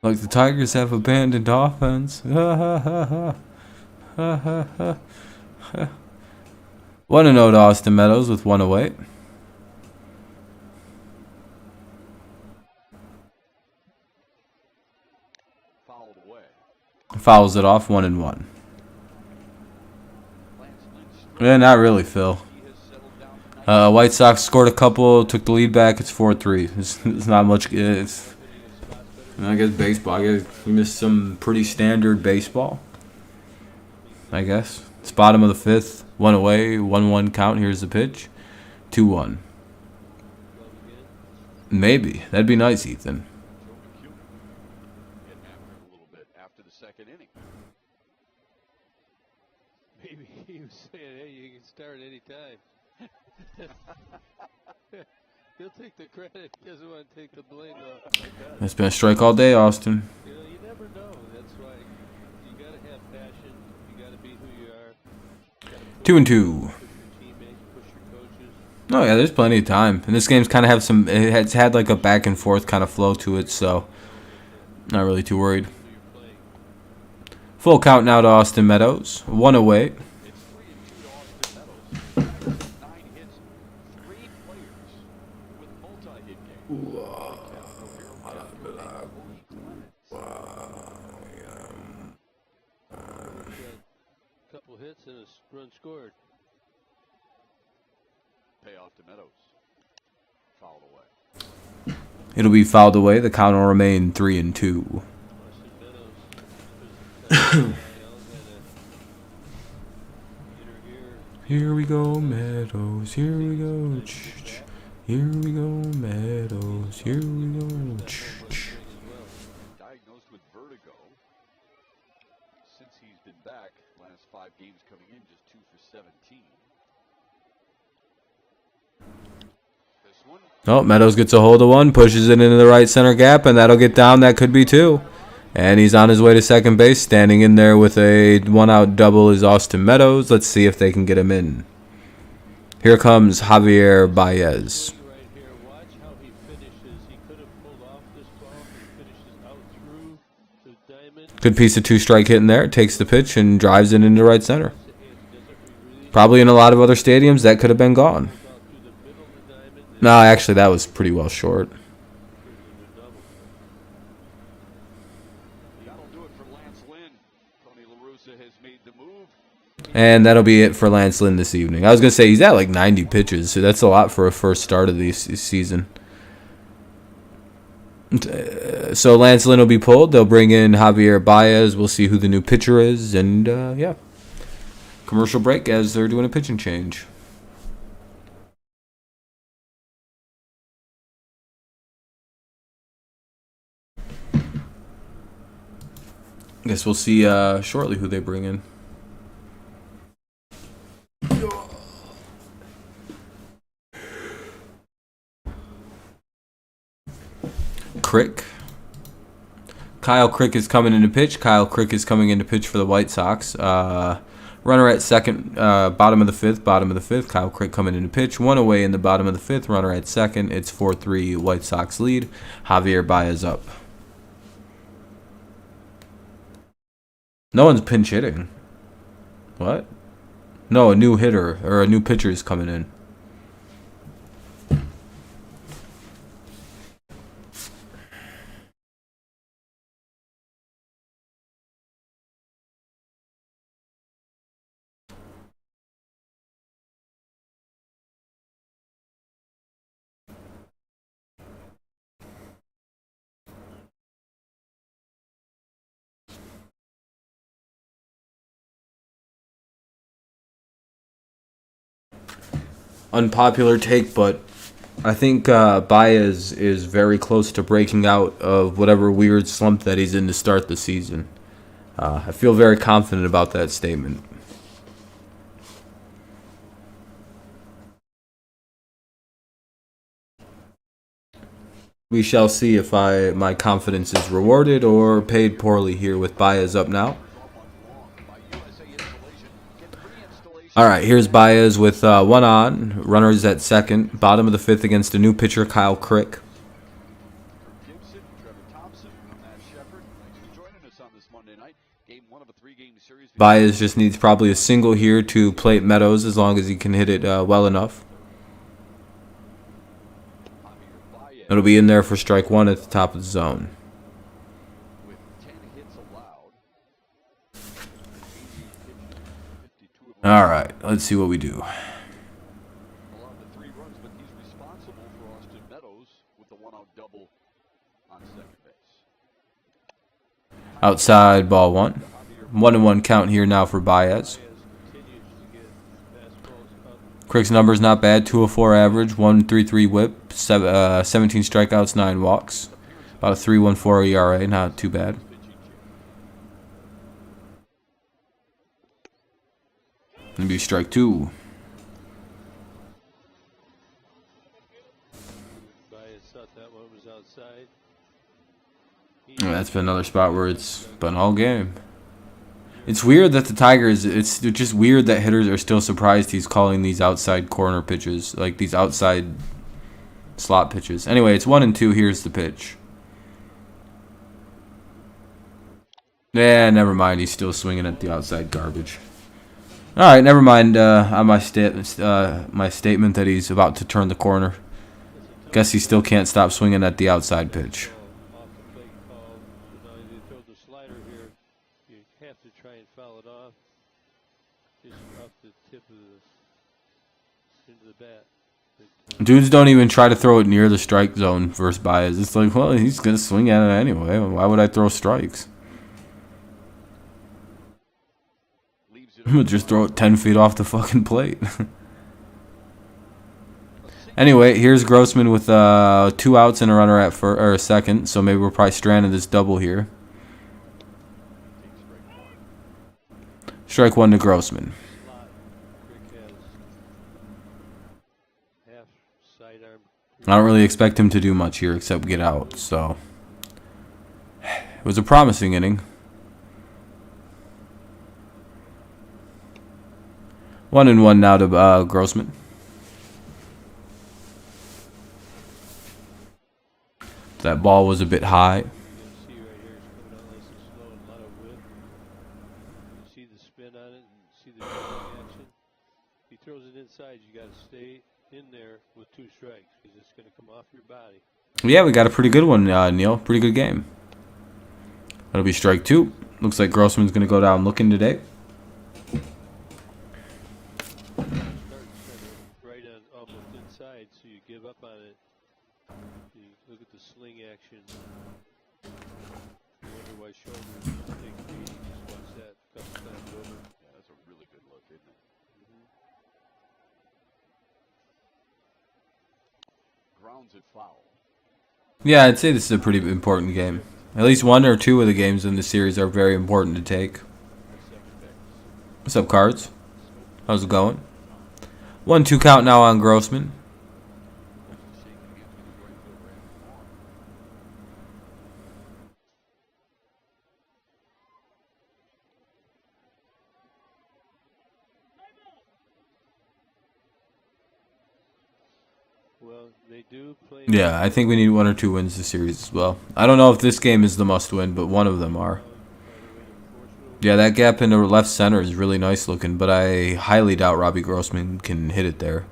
Like the Tigers have abandoned offense. 1-0 to Austin Meadows with 1 away. Fouls it off, 1-1. Yeah, not really, Phil. White Sox scored a couple, took the lead back. It's 4-3. It's not much. It's, I guess baseball. I guess we missed some pretty standard baseball. I guess it's bottom of the fifth, 1 away, 1-1 count. Here's the pitch, 2-1. Maybe that'd be nice, Ethan. Maybe he was saying, hey, you can start any time. He'll take the credit. He doesn't want to take the blame, though. It's been a strike all day, Austin. You know, you never know. That's why you got to have passion. You got to be who you are. 2-2. Push your teammates, push your coaches. Oh yeah, there's plenty of time, and this game's kind of have some. It's had like a back and forth kind of flow to it, so not really too worried. Full count now to Austin Meadows, 1 away. Couple hits and a run scored. Payoff to Meadows. Fouled away. It'll be fouled away. The count will remain 3-2. Here we go, Meadows. Here we go. Here we go, Meadows. Here we go. Diagnosed with vertigo. Since he's been back, last 5 games coming in, just 2 for 17. This one. Oh, Meadows gets a hold of one, pushes it into the right center gap, and that'll get down. That could be 2. And he's on his way to second base. Standing in there with a 1-out double is Austin Meadows. Let's see if they can get him in. Here comes Javier Baez. Good piece of 2-strike hitting there. Takes the pitch and drives it into right center. Probably in a lot of other stadiums, that could have been gone. No, actually, that was pretty well short. And that'll be it for Lance Lynn this evening. I was going to say, he's at like 90 pitches, so that's a lot for a first start of the season. So Lance Lynn will be pulled. They'll bring in Javier Baez. We'll see who the new pitcher is. And, yeah. Commercial break as they're doing a pitching change. Guess we'll see shortly who they bring in. Crick. Kyle Crick is coming into pitch. Kyle Crick is coming into pitch for the White Sox. Runner at second, bottom of the fifth. Kyle Crick coming into pitch. 1 away in the bottom of the fifth. Runner at second. It's 4-3 White Sox lead. Javier Baez up. No one's pinch hitting. What? No, a new hitter or a new pitcher is coming in. unpopular take, but I think Baez is very close to breaking out of whatever weird slump that he's in to start the season. I feel very confident about that statement. We shall see if my confidence is rewarded or paid poorly here with Baez up now. All right, here's Baez with one on, runners at second, bottom of the fifth against a new pitcher, Kyle Crick. Baez just needs probably a single here to plate Meadows as long as he can hit it well enough. It'll be in there for strike one at the top of the zone. All right, let's see what we do. Outside, ball one. 1-1 count here now for Baez. Crick's numbers not bad. 204 average, 1.33 whip, 17 strikeouts, 9 walks. About a 3.14 ERA, not too bad. Gonna be strike two. That's been another spot where it's been all game. It's weird that the Tigers, it's just weird that hitters are still surprised he's calling these outside corner pitches, like these outside slot pitches. Anyway, it's 1-2. Here's the pitch. Yeah, never mind. He's still swinging at the outside garbage. All right, never mind on my statement that he's about to turn the corner. Guess he still can't stop swinging at the outside pitch. Dudes don't even try to throw it near the strike zone versus Baez. It's like, well, he's going to swing at it anyway. Why would I throw strikes? I'm going to just throw it 10 feet off the fucking plate. Anyway, here's Grossman with 2 outs and a runner at second. So maybe we're probably stranded this double here. Strike one to Grossman. I don't really expect him to do much here except get out, so it was a promising inning. 1-1 now to Grossman. That ball was a bit high. See the spin on it and see the action. If he throws it inside, you got to stay in there with 2 strikes because it's going to come off your body. Yeah, we got a pretty good one, Neil. Pretty good game. That'll be strike 2. Looks like Grossman's going to go down looking today. Right on, almost inside, so you give up on it. You look at the sling action. You wonder why shoulders take a beating. Just watch that a couple times over. Yeah, that's a really good look, isn't it? Grounds it foul. Yeah, I'd say this is a pretty important game. At least 1 or 2 of the games in the series are very important to take. What's up, Cards? How's it going? 1-2 count now on Grossman. Well, they do play. Yeah, I think we need 1 or 2 wins this series as well. I don't know if this game is the must-win, but one of them are. Yeah, that gap into left center is really nice looking, but I highly doubt Robbie Grossman can hit it there.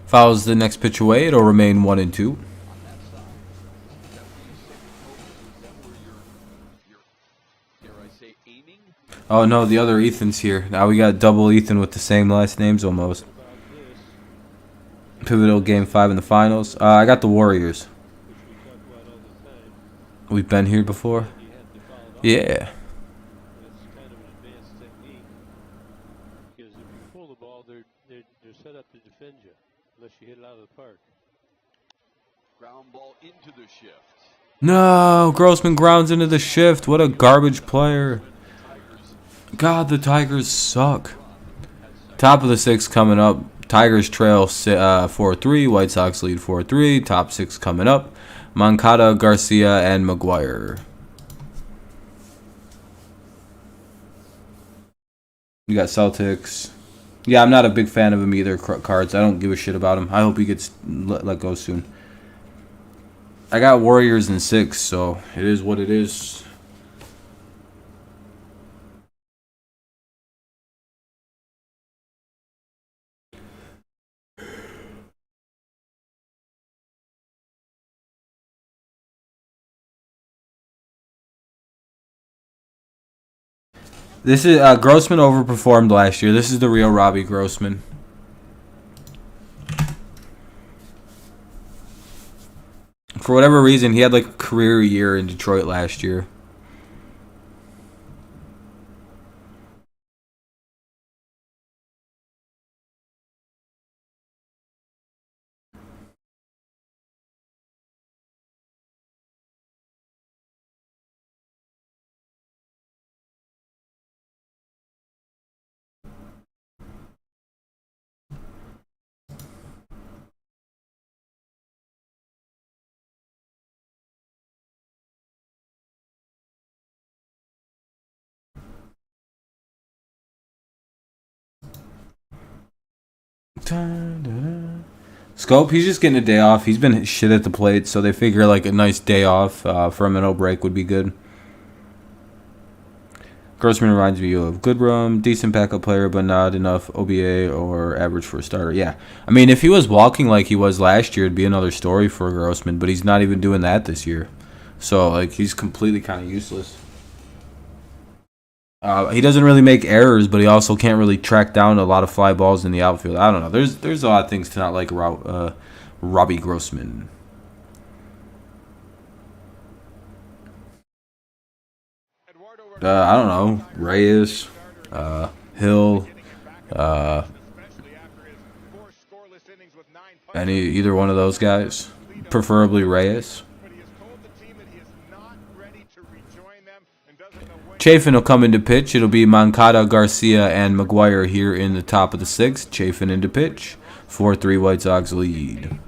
Fouls the next pitch away. It'll remain 1-2. Oh no, the other Ethan's here. Now we got double Ethan with the same last names almost. Pivotal game 5 in the finals. I got the Warriors. We've been here before. Yeah. It's kind of an advanced technique because if you pull the ball, they're set up to defend you unless you hit it out of the park. Ground ball into the shift. No, Grossman grounds into the shift. What a garbage player. God, the Tigers suck. Top of the 6th coming up. Tigers trail 4-3. White Sox lead 4-3. Top 6 coming up. Moncada, Garcia, and McGuire. You got Celtics. Yeah, I'm not a big fan of him either, Cards. I don't give a shit about him. I hope he gets let go soon. I got Warriors in 6, so it is what it is. This is Grossman overperformed last year. This is the real Robbie Grossman. For whatever reason, he had like a career year in Detroit last year. Scope, he's just getting a day off. He's been shit at the plate, so they figure like a nice day off for a mental break would be good. Grossman reminds me of Goodrum, decent backup player, but not enough OBA or average for a starter. Yeah, I mean, if he was walking like he was last year, it'd be another story for Grossman, but he's not even doing that this year. So, like, he's completely kind of useless. He doesn't really make errors, but he also can't really track down a lot of fly balls in the outfield. I don't know. There's a lot of things to not like Robbie Grossman. I don't know. Reyes, Hill, either one of those guys. Preferably Reyes. Chafin will come into pitch. It'll be Moncada, Garcia, and McGuire here in the top of the 6th. Chafin into pitch. 4-3 White Sox lead.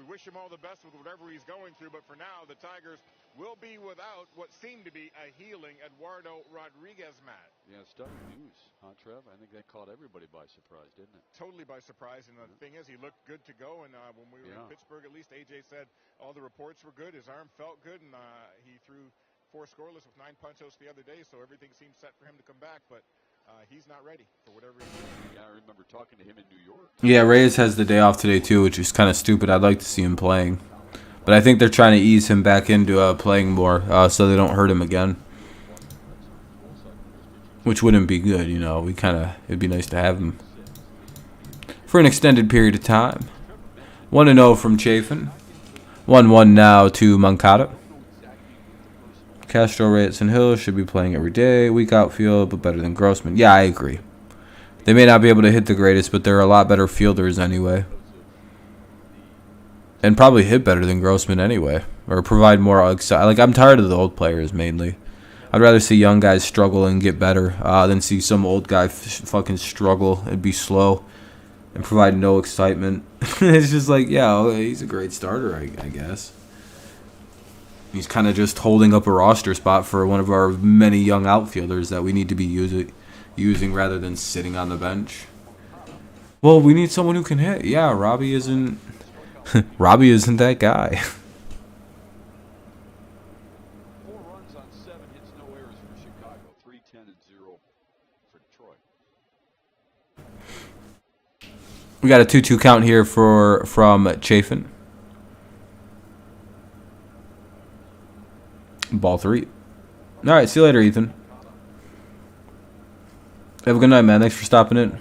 Wish him all the best with whatever he's going through, but for now, the Tigers will be without what seemed to be a healing Eduardo Rodriguez, Matt. Yeah, stunning news, huh, Trev? I think that caught everybody by surprise, didn't it? Totally by surprise, and the thing is, he looked good to go, and when we were in Pittsburgh, at least AJ said all the reports were good, his arm felt good, and he threw 4 scoreless with 9 punch-outs the other day, so everything seemed set for him to come back, but he's not ready for whatever reason. Yeah, I remember talking to him in New York. Yeah, Reyes has the day off today too, which is kind of stupid. I'd like to see him playing, but I think they're trying to ease him back into playing more, so they don't hurt him again. Which wouldn't be good, you know. It'd be nice to have him for an extended period of time. 1-0 from Chafin. 1-1 now to Moncada. Castro, Reyes, and Hill should be playing every day. Weak outfield, but better than Grossman. Yeah, I agree. They may not be able to hit the greatest, but they're a lot better fielders anyway. And probably hit better than Grossman anyway. Or provide more... Like, I'm tired of the old players, mainly. I'd rather see young guys struggle and get better than see some old guy fucking struggle and be slow and provide no excitement. It's just like, yeah, he's a great starter, I guess. He's kind of just holding up a roster spot for one of our many young outfielders that we need to be using rather than sitting on the bench. Well, we need someone who can hit. Yeah, Robbie isn't Robbie isn't that guy. 4 runs on 7 hits, no errors for Chicago. 3-10-0 for Detroit. We got a 2-2 count here from Chafin. Ball 3. All right, see you later, Ethan. Have a good night, man. Thanks for stopping in.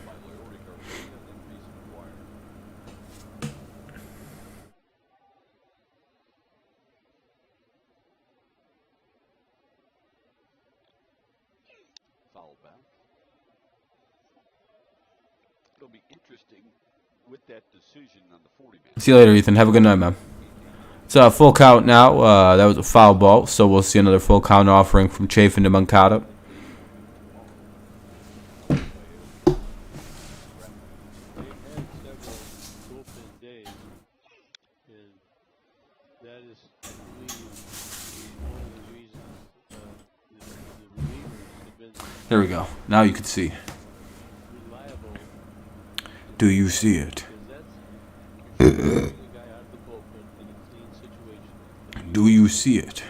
it'll be interesting with that decision on the 40-man. See you later, Ethan. Have a good night, man. It's a full count now. That was a foul ball, so we'll see another full count offering from Chafin to Moncada. There we go. Now you can see. Do you see it? Do you see it?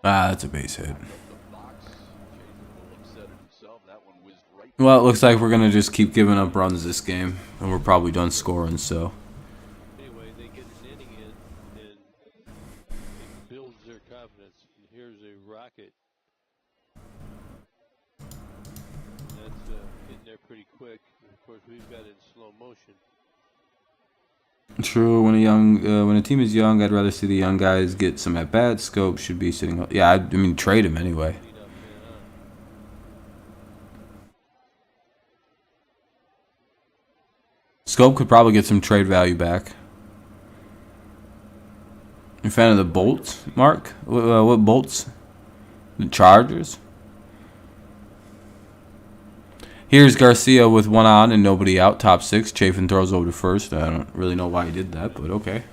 Ah, that's a base hit. Well, it looks like we're going to just keep giving up runs this game, and we're probably done scoring, so. Anyway, they get an inning in, and it builds their confidence. And here's a rocket. That's getting there pretty quick. And of course, we've got it in slow motion. True. When a team is young, I'd rather see the young guys get some at bats. Scope should be sitting. Yeah, I mean trade him anyway. Scope could probably get some trade value back. You a fan of the Bolts, Mark? What Bolts? The Chargers? Here's Garcia with one on and nobody out. Top 6. Chafin throws over to first. I don't really know why he did that, but okay.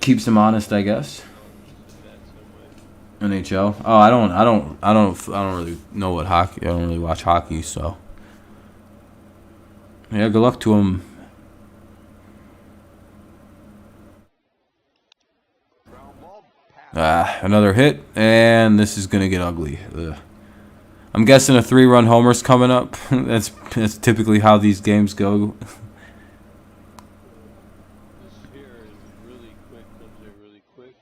Keeps him honest, I guess. NHL. Oh, I don't really know what hockey. I don't really watch hockey, so. Yeah, good luck to him. Another hit, and this is gonna get ugly. Ugh. I'm guessing a 3-run homer's coming up. That's typically how these games go. This here is really quick, comes there really quick.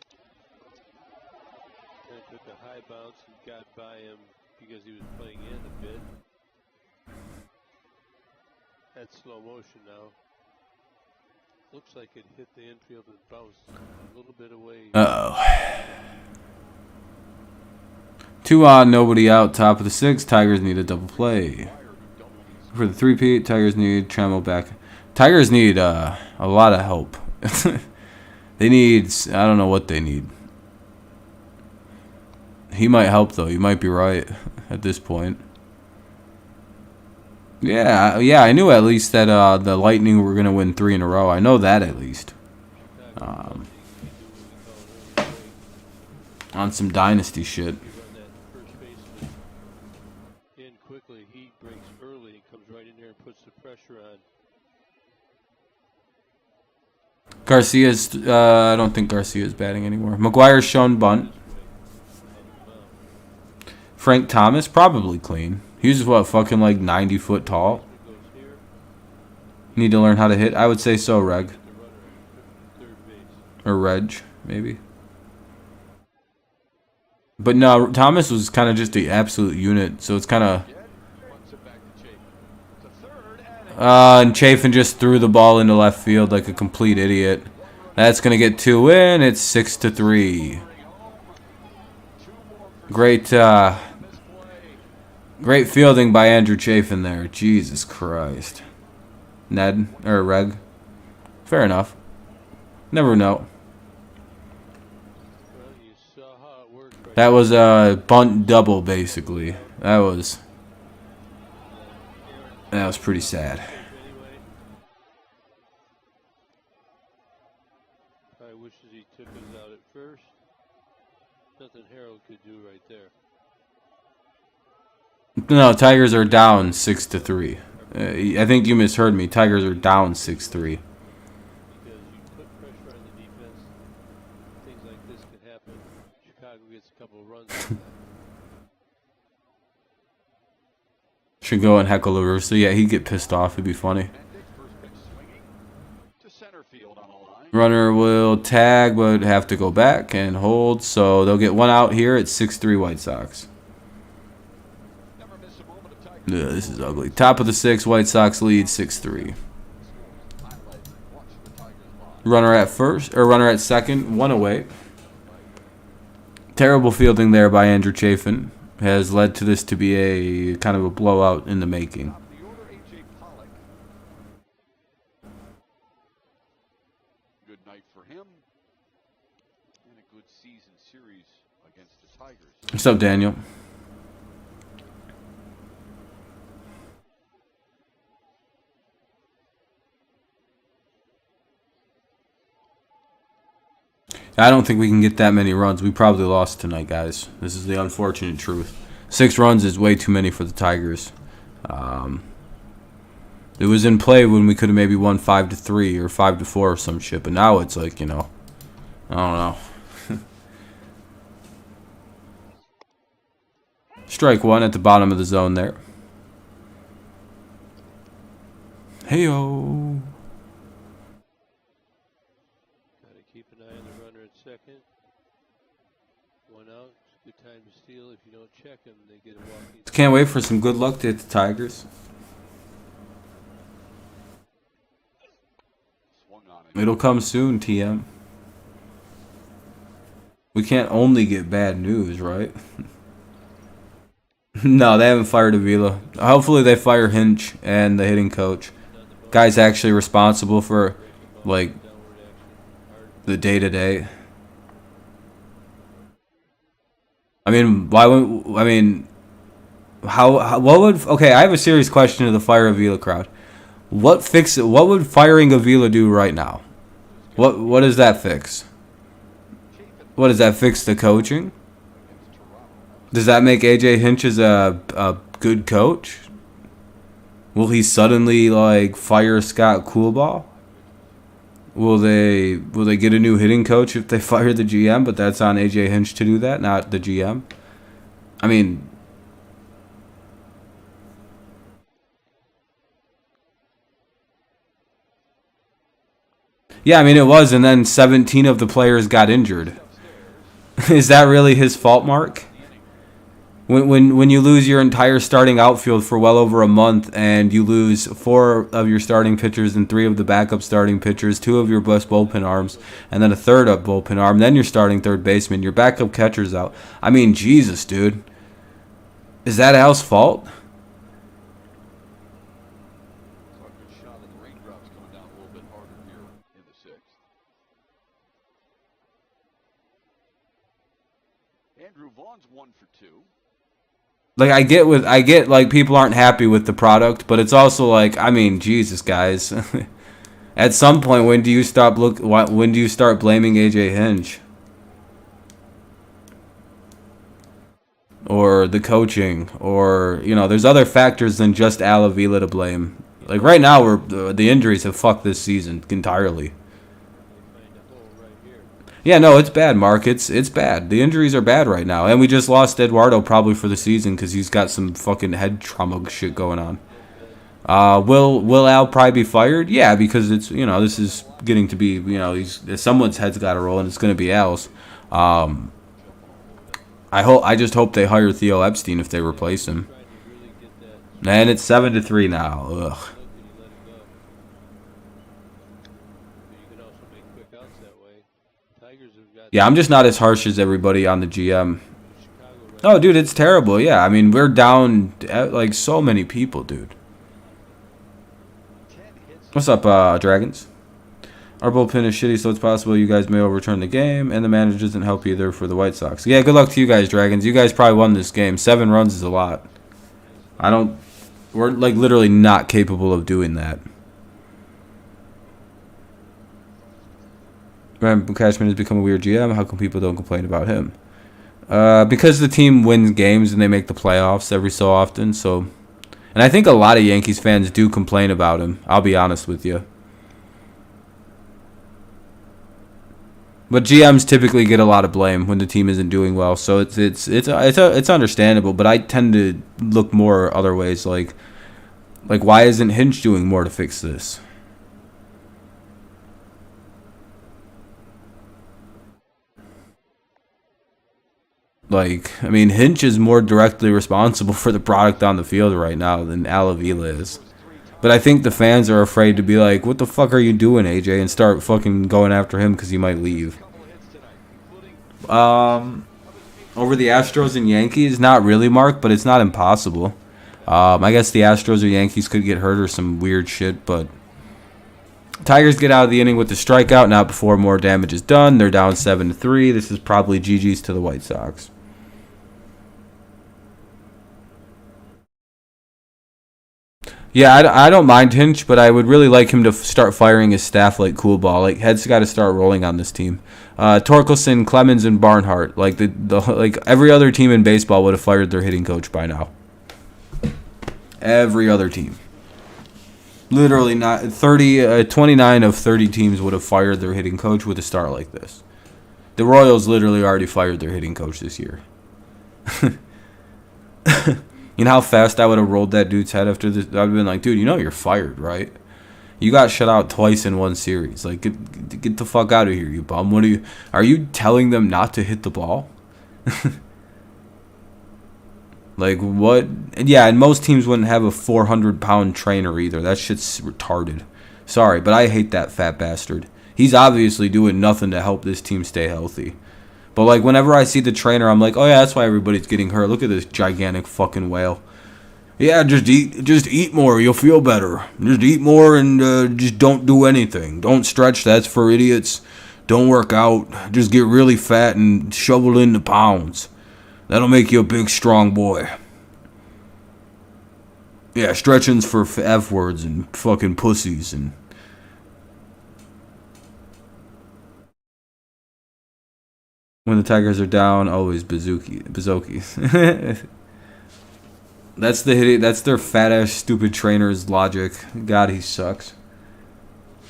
And took a high bounce and got by him because he was playing in a bit. That's slow motion now. Looks like it hit the infield and bounced a little bit away. Uh-oh. 2 on, nobody out. Top of the 6. Tigers need a double play. For the 3-peat, Tigers need Trammell back. Tigers need a lot of help. They need, I don't know what they need. He might help, though. You might be right at this point. Yeah, I knew at least that the Lightning were going to win 3 in a row. I know that at least. On some dynasty shit. In quickly, he breaks early and comes right in there and puts the pressure on. Garcia's, I don't think Garcia's batting anymore. McGuire's shown bunt. Frank Thomas, probably clean. He's what, fucking like 90 foot tall? Need to learn how to hit? I would say so, Reg. Or Reg, maybe. But no, Thomas was kind of just the absolute unit, so it's kind of... and Chafin just threw the ball into left field like a complete idiot. That's going to get 2 in. It's 6-3. Great fielding by Andrew Chafin there. Jesus Christ. Ned, or Reg. Fair enough. Never know. That was a bunt double, basically. That was pretty sad. I wish he took us out at first. Nothing Harold could do right there. No, Tigers are down 6-3. I think you misheard me. Tigers are down 6-3. Because you put pressure on the defense, things like this could happen. Chicago gets a couple of runs. Should go and heckle LaRussa. Yeah, he'd get pissed off. It'd be funny. Runner will tag, but have to go back and hold. So they'll get 1 out here at 6-3 White Sox. Yeah, this is ugly. Top of the 6, White Sox lead 6-3. Runner at first, or runner at second, 1 away. Terrible fielding there by Andrew Chafin has led to this to be a kind of a blowout in the making. Good night for him. And a good season series against the Tigers. What's up, Daniel? I don't think we can get that many runs. We probably lost tonight, guys. This is the unfortunate truth. 6 runs is way too many for the Tigers. It was in play when we could have maybe won 5-3 or 5-4 or some shit. But now it's like, you know, I don't know. Strike 1 at the bottom of the zone there. Hey-o. Keep an eye on the runner at second. 1 out. It's a good time to steal. If you don't check him, they get a walking. Can't wait for some good luck to hit the Tigers. Swung on it. It'll come soon, TM. We can't only get bad news, right? No, they haven't fired Avila. Hopefully they fire Hinch and the hitting coach. Guy's actually responsible for, like, the day-to-day. I mean, why would, I mean, how what would, okay, I have a serious question to the fire Avila crowd. What would firing Avila do right now? What does that fix? What does that fix the coaching? Does that make AJ Hinch as a good coach? Will he suddenly, like, fire Scott Coolball? Will they get a new hitting coach if they fire the GM? But that's on AJ Hinch to do that, not the GM. I mean, yeah, I mean it was, and then 17 of the players got injured. Is that really his fault, Mark? When you lose your entire starting outfield for well over a month, and you lose 4 of your starting pitchers and 3 of the backup starting pitchers, 2 of your best bullpen arms, and then a third up bullpen arm, then your starting third baseman, your backup catcher's out. I mean, Jesus, dude. Is that Al's fault? Saw a good shot of the raindrops coming down a little bit harder here in the 6th. Andrew Vaughn's 1 for 2. Like, I get like people aren't happy with the product, but it's also like, I mean, Jesus, guys. At some point, when do you start blaming AJ Hinch? Or the coaching, or, you know, there's other factors than just Al Avila to blame. Like, right now, the injuries have fucked this season entirely. Yeah, no, it's bad, Mark. It's bad. The injuries are bad right now. And we just lost Eduardo probably for the season because he's got some fucking head trauma shit going on. Will Al probably be fired? Yeah, because it's, you know, this is getting to be, you know, someone's head's got to roll, and it's going to be Al's. I just hope they hire Theo Epstein if they replace him. And it's 7-3 now. Ugh. Yeah, I'm just not as harsh as everybody on the GM. Oh, dude, it's terrible. Yeah, I mean, we're down like so many people, dude. What's up, Dragons? Our bullpen is shitty, so it's possible you guys may overturn the game, and the manager doesn't help either for the White Sox. Yeah, good luck to you guys, Dragons. You guys probably won this game. 7 runs is a lot. We're like literally not capable of doing that. Ryan Cashman has become a weird GM. How come people don't complain about him? Because the team wins games and they make the playoffs every so often. So, and I think a lot of Yankees fans do complain about him. I'll be honest with you. But GMs typically get a lot of blame when the team isn't doing well. So it's understandable. But I tend to look more other ways. Like why isn't Hinch doing more to fix this? Like, I mean, Hinch is more directly responsible for the product on the field right now than Al Avila is. But I think the fans are afraid to be like, what the fuck are you doing, AJ? And start fucking going after him because he might leave. Over the Astros and Yankees? Not really, Mark, but it's not impossible. I guess the Astros or Yankees could get hurt or some weird shit, but Tigers get out of the inning with the strikeout, not before more damage is done. They're down 7-3. This is probably GG's to the White Sox. Yeah, I don't mind Hinch, but I would really like him to start firing his staff like cool ball. Like, heads got to start rolling on this team. Torkelson, Clemens, and Barnhart. Like like every other team in baseball would have fired their hitting coach by now. Every other team. Literally not 29 of 30 teams would have fired their hitting coach with a start like this. The Royals literally already fired their hitting coach this year. You know how fast I would have rolled that dude's head after this? I'd have been like, dude, you know you're fired, right? You got shut out twice in one series. Like, get the fuck out of here, you bum. Are you telling them not to hit the ball? Like, what? Yeah, and most teams wouldn't have a 400-pound trainer either. That shit's retarded. Sorry, but I hate that fat bastard. He's obviously doing nothing to help this team stay healthy. But, like, whenever I see the trainer, I'm like, oh, yeah, that's why everybody's getting hurt. Look at this gigantic fucking whale. Yeah, just eat more. You'll feel better. Just eat more and just don't do anything. Don't stretch. That's for idiots. Don't work out. Just get really fat and shovel in the pounds. That'll make you a big, strong boy. Yeah, stretching's for F words and fucking pussies and... When the Tigers are down, always bazookies. That's their fat ass stupid trainer's logic. God, he sucks.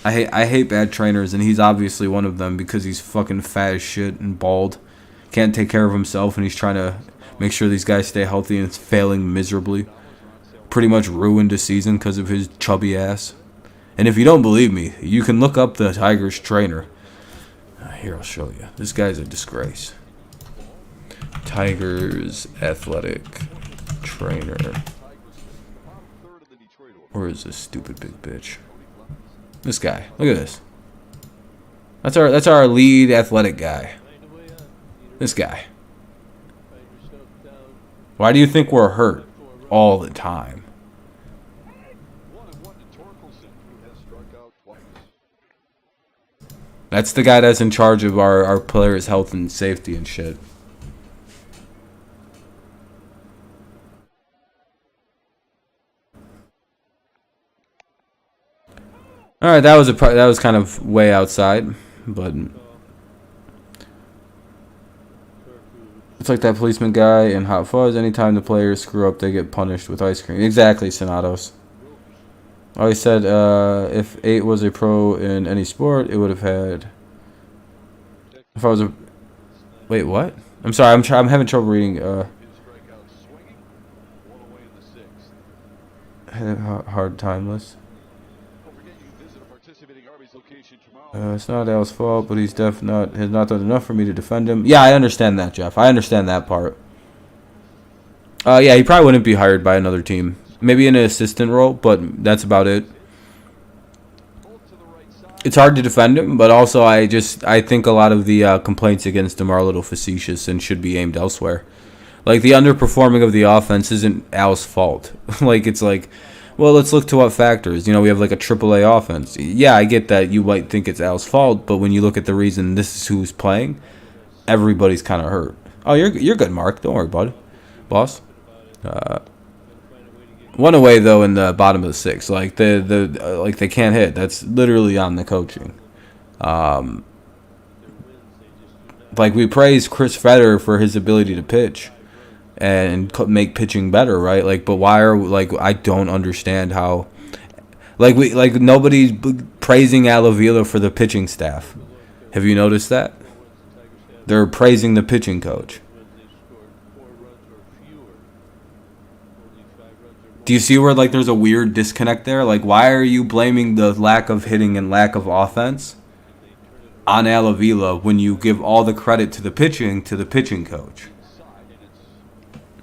I hate bad trainers, and he's obviously one of them because he's fucking fat as shit and bald. Can't take care of himself, and he's trying to make sure these guys stay healthy, and it's failing miserably. Pretty much ruined a season because of his chubby ass. And if you don't believe me, you can look up the Tigers trainer. Here, I'll show you. This guy's a disgrace. Tigers athletic trainer. Where is this stupid big bitch? This guy. Look at this. That's our lead athletic guy. This guy. Why do you think we're hurt all the time? That's the guy that's in charge of our players' health and safety and shit. All right, that was kind of way outside, but it's like that policeman guy in Hot Fuzz. Anytime the players screw up, they get punished with ice cream. Exactly, Sonatos. Oh, he said if 8 was a pro in any sport, it would have had. If I was a. Wait, what? I'm sorry. I'm having trouble reading. Hard timeless. It's not Al's fault, but he's has not done enough for me to defend him. Yeah, I understand that, Jeff. I understand that part. Yeah, he probably wouldn't be hired by another team. Maybe in an assistant role, but that's about it. It's hard to defend him, but also I think a lot of the complaints against him are a little facetious and should be aimed elsewhere. Like, the underperforming of the offense isn't Al's fault. Like, it's like, well, let's look to what factors. You know, we have like a AAA offense. Yeah, I get that you might think it's Al's fault, but when you look at the reason this is who's playing, everybody's kind of hurt. Oh, you're good, Mark. Don't worry, bud. Boss. One away though in the bottom of the 6th. Like like they can't hit. That's literally on the coaching. Like, we praise Chris Federer for his ability to pitch and make pitching better, right? Like, but why are I don't understand how nobody's praising Al Avila for the pitching staff. Have you noticed that? They're praising the pitching coach. Do you see where there's a weird disconnect there? Like, why are you blaming the lack of hitting and lack of offense on Al Avila when you give all the credit to the pitching coach?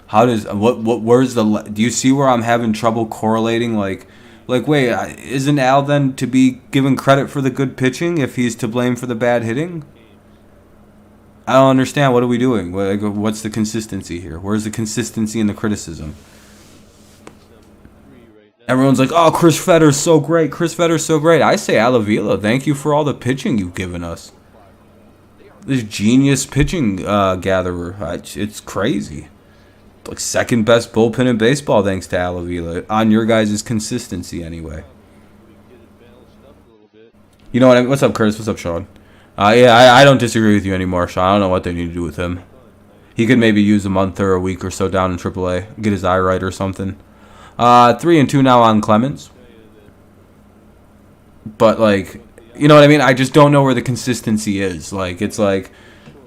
How does where's the do you see where I'm having trouble correlating? Like wait, isn't Al then to be given credit for the good pitching if he's to blame for the bad hitting? I don't understand. What are we doing? What's the consistency here? Where's the consistency in the criticism? Everyone's like, oh, Chris Fetter's so great. Chris Fetter's so great. I say, Alavila, thank you for all the pitching you've given us. This genius pitching gatherer. It's crazy. Like second best bullpen in baseball thanks to Alavila. On your guys' consistency anyway. You know what? What's up, Curtis? What's up, Sean? Yeah, I don't disagree with you anymore, Sean. I don't know what they need to do with him. He could maybe use a month or a week or so down in AAA. Get his eye right or something. 3-2 now on Clemens. But, like, you know what I mean? I just don't know where the consistency is. Like, it's like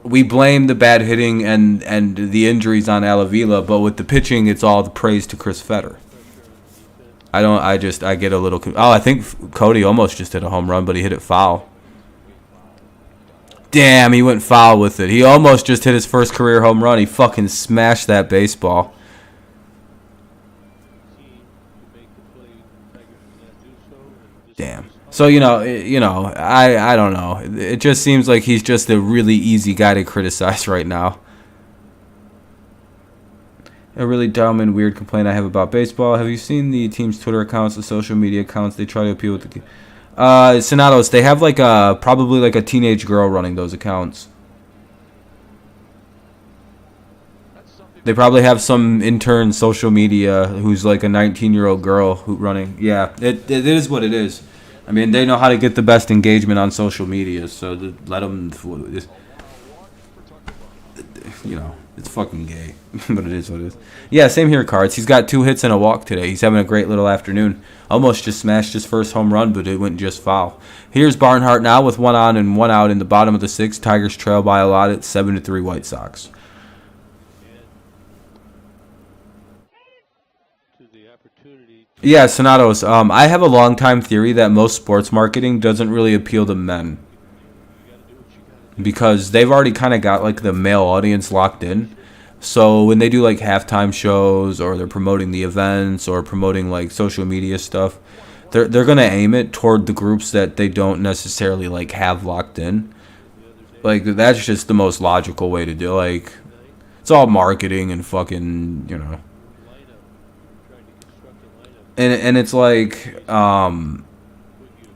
we blame the bad hitting and the injuries on Alavila, but with the pitching, it's all the praise to Chris Fetter. I get a little... Oh, I think Cody almost just hit a home run, but he hit it foul. Damn, he went foul with it. He almost just hit his first career home run. He fucking smashed that baseball. Damn. So, I don't know. It just seems like he's just a really easy guy to criticize right now. A really dumb and weird complaint I have about baseball. Have you seen the team's Twitter accounts, the social media accounts? They try to appeal with the... Sonatos, they have probably like a teenage girl running those accounts. They probably have some intern social media who's like a 19-year-old girl who running. Yeah, it is what it is. I mean, they know how to get the best engagement on social media, so let them... It's fucking gay, but it is what it is. Yeah, same here, Cards. He's got 2 hits and a walk today. He's having a great little afternoon. Almost just smashed his first home run, but it went just foul. Here's Barnhart now with 1 on and 1 out in the bottom of the 6th. Tigers trail by a lot at 7-3 White Sox. Yeah, Sonatos. I have a long-time theory that most sports marketing doesn't really appeal to men. Because they've already kind of got like the male audience locked in. So when they do like halftime shows or they're promoting the events or promoting like social media stuff, they're going to aim it toward the groups that they don't necessarily like have locked in. Like that's just the most logical way to do it. Like it's all marketing and fucking, And it's like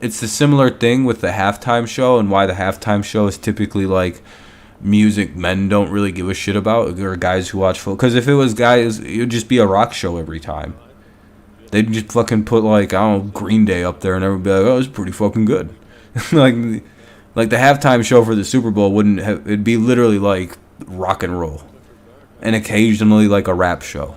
it's a similar thing with the halftime show and why the halftime show is typically like music men don't really give a shit about, or guys who watch football. Because if it was guys, it would just be a rock show every time. They'd just fucking put like, I don't know, Green Day up there and everyone would be like, oh, it's pretty fucking good. like the halftime show for the Super Bowl it'd be literally like rock and roll. And occasionally like a rap show.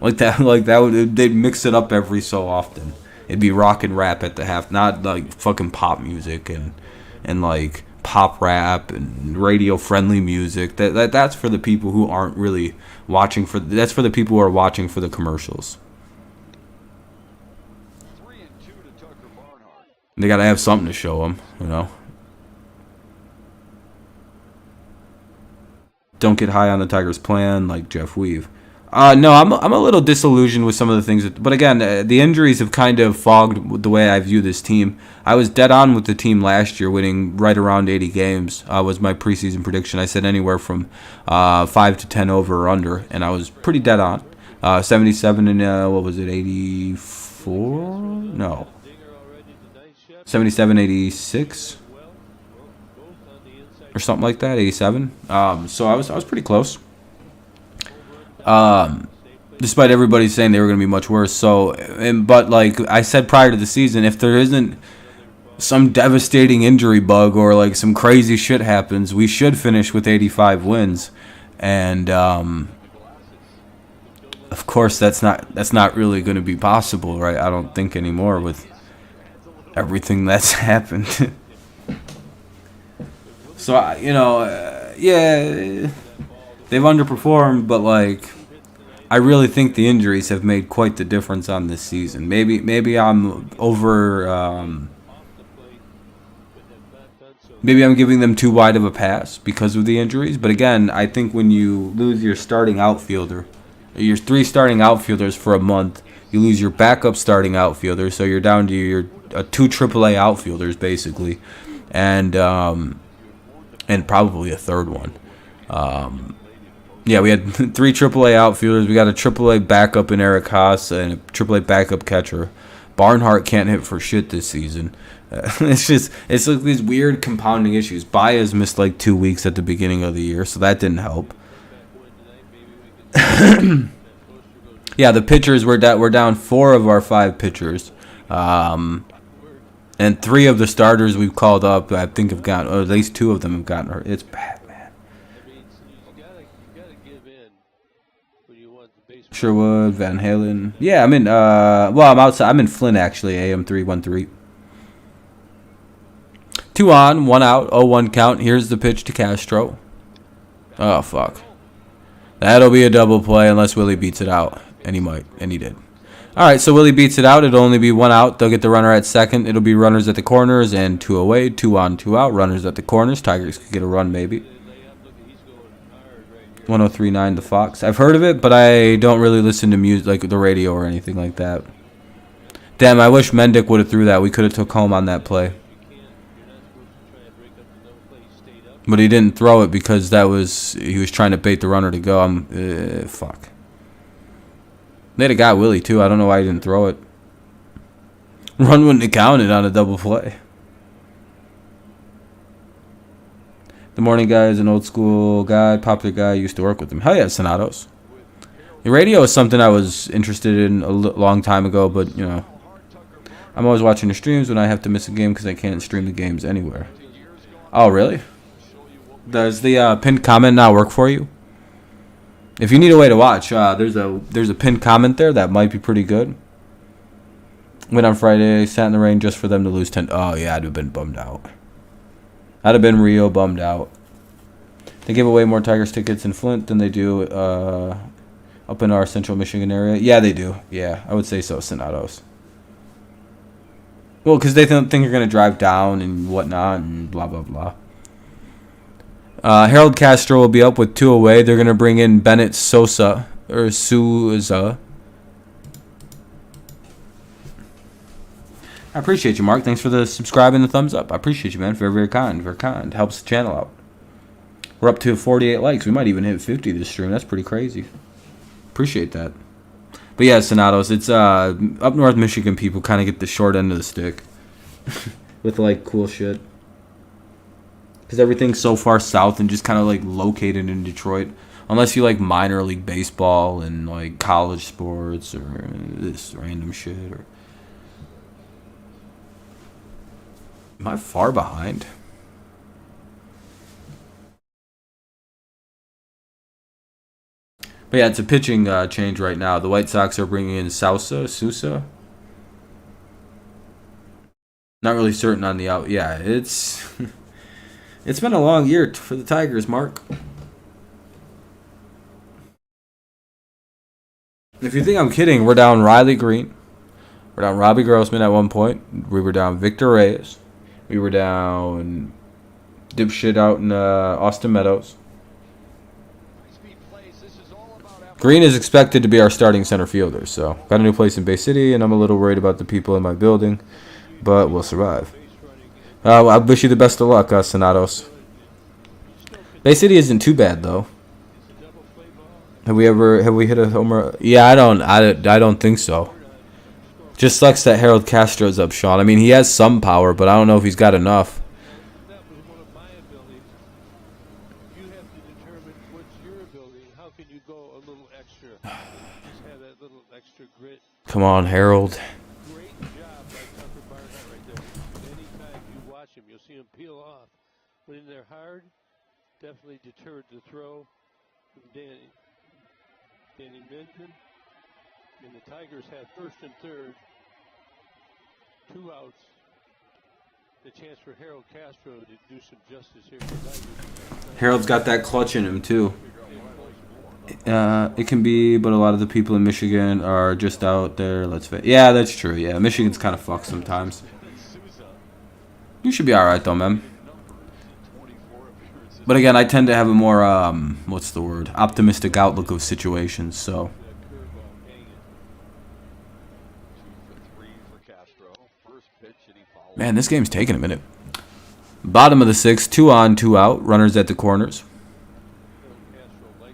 They'd mix it up every so often. It'd be rock and rap at the half, not like fucking pop music and like pop rap and radio friendly music. That's for the people who aren't really watching that's for the people who are watching for the commercials. They gotta have something to show them, Don't get high on the Tigers' plan, like Jeff Weave. No, I'm a little disillusioned with some of the things. But again, the injuries have kind of fogged the way I view this team. I was dead on with the team last year, winning right around 80 games. Was my preseason prediction. I said anywhere from 5 to 10 over or under, and I was pretty dead on. 77 and what was it, 84? No, 77, 86, or something like that. 87. So I was pretty close. Despite everybody saying they were going to be much worse. But like I said prior to the season, if there isn't some devastating injury bug or like some crazy shit happens, we should finish with 85 wins. And of course that's not really going to be possible, right? I don't think anymore with everything that's happened. So yeah, they've underperformed, but like I really think the injuries have made quite the difference on this season. Maybe I'm maybe I'm giving them too wide of a pass because of the injuries. But again, I think when you lose your starting outfielder, your 3 starting outfielders for a month, you lose your backup starting outfielder, so you're down to your 2 AAA outfielders basically, and probably a third one. Yeah, we had 3 AAA outfielders. We got a AAA backup in Eric Haas and a AAA backup catcher. Barnhart can't hit for shit this season. It's like these weird compounding issues. Baez missed like 2 weeks at the beginning of the year, so that didn't help. Yeah, the pitchers we're down 4 of our 5 pitchers, and 3 of the starters we've called up. I think have gotten, or at least 2 of them have gotten hurt. It's bad, man. You gotta give in when you want the baseball. Sherwood, Van Halen. Yeah, I'm in. Well, I'm outside. I'm in Flint actually. AM 313. 2 on, 1 out, 0-1 count. Here's the pitch to Castro. Oh fuck. That'll be a double play unless Willie beats it out. And he might. And he did. Alright, so Willie beats it out. It'll only be 1 out. They'll get the runner at second. It'll be runners at the corners and 2 away. 2 on, 2 out. Runners at the corners. Tigers could get a run maybe. 103.9 the Fox. I've heard of it, but I don't really listen to music, like the radio or anything like that. Damn, I wish Mendick would have threw that. We could have took home on that play. But he didn't throw it because he was trying to bait the runner to go. Fuck. They'd have got Willie too. I don't know why he didn't throw it. Run wouldn't have counted on a double play. The morning guy is an old school guy, popular guy. Used to work with him. Hell yeah, Sonatos. The radio is something I was interested in a long time ago, but you know, I'm always watching the streams when I have to miss a game because I can't stream the games anywhere. Oh really? Does the pinned comment not work for you? If you need a way to watch, there's a pinned comment there that might be pretty good. Went on Friday, sat in the rain just for them to lose 10. Oh yeah, I'd have been bummed out. I'd have been real bummed out. They give away more Tigers tickets in Flint than they do up in our Central Michigan area. Yeah, they do. Yeah, I would say so, Sonatos. Well, because they think you're going to drive down and whatnot and blah, blah, blah. Harold Castro will be up with 2 away. They're going to bring in Bennett Sousa. I appreciate you, Mark. Thanks for the subscribe and the thumbs up. I appreciate you, man. Very, very kind. Very kind. Helps the channel out. We're up to 48 likes. We might even hit 50 this stream. That's pretty crazy. Appreciate that. But yeah, Sonatos, it's up north Michigan people kind of get the short end of the stick with like cool shit. Because everything's so far south and just kind of like located in Detroit. Unless you like minor league baseball and like college sports or this random shit. Or am I far behind? But yeah, it's a pitching change right now. The White Sox are bringing in Sousa. Not really certain on the out. Yeah, it's it's been a long year for the Tigers, Mark. If you think I'm kidding, we're down Riley Green. We're down Robbie Grossman at one point. We were down Victor Reyes. We were down dipshit out in Austin Meadows. Green is expected to be our starting center fielder, so got a new place in Bay City, and I'm a little worried about the people in my building, but we'll survive. I wish you the best of luck, Sonatos. Bay City isn't too bad though. Have we hit a homer? Yeah, I don't think so. Just sucks that Harold Castro's up, Sean. I mean, he has some power, but I don't know if he's got enough. That was one of my abilities. You have to determine what's your ability. How can you go a little extra? Just have that little extra grit. Come on, Harold. Great job by Tucker Barnhart right there. Anytime you watch him, you'll see him peel off. But in there hard, definitely deterred the throw from Danny Minton. And the Tigers had first and third, 2 outs. The chance for Harold Castro to do some justice here tonight. Harold's got that clutch in him too. It can be, but a lot of the people in Michigan are just out there. Yeah, that's true. Yeah, Michigan's kind of fucked sometimes. You should be all right though, man. But again, I tend to have a more optimistic outlook of situations. So. Man, this game's taking a minute. Bottom of the 6th, 2 on, 2 out. Runners at the corners.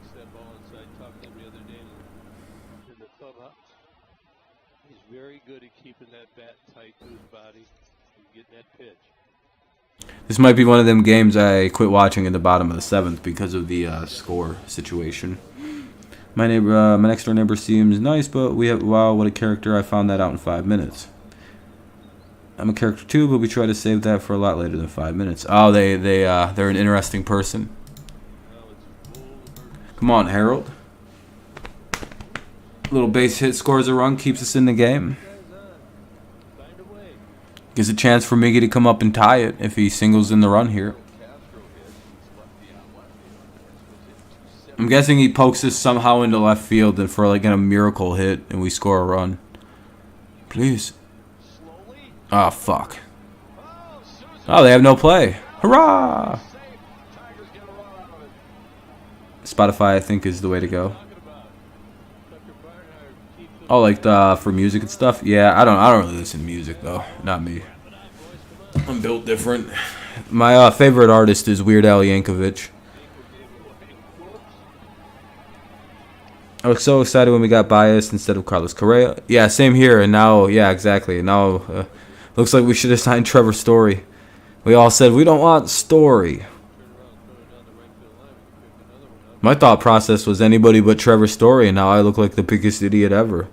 likes that ball inside. Talked to him the other day in the clubhouse. He's very good at keeping that bat tight to his body and getting that pitch. This might be one of them games I quit watching in the bottom of the 7th because of the score situation. My next door neighbor seems nice, but wow, what a character! I found that out in 5 minutes. I'm a character too, but we try to save that for a lot later than 5 minutes. Oh, they're an interesting person. Come on, Harold. Little base hit scores a run, keeps us in the game. Gives a chance for Miggy to come up and tie it if he singles in the run here. I'm guessing he pokes this somehow into left field and for like a miracle hit and we score a run. Please. Oh, fuck. Oh, they have no play. Hurrah! Spotify, I think, is the way to go. Oh, like for music and stuff. Yeah, I don't really listen to music though. Not me. I'm built different. My favorite artist is Weird Al Yankovic. I was so excited when we got Bias instead of Carlos Correa. Yeah, same here. And now, yeah, exactly. Now, looks like we should have signed Trevor Story. We all said we don't want Story. My thought process was anybody but Trevor Story, and now I look like the biggest idiot ever.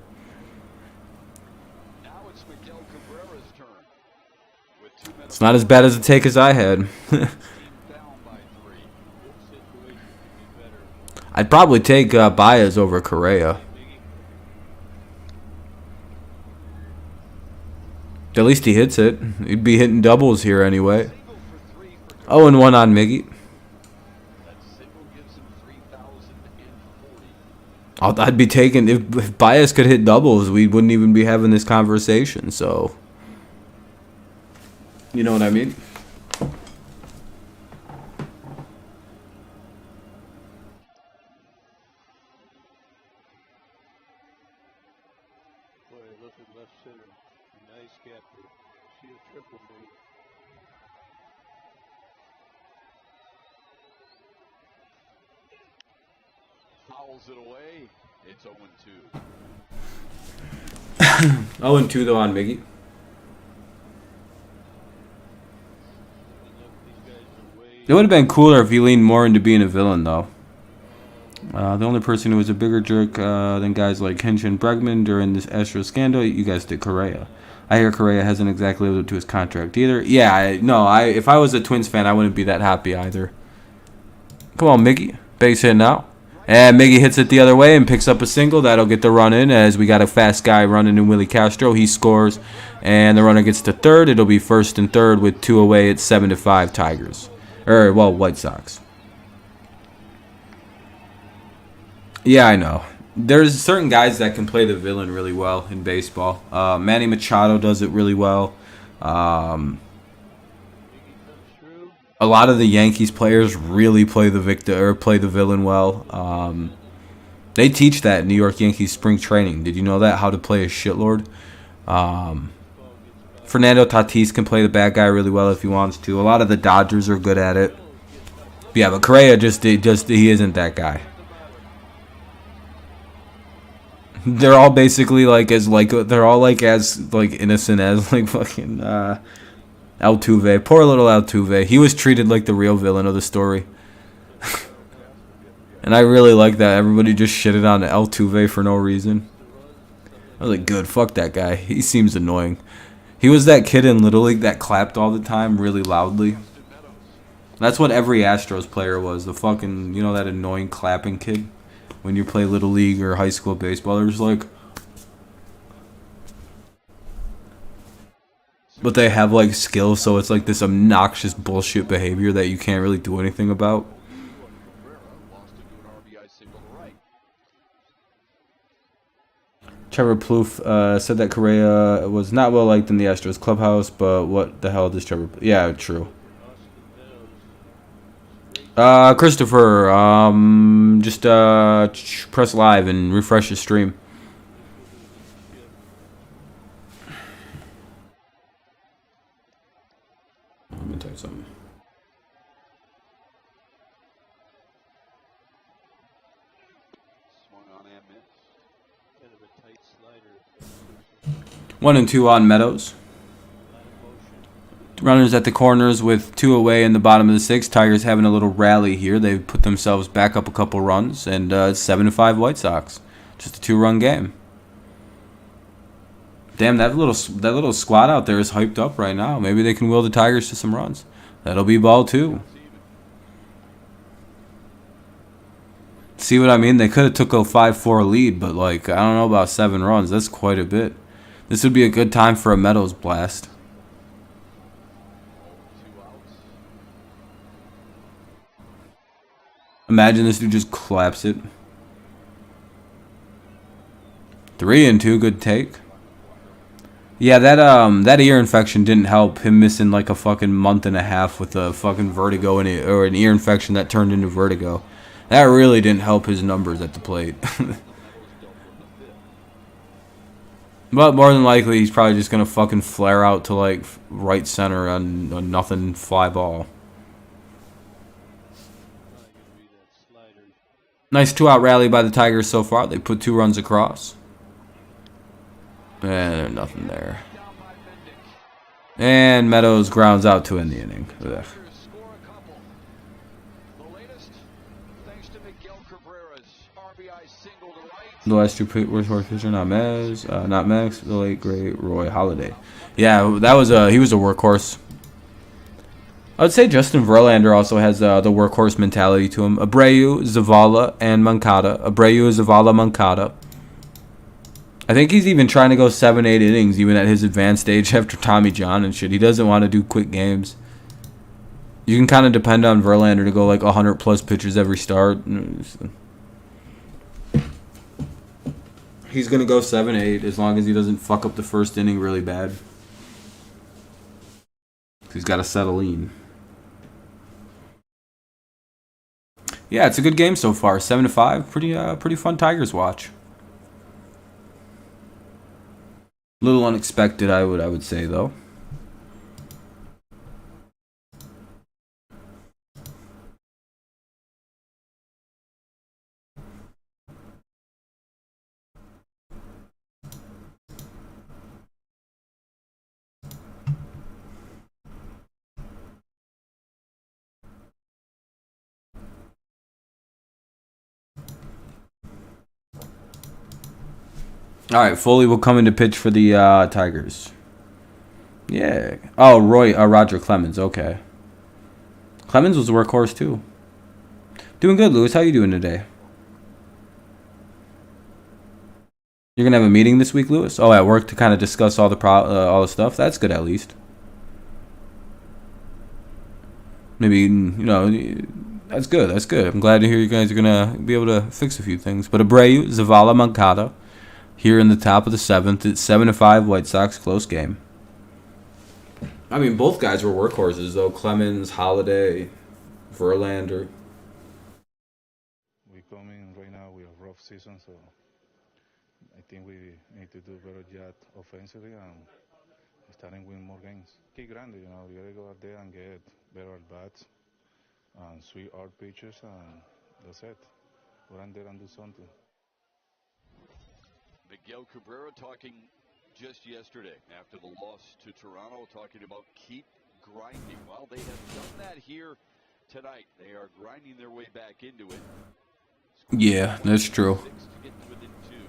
It's not as bad as a take as I had. I'd probably take Baez over Correa. At least he hits it. He'd be hitting doubles here anyway. 0-1 on Miggy. I'd be taking if Baez could hit doubles, we wouldn't even be having this conversation. So, you know what I mean? Boy, look at left center. Nice gap there. See a triple move. Fouls it away. It's 0-2. 0-2 though on Miggy. It would have been cooler if he leaned more into being a villain, though. The only person who was a bigger jerk than guys like Hinch and Bregman during this Astros scandal, you guys did Correa. I hear Correa hasn't exactly lived up to his contract either. Yeah, if I was a Twins fan, I wouldn't be that happy either. Come on, Miggy. Base hit now. And Miggy hits it the other way and picks up a single. That'll get the run in as we got a fast guy running in Willie Castro. He scores, and the runner gets to third. It'll be first and third with 2 away. It's 7-5 Tigers. White Sox. Yeah, I know. There's certain guys that can play the villain really well in baseball. Manny Machado does it really well. A lot of the Yankees players really play the villain well. They teach that in New York Yankees spring training. Did you know that? How to play a shitlord. Fernando Tatis can play the bad guy really well if he wants to. A lot of the Dodgers are good at it. Yeah, but Correa he isn't that guy. They're all basically as innocent as fucking Altuve. Poor little Altuve. He was treated like the real villain of the story. And I really like that. Everybody just shitted on Altuve for no reason. I was like, good, fuck that guy. He seems annoying. He was that kid in Little League that clapped all the time really loudly. That's what every Astros player was. The fucking, that annoying clapping kid. When you play Little League or high school baseball, they're just like... But they have, skills, so it's this obnoxious bullshit behavior that you can't really do anything about. Trevor Plouffe said that Correa was not well liked in the Astros clubhouse, but what the hell does Trevor... Yeah, true. Christopher, just press live and refresh the stream. Let me type something. on and miss. Kind of a tight slider. 1-2 on Meadows. Runners at the corners with 2 away in the bottom of the 6th. Tigers having a little rally here. They've put themselves back up a couple runs, and 7-5 White Sox. Just a 2-run game. Damn, that little squad out there is hyped up right now. Maybe they can will the Tigers to some runs. That'll be ball 2. See what I mean? They could have took a 5-4 lead, but like I don't know about 7 runs. That's quite a bit. This would be a good time for a Meadows blast. Imagine this dude just claps it. 3-2, good take. Yeah, that ear infection didn't help him missing like a fucking month and a half with a fucking vertigo or an ear infection that turned into vertigo. That really didn't help his numbers at the plate. But more than likely, he's probably just gonna fucking flare out to like right center on a nothing fly ball. Nice 2-out rally by the Tigers so far. They put 2 runs across. And there's nothing there. And Meadows grounds out to end the inning. Ugh. The last 2 workhorse pitcher, not Max, the late great Roy Halladay. Yeah, that was he was a workhorse. I would say Justin Verlander also has the workhorse mentality to him. Abreu, Zavala, and Moncada. Abreu, Zavala, Moncada. I think he's even trying to go 7-8 innings, even at his advanced age after Tommy John and shit. He doesn't want to do quick games. You can kind of depend on Verlander to go like 100+ pitches every start. He's going to go 7-8 as long as he doesn't fuck up the first inning really bad. He's got to settle in. Yeah, it's a good game so far. 7-5. Pretty fun Tigers watch. A little unexpected, I would say, though. All right, Foley will come into pitch for the Tigers. Yeah. Oh, Roger Clemens. Okay. Clemens was a workhorse too. Doing good, Lewis. How you doing today? You're gonna have a meeting this week, Lewis? Oh, at work to kind of discuss all the stuff. That's good, at least. Maybe that's good. That's good. I'm glad to hear you guys are gonna be able to fix a few things. But Abreu, Zavala, Moncada. Here in the top of the 7th, it's 7-5 White Sox, close game. I mean, both guys were workhorses, though. Clemens, Halladay, Verlander. We come in right now with a rough season, so I think we need to do a better job offensively and starting win more games. Key grande, you gotta go out there and get better at bats and sweet art pitches, and that's it. Go out there and do something. Miguel Cabrera talking just yesterday after the loss to Toronto, talking about keep grinding. Well, they have done that here tonight. They are grinding their way back into it. Yeah, that's true.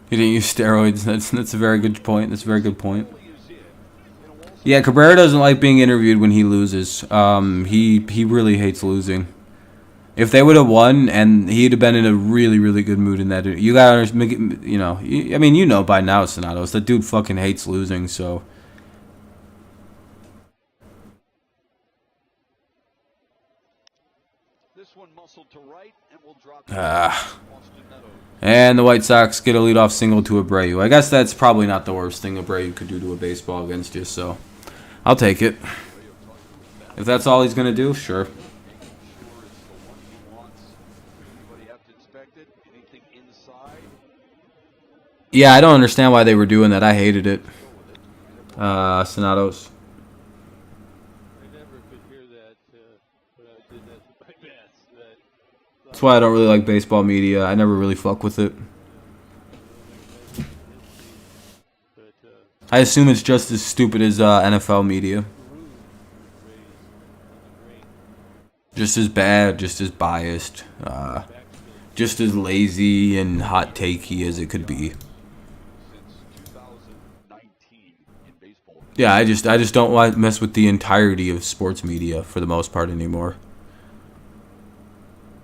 He didn't use steroids. That's a very good point. That's a very good point. Yeah, Cabrera doesn't like being interviewed when he loses. He really hates losing. If they would have won and he'd have been in a really, really good mood in that, you gotta, I mean, by now, Sonatos, that dude fucking hates losing, so. This one muscled to right and will drop. And the White Sox get a leadoff single to Abreu. I guess that's probably not the worst thing Abreu could do to a baseball against you, so I'll take it. If that's all he's gonna do, sure. Yeah, I don't understand why they were doing that. I hated it. Sonatos. I never could hear that, but I did that to my bats. That's why I don't really like baseball media. I never really fuck with it. I assume it's just as stupid as NFL media. Just as bad, just as biased, just as lazy and hot takey as it could be. Yeah, I just don't want to mess with the entirety of sports media for the most part anymore.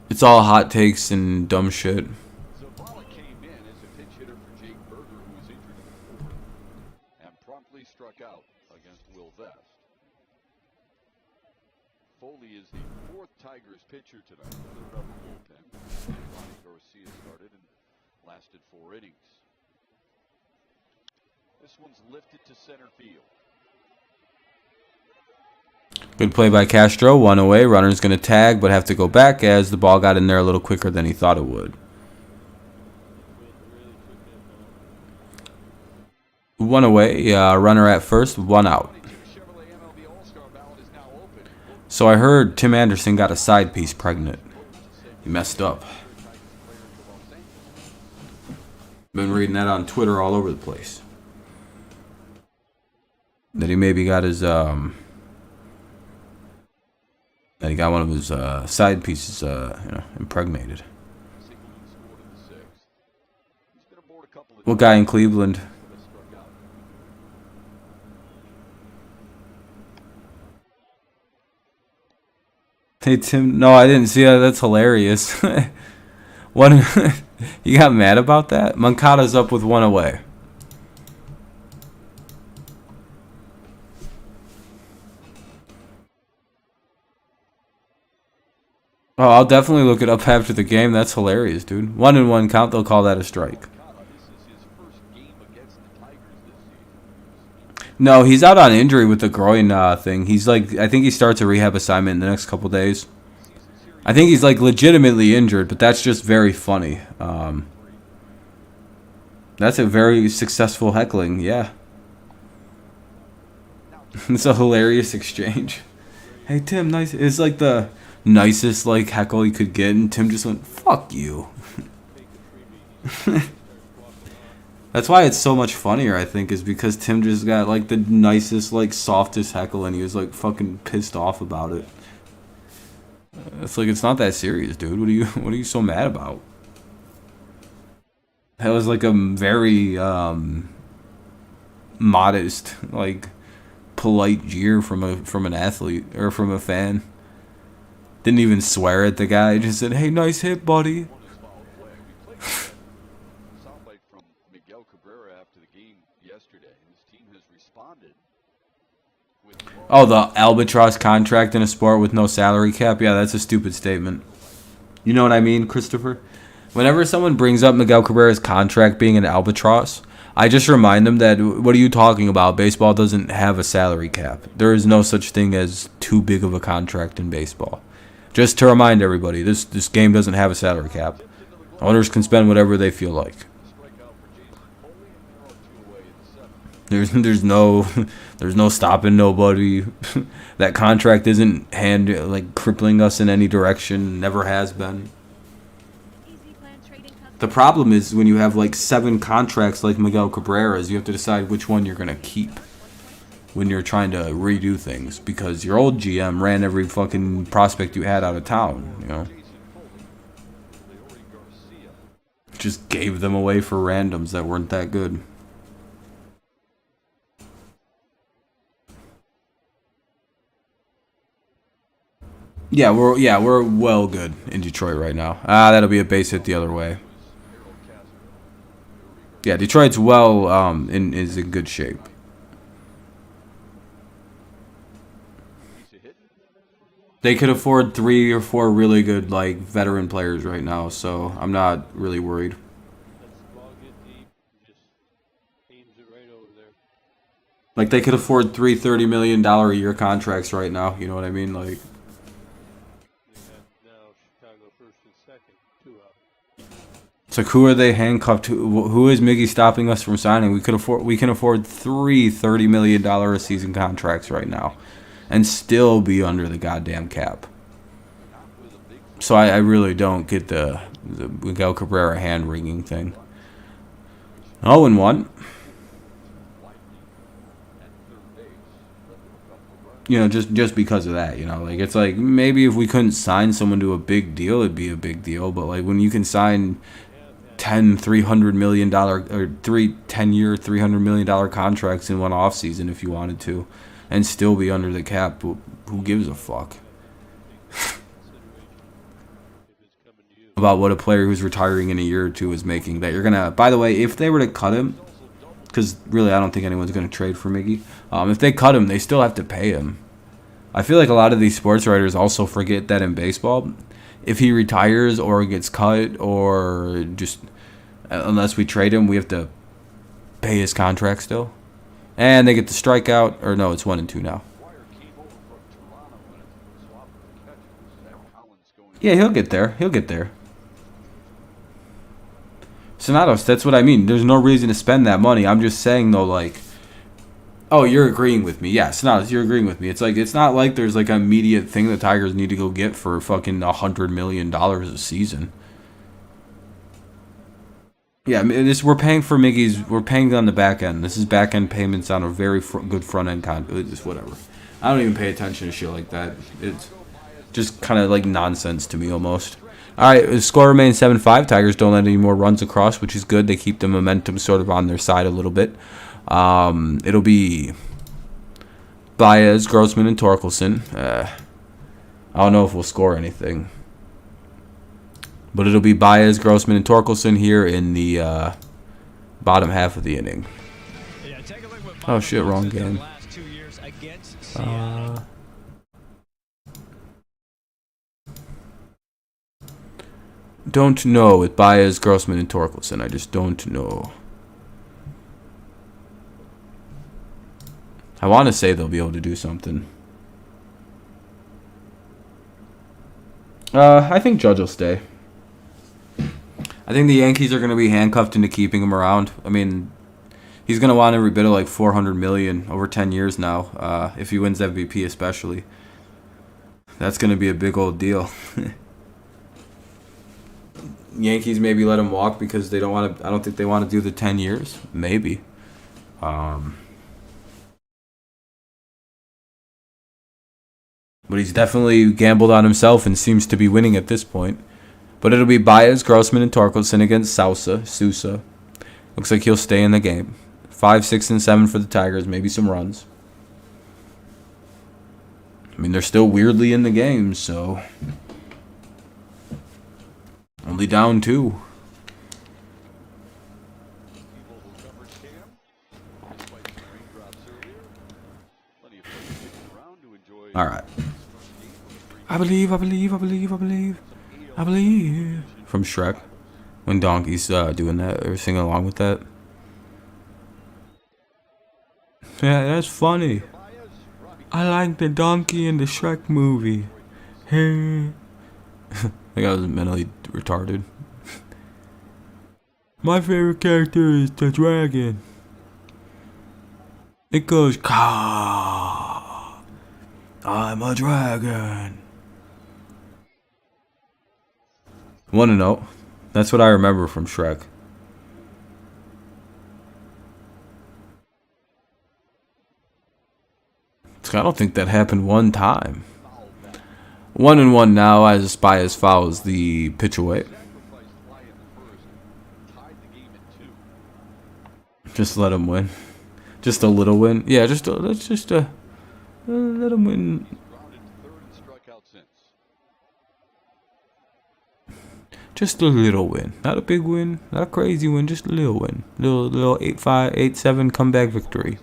It's all hot takes and dumb shit. Zavala came in as a pinch hitter for Jake Berger, who was injured in the fourth, and promptly struck out against Will Vest. Foley is the fourth Tigers pitcher tonight. Third up the bullpen. Ronnie Garcia started and lasted 4 innings. This one's lifted to center field. Good play by Castro. 1 away. Runner's going to tag, but have to go back as the ball got in there a little quicker than he thought it would. 1 away. Runner at first. 1 out. So I heard Tim Anderson got a side piece pregnant. He messed up. Been reading that on Twitter all over the place. That he maybe got his that he got one of his side pieces impregnated. What guy in Cleveland? Hey Tim, no, I didn't see that. That's hilarious. What? You got mad about that? Moncada's up with 1 away. Oh, I'll definitely look it up after the game. That's hilarious, dude. 1-1 count. They'll call that a strike. No, he's out on injury with the groin thing. He's like, I think he starts a rehab assignment in the next couple days. I think he's like legitimately injured, but that's just very funny. That's a very successful heckling, yeah. It's a hilarious exchange. Hey Tim, nice. It's like the nicest like heckle he could get, and Tim just went, "Fuck you." That's why it's so much funnier, I think, is because Tim just got like the nicest, like softest heckle, and he was like fucking pissed off about it. It's like, it's not that serious, dude. What are you so mad about? That was like a very modest, like polite jeer from an athlete or from a fan. Didn't even swear at the guy. Just said, "Hey, nice hit, buddy." Oh, the albatross contract in a sport with no salary cap? Yeah, that's a stupid statement. You know what I mean, Christopher? Whenever someone brings up Miguel Cabrera's contract being an albatross, I just remind them that, what are you talking about? Baseball doesn't have a salary cap. There is no such thing as too big of a contract in baseball. Just to remind everybody, this game doesn't have a salary cap. Owners can spend whatever they feel like. There's no stopping nobody. That contract isn't crippling us in any direction. Never has been. The problem is when you have like 7 contracts like Miguel Cabrera's, you have to decide which one you're gonna keep when you're trying to redo things, because your old GM ran every fucking prospect you had out of town. You know, just gave them away for randoms that weren't that good. Yeah, we're well good in Detroit right now. That'll be a base hit the other way. Yeah, Detroit's is in good shape. They could afford 3 or 4 really good like veteran players right now, so I'm not really worried. Like they could afford 3 $30 million a year contracts right now. You know what I mean? Like. It's like, who are they handcuffed to? Who is Miggy stopping us from signing? We can afford 3 $30 million a season contracts right now, and still be under the goddamn cap. So I really don't get the Miguel Cabrera hand wringing thing. 0-1. You know, just because of that, you know, like it's like maybe if we couldn't sign someone to a big deal, it'd be a big deal. But like when you can sign 300 million dollar or 10-year $300 million contracts in one off season if you wanted to, and still be under the cap, who gives a fuck about what a player who's retiring in a year or two is making? That you're gonna. By the way, if they were to cut him, because really I don't think anyone's gonna trade for Miggy. If they cut him, they still have to pay him. I feel like a lot of these sports writers also forget that in baseball, if he retires or gets cut or just unless we trade him, we have to pay his contract still. And they get the strikeout, or no, it's 1 and 2 now. Yeah, he'll get there. He'll get there. Sonatos, that's what I mean. There's no reason to spend that money. I'm just saying though, like, oh, you're agreeing with me. Yeah, Sonatos, you're agreeing with me. It's like it's not like there's like an immediate thing the Tigers need to go get for fucking $100 million a season. Yeah, I mean, we're paying for Miggy's. We're paying on the back end. This is back end payments on a very good front end just whatever. I don't even pay attention to shit like that. It's just kind of like nonsense to me almost. All right, the score remains 7-5. Tigers don't let any more runs across, which is good. They keep the momentum sort of on their side a little bit. It'll be Baez, Grossman, and Torkelson. I don't know if we'll score anything. But it'll be Baez, Grossman, and Torkelson here in the bottom half of the inning. Oh, shit, wrong game. Don't know with Baez, Grossman, and Torkelson. I just don't know. I want to say they'll be able to do something. I think Judge will stay. I think the Yankees are going to be handcuffed into keeping him around. I mean, he's going to want every bit of like $400 million over 10 years now, if he wins MVP especially. That's going to be a big old deal. Yankees maybe let him walk because they don't want to. I don't think they want to do the 10 years. Maybe. But he's definitely gambled on himself and seems to be winning at this point. But it'll be Baez, Grossman, and Torkelson against Sousa. Looks like he'll stay in the game. 5, 6, and 7 for the Tigers. Maybe some runs. I mean, they're still weirdly in the game, so only down 2. All right. I believe. From Shrek. When Donkey's doing that or singing along with that. Yeah, that's funny. I like the donkey in the Shrek movie. Hey. I think I was mentally retarded. My favorite character is the dragon. It goes, Ka. I'm a dragon. 1-0. That's what I remember from Shrek. I don't think that happened one time. 1-1 now as Baez fouls the pitch away. Just let him win. Just a little win. Yeah, let's just let him win. Just a little win. Not a big win. Not a crazy win. Just a little win. Little 8-5, 8-7 comeback victory.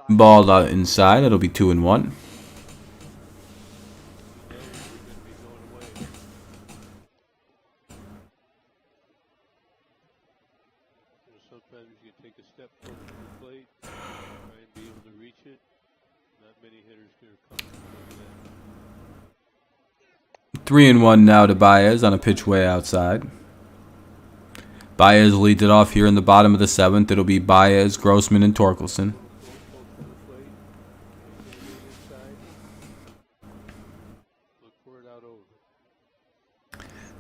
Ball out inside. It'll be 2-1. Sometimes you can take a step closer to the plate, try and be able to reach it. Not many hitters can accomplish that. 3-1 now to Baez on a pitch way outside. Baez leads it off here in the bottom of the 7th. It'll be Baez, Grossman, and Torkelson.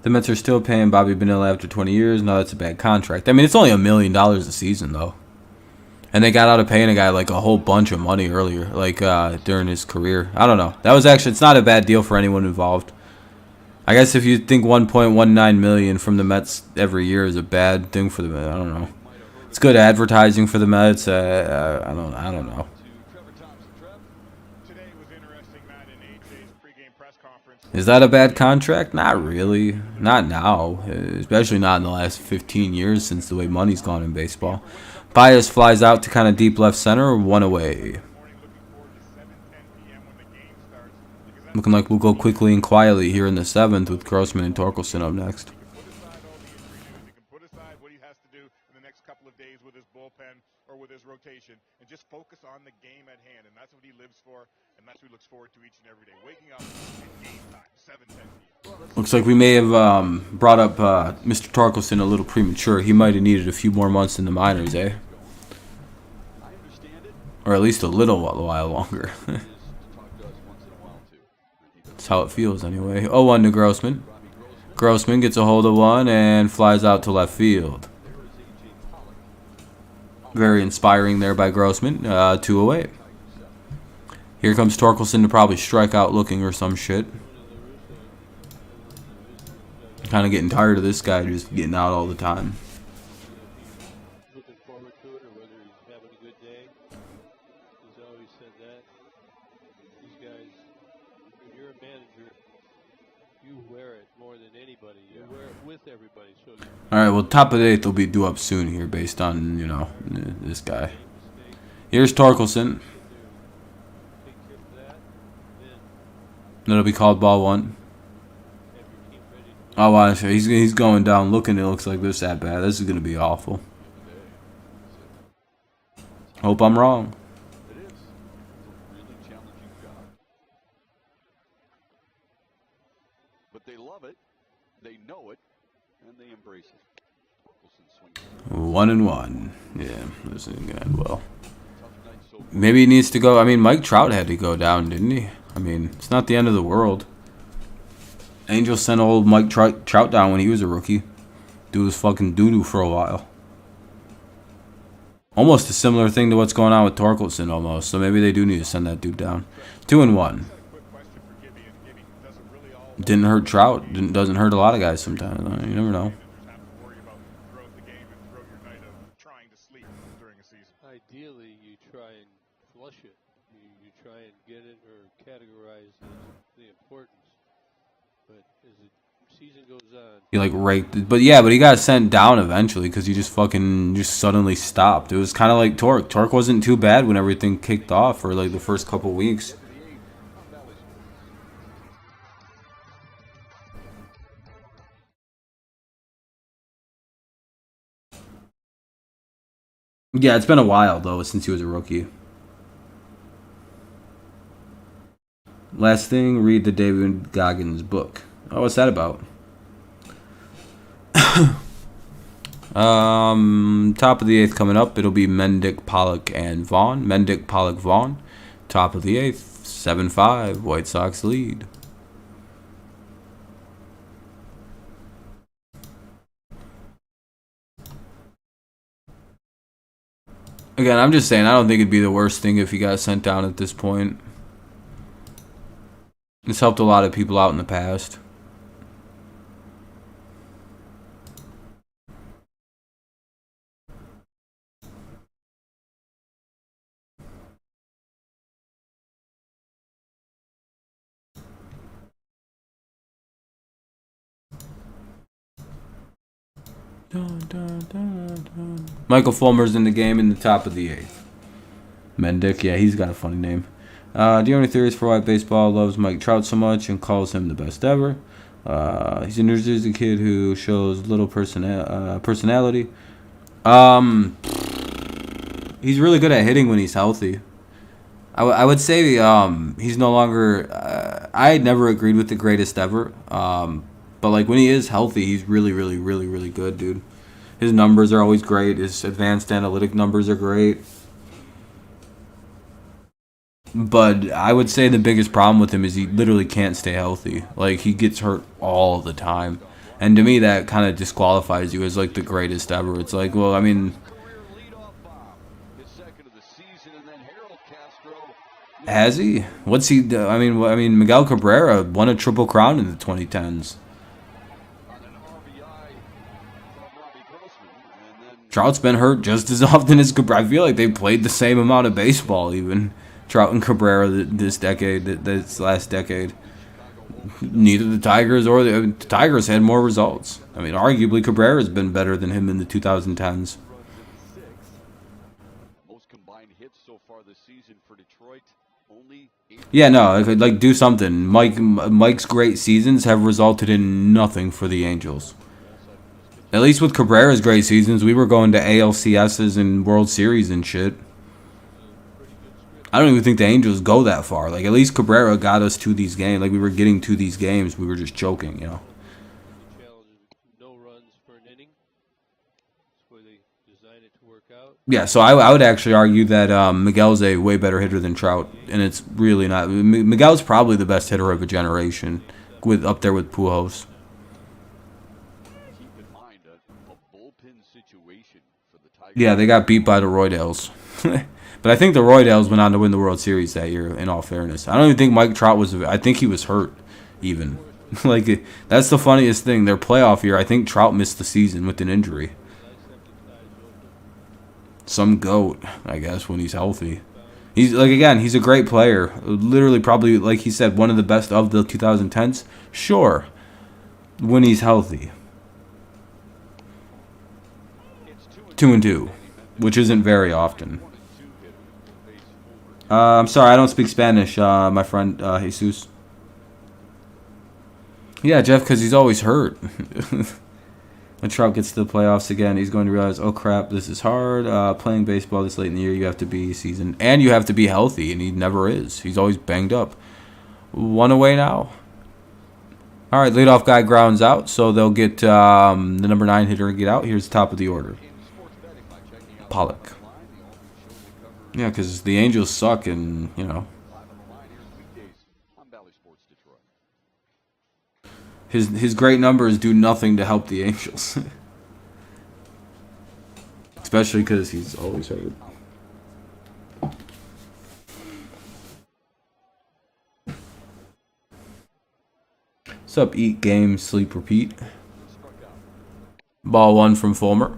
The Mets are still paying Bobby Bonilla after 20 years. No, that's a bad contract. I mean, it's only $1 million a season, though. And they got out of paying a guy like a whole bunch of money earlier, like during his career. I don't know. That was actually, it's not a bad deal for anyone involved. I guess if you think 1.19 million from the Mets every year is a bad thing for the Mets, I don't know. It's good advertising for the Mets. I don't know. Today was interesting, Matt, in AJ's pregame press conference. Is that a bad contract? Not really. Not now. Especially not in the last 15 years since the way money's gone in baseball. Baez flies out to kind of deep left center, one away. Looking like we'll go quickly and quietly here in the 7th with Grossman and Torkelson up next. Put aside all the injury news. He can put aside what he has to do in the next couple of days with his bullpen or with his rotation and just focus on the game at hand. And that's what he lives for, and that's what he looks forward to each and every day. Waking up in game time, 7:10 p.m. Looks like we may have brought up Mr. Torkelson a little premature. He might have needed a few more months in the minors, eh? Or at least a little while longer. That's how it feels anyway. 0-1 to Grossman. Grossman gets a hold of one and flies out to left field. Very inspiring there by Grossman. 2 away. Here comes Torkelson to probably strike out looking or some shit. Kind of getting tired of this guy just getting out all the time. Looking forward to it, or whether he's having a good day. He's always said that. These guys, when you're a manager, you wear it more than anybody. You wear it with everybody. So All right, well, top of the 8th will be due up soon here based on, you know, this guy. Here's Torkelson. That'll be called ball 1. Oh, wow, he's going down looking. It looks like this at bat. This is going to be awful. Hope I'm wrong. It is. It's a really challenging job. But they love it, they know it, and they embrace it. 1-1. Yeah, this isn't going to end well. Maybe he needs to go. I mean, Mike Trout had to go down, didn't he? I mean, it's not the end of the world. Angels sent old Mike Trout down when he was a rookie. Dude was fucking doo-doo for a while. Almost a similar thing to what's going on with Torkelson almost. So maybe they do need to send that dude down. 2-1. Didn't hurt Trout. Doesn't hurt a lot of guys sometimes. You never know. ideally, you try and flush it. You try and get it or categorize the importance. But as the season goes on, He like raked, but yeah, but he got sent down eventually because he just suddenly stopped. It was kind of like Torque. Torque wasn't too bad when everything kicked off for like the first couple weeks. Yeah, it's been a while though since he was a rookie. Last thing, read the David Goggins book. Oh, what's that about? Top of the 8th coming up. It'll be Mendick, Pollock, and Vaughn. Mendick, Pollock, Vaughn. Top of the 8th. 7-5. White Sox lead. Again, I'm just saying, I don't think it'd be the worst thing if he got sent down at this point. It's helped a lot of people out in the past. Michael Fulmer's in the game in the top of the 8th. Mendick, yeah, he's got a funny name. Do you have any theories for why baseball loves Mike Trout so much and calls him the best ever? He's a New Jersey kid who shows little personality. He's really good at hitting when he's healthy. I would say he's no longer... I never agreed with the greatest ever. But like when he is healthy, he's really, really, really, really good, dude. His numbers are always great. His advanced analytic numbers are great. But I would say the biggest problem with him is he literally can't stay healthy. Like, he gets hurt all the time. And to me, that kind of disqualifies you as, like, the greatest ever. It's like, well, I mean, Has he? What's he? I mean, Miguel Cabrera won a triple crown in the 2010s. Trout's been hurt just as often as Cabrera. I feel like they played the same amount of baseball, even Trout and Cabrera this last decade. Neither the Tigers or the Tigers had more results. I mean, arguably Cabrera's been better than him in the 2010s. Most combined hits so far this season for Detroit. Only 8. Yeah, no, if I'd like do something. Mike's great seasons have resulted in nothing for the Angels. At least with Cabrera's great seasons, we were going to ALCSs and World Series and shit. I don't even think the Angels go that far. Like, at least Cabrera got us to these games. Like, we were getting to these games. We were just choking, you know. No runs for an inning. That's where they design it to work out. Yeah, so I would actually argue that Miguel's a way better hitter than Trout. And it's really not. Miguel's probably the best hitter of a generation, up there with Pujols. Keep in mind a bullpen situation for the Tigers. Yeah, they got beat by the Roydales. But I think the Roydales went on to win the World Series that year, in all fairness. I don't even think Mike Trout was... I think he was hurt, even. Like, that's the funniest thing. Their playoff year, I think Trout missed the season with an injury. Some goat, I guess, when he's healthy. He's, like, again, he's a great player. Literally, probably, like he said, one of the best of the 2010s. Sure, when he's healthy. 2-2, which isn't very often. I'm sorry, I don't speak Spanish, my friend Jesus. Yeah, Jeff, because he's always hurt. When Trout gets to the playoffs again, he's going to realize, oh crap, this is hard. Playing baseball this late in the year, you have to be seasoned. And you have to be healthy, and he never is. He's always banged up. 1 away now. All right, leadoff guy grounds out, so they'll get the number 9 hitter get out. Here's the top of the order. Pollock. Yeah, because the Angels suck, and, you know. His great numbers do nothing to help the Angels. Especially because he's always hurt. What's up, eat, game, sleep, repeat? Ball 1 from Fulmer.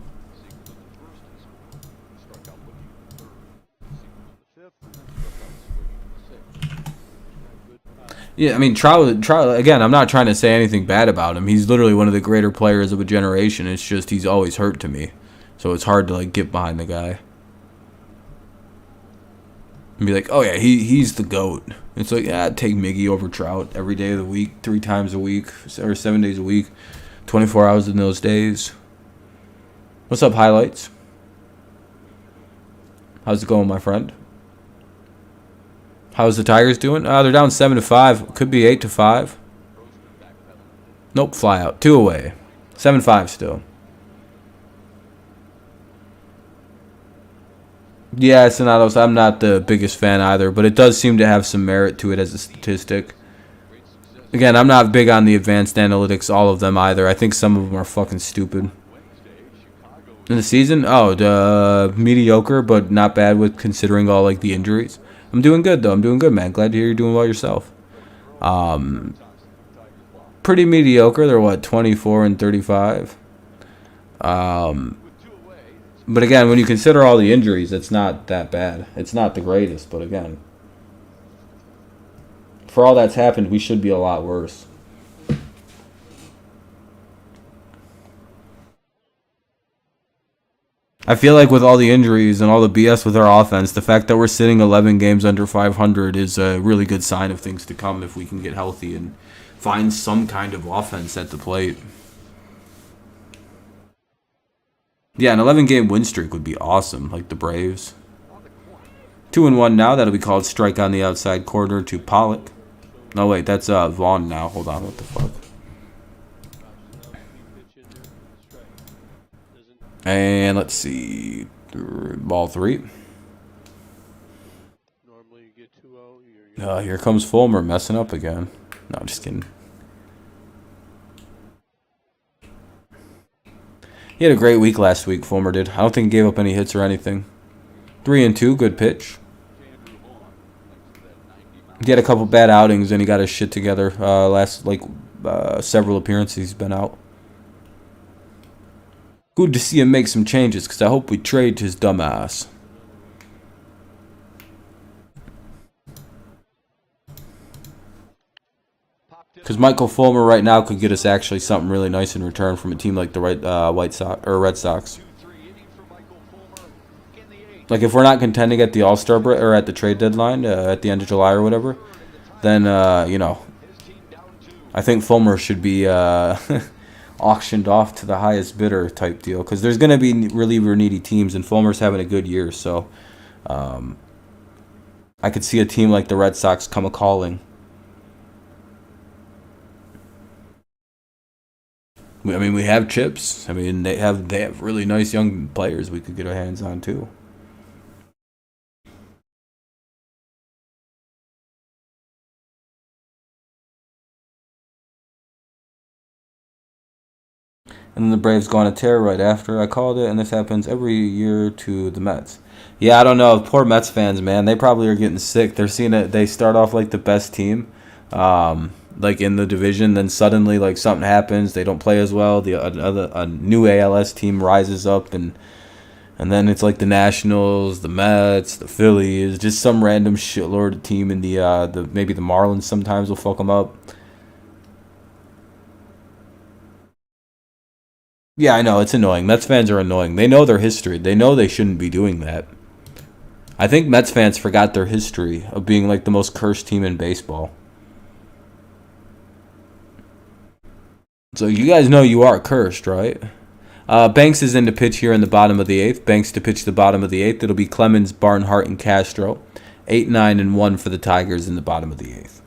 Yeah, I mean, Trout, again, I'm not trying to say anything bad about him. He's literally one of the greater players of a generation. It's just he's always hurt to me. So it's hard to, like, get behind the guy. And be like, oh, yeah, he's the GOAT. It's like, yeah, I'd take Miggy over Trout every day of the week, 3 times a week, or 7 days a week, 24 hours in those days. What's up, highlights? How's it going, my friend? How's the Tigers doing? They're down 7-5. Could be 8-5. Nope, fly out. 2 away. 7-5 still. Yeah, Sonatos, I'm not the biggest fan either, but it does seem to have some merit to it as a statistic. Again, I'm not big on the advanced analytics, all of them either. I think some of them are fucking stupid. In the season? Oh, mediocre, but not bad with considering all, like, the injuries. I'm doing good, though. I'm doing good, man. Glad to hear you're doing well yourself. Pretty mediocre. They're, what, 24 and 35? But, again, when you consider all the injuries, it's not that bad. It's not the greatest, but, again, for all that's happened, we should be a lot worse. I feel like with all the injuries and all the BS with our offense, the fact that we're sitting 11 games under 500 is a really good sign of things to come if we can get healthy and find some kind of offense at the plate. Yeah, an 11-game win streak would be awesome, like the Braves. 2-1 now. That'll be called strike on the outside corner to Pollock. No, wait, that's Vaughn now. Hold on, what the fuck? And let's see, ball 3. Normally you get 2-0. Here comes Fulmer messing up again. No, just kidding. He had a great week last week, Fulmer did. I don't think he gave up any hits or anything. 3-2, good pitch. He had a couple bad outings, and he got his shit together. Last several appearances he's been out. Good to see him make some changes, because I hope we trade his dumb ass. Because Michael Fulmer right now could get us actually something really nice in return from a team like the White Sox or Red Sox. Like if we're not contending at the All-Star break or at the trade deadline at the end of July or whatever, then I think Fulmer should be auctioned off to the highest bidder type deal, because there's going to be reliever needy teams, and Fulmer's having a good year, so I could see a team like the Red Sox come a calling. I mean, we have chips. I mean, they have really nice young players we could get our hands on too. And then the Braves go on a tear right after. I called it, and this happens every year to the Mets. Yeah, I don't know. Poor Mets fans, man. They probably are getting sick. They're seeing it. They start off like the best team, like in the division. Then suddenly, like something happens. They don't play as well. A new ALS team rises up, and then it's like the Nationals, the Mets, the Phillies, just some random shitlord team in the maybe the Marlins sometimes will fuck them up. Yeah, I know, it's annoying. Mets fans are annoying. They know their history. They know they shouldn't be doing that. I think Mets fans forgot their history of being like the most cursed team in baseball. So you guys know you are cursed, right? Banks is in to pitch here in the bottom of the 8th. Banks to pitch the bottom of the 8th. It'll be Clemens, Barnhart, and Castro. 8, 9, and 1 for the Tigers in the bottom of the 8th.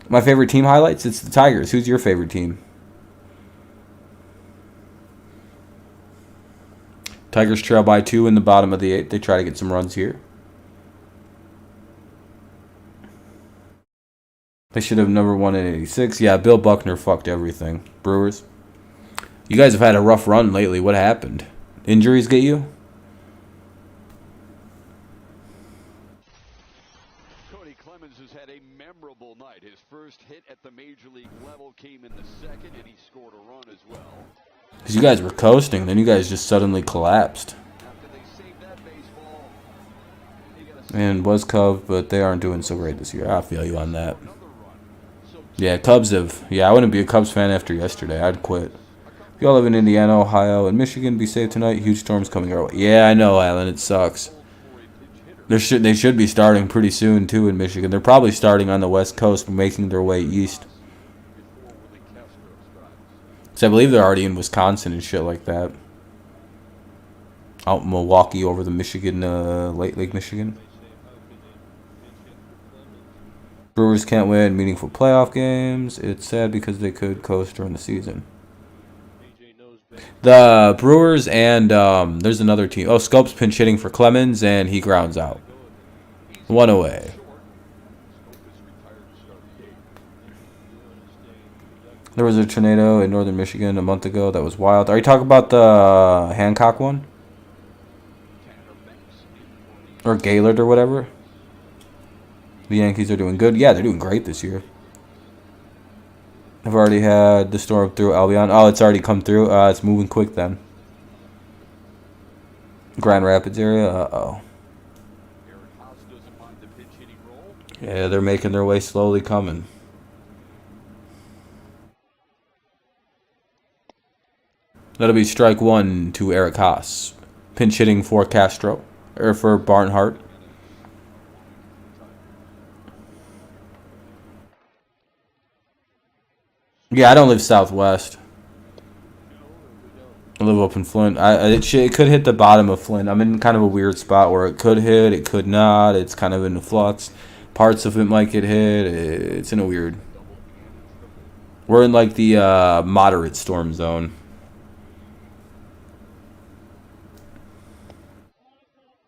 My favorite team highlights? It's the Tigers. Who's your favorite team? Tigers trail by 2 in the bottom of the 8th. They try to get some runs here. They should have number 1 in 86. Yeah, Bill Buckner fucked everything. Brewers. You guys have had a rough run lately. What happened? Injuries get you? Cody Clemens has had a memorable night. His first hit at the major league level came in the 2nd, and he scored a run as well. Because you guys were coasting, then you guys just suddenly collapsed. And was Cubs, but they aren't doing so great this year. I feel you on that. Yeah, Cubs have... Yeah, I wouldn't be a Cubs fan after yesterday. I'd quit. If y'all live in Indiana, Ohio, and Michigan, be safe tonight. Huge storms coming our way. Yeah, I know, Alan. It sucks. They should be starting pretty soon, too, in Michigan. They're probably starting on the West Coast, making their way east. So I believe they're already in Wisconsin and shit like that. Out in Milwaukee over the Michigan, Lake Michigan. Brewers can't win meaningful playoff games. It's sad because they could coast during the season. The Brewers and there's another team. Oh, Sculp's pinch hitting for Clemens, and he grounds out. 1 away. There was a tornado in northern Michigan a month ago that was wild. Are you talking about the Hancock one? Or Gaylord or whatever? The Yankees are doing good. Yeah, they're doing great this year. I've already had the storm through Albion. Oh, it's already come through. It's moving quick then. Grand Rapids area. Uh-oh. Yeah, they're making their way slowly coming. That'll be strike 1 to Eric Haas. Pinch hitting for Castro. Or for Barnhart. Yeah, I don't live southwest. I live up in Flint. It could hit the bottom of Flint. I'm in kind of a weird spot where it could hit, it could not. It's kind of in the flux. Parts of it might get hit. It's in a weird... We're in like the moderate storm zone.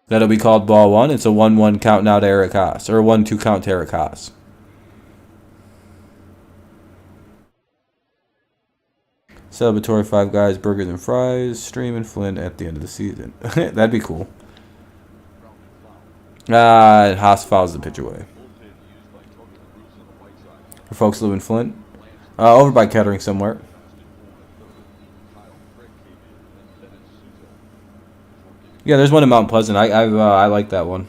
That'll be called ball 1. It's a 1-1 count now to Eric Haas. Or a 1-2 count to Eric Haas. Celebratory 5 guys, burgers and fries, stream in Flint at the end of the season. That'd be cool. Haas fouls the pitch away. For folks who live in Flint. Over by Kettering somewhere. Yeah, there's one in Mount Pleasant. I like that one.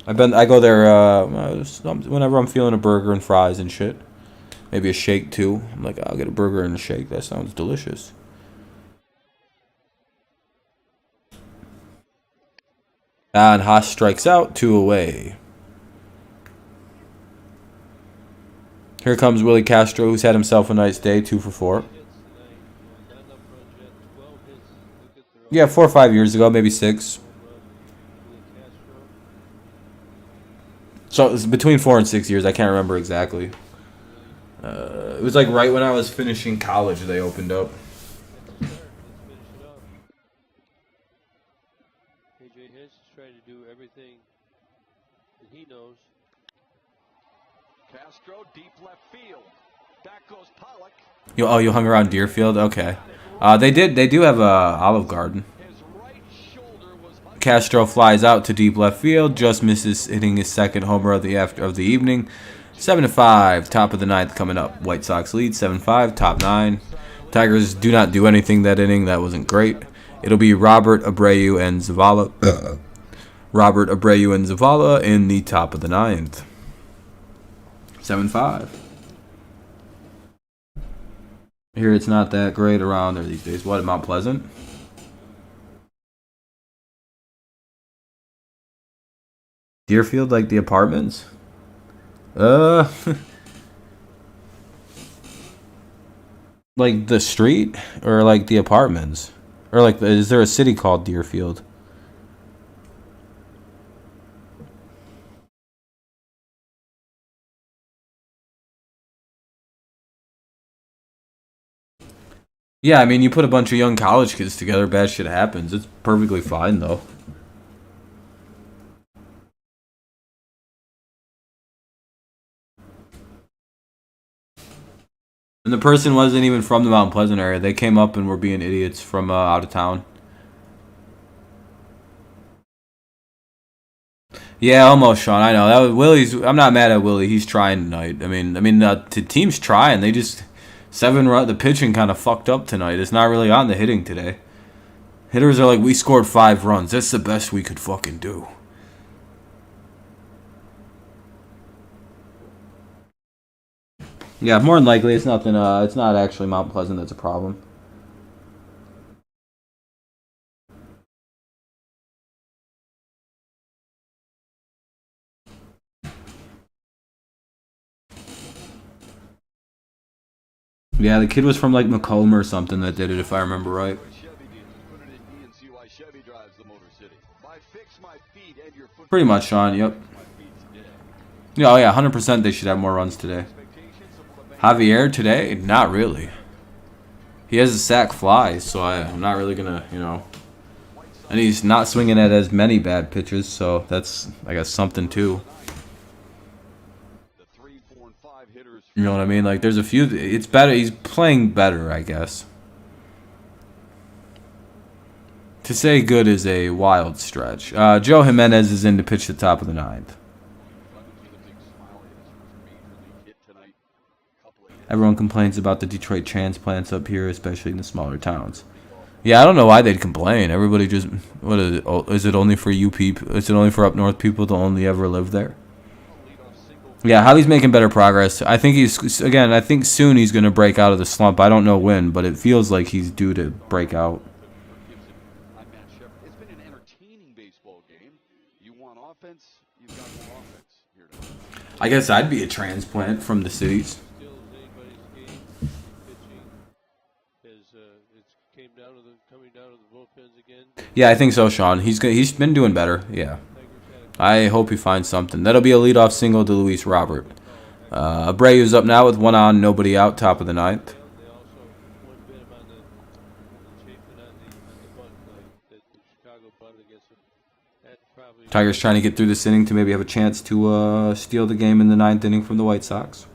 I go there whenever I'm feeling a burger and fries and shit. Maybe a shake too. I'm like, I'll get a burger and a shake. That sounds delicious. And Haas strikes out, 2 away. Here comes Willie Castro, who's had himself a nice day, 2 for 4. Yeah, 4 or 5 years ago, maybe 6. So it was between 4 and 6 years. I can't remember exactly. It was like right when I was finishing college they opened up. Let's finish it up. AJ Hinch is trying to do everything that he knows. Castro, deep left field. Back goes Pollock. You hung around Deerfield? Okay. They do have a Olive Garden. His right shoulder was Castro flies out to deep left field, just misses hitting his second homer of the evening. 7-5, top of the ninth coming up. White Sox lead 7-5, top 9. Tigers do not do anything that inning. That wasn't great. It'll be Robert Abreu and Zavala. Robert Abreu and Zavala in the top of the ninth. 7-5. Here it's not that great around there these days. What, Mount Pleasant? Deerfield, like the apartments? Like the street? Or like the apartments? Or like, is there a city called Deerfield? Yeah, I mean, you put a bunch of young college kids together, bad shit happens. It's perfectly fine, though. And the person wasn't even from the Mount Pleasant area. They came up and were being idiots from out of town. Yeah, almost, Sean. I know that was Willie's. I'm not mad at Willie. He's trying tonight. I mean, the team's trying. They just 7 run. The pitching kind of fucked up tonight. It's not really on the hitting today. Hitters are like, we scored 5 runs. That's the best we could fucking do. Yeah, more than likely, it's nothing. It's not actually Mount Pleasant that's a problem. Yeah, the kid was from like Macomb or something that did it, if I remember right. Pretty much, Sean. Yep. Yeah, oh yeah, 100%. They should have more runs today. Javier today? Not really. He has a sack fly, so I'm not really gonna, And he's not swinging at as many bad pitches, so that's, I guess, something too. You know what I mean? Like, there's a few. It's better. He's playing better, I guess. To say good is a wild stretch. Joe Jimenez is in to pitch the top of the ninth. Everyone complains about the Detroit transplants up here, especially in the smaller towns. Yeah, I don't know why they'd complain. Everybody just, what is it? Is it only for you people? Is it only for up north people to only ever live there? Yeah, Javi's making better progress. I think I think soon he's going to break out of the slump. I don't know when, but it feels like he's due to break out. It's been an entertaining baseball game. You want offense, you've got more offense here tonight. I guess I'd be a transplant from the cities. Yeah, I think so, Sean. He's been doing better. Yeah. I hope he finds something. That'll be a leadoff single to Luis Robert. Abreu's up now with 1 on, nobody out, top of the ninth. Tigers trying to get through this inning to maybe have a chance to steal the game in the 9th inning from the White Sox.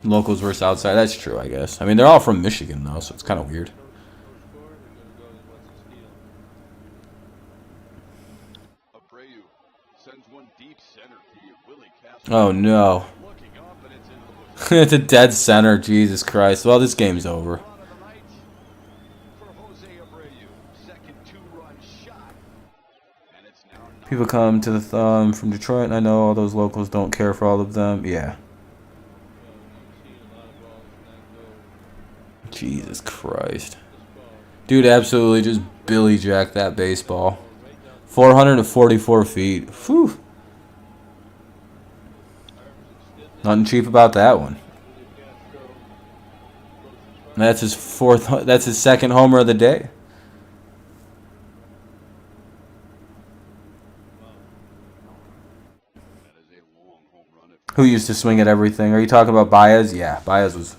Locals versus outside. That's true, I guess. I mean, they're all from Michigan, though, so it's kind of weird. Abreu sends Oh, no. Looking up, and it's in the It's a dead center. Jesus Christ. Well, this game's over. run of the night for Jose Abreu. Second two-run shot, and it's now 9. People come to the thumb from Detroit, and I know all those locals don't care for all of them. Yeah. Jesus Christ. Dude absolutely just Billy jacked that baseball. 444 feet. Whew. Nothing cheap about that one. That's his that's his second homer of the day. That is a long home run. Who used to swing at everything? Are you talking about Baez? Yeah, Baez was.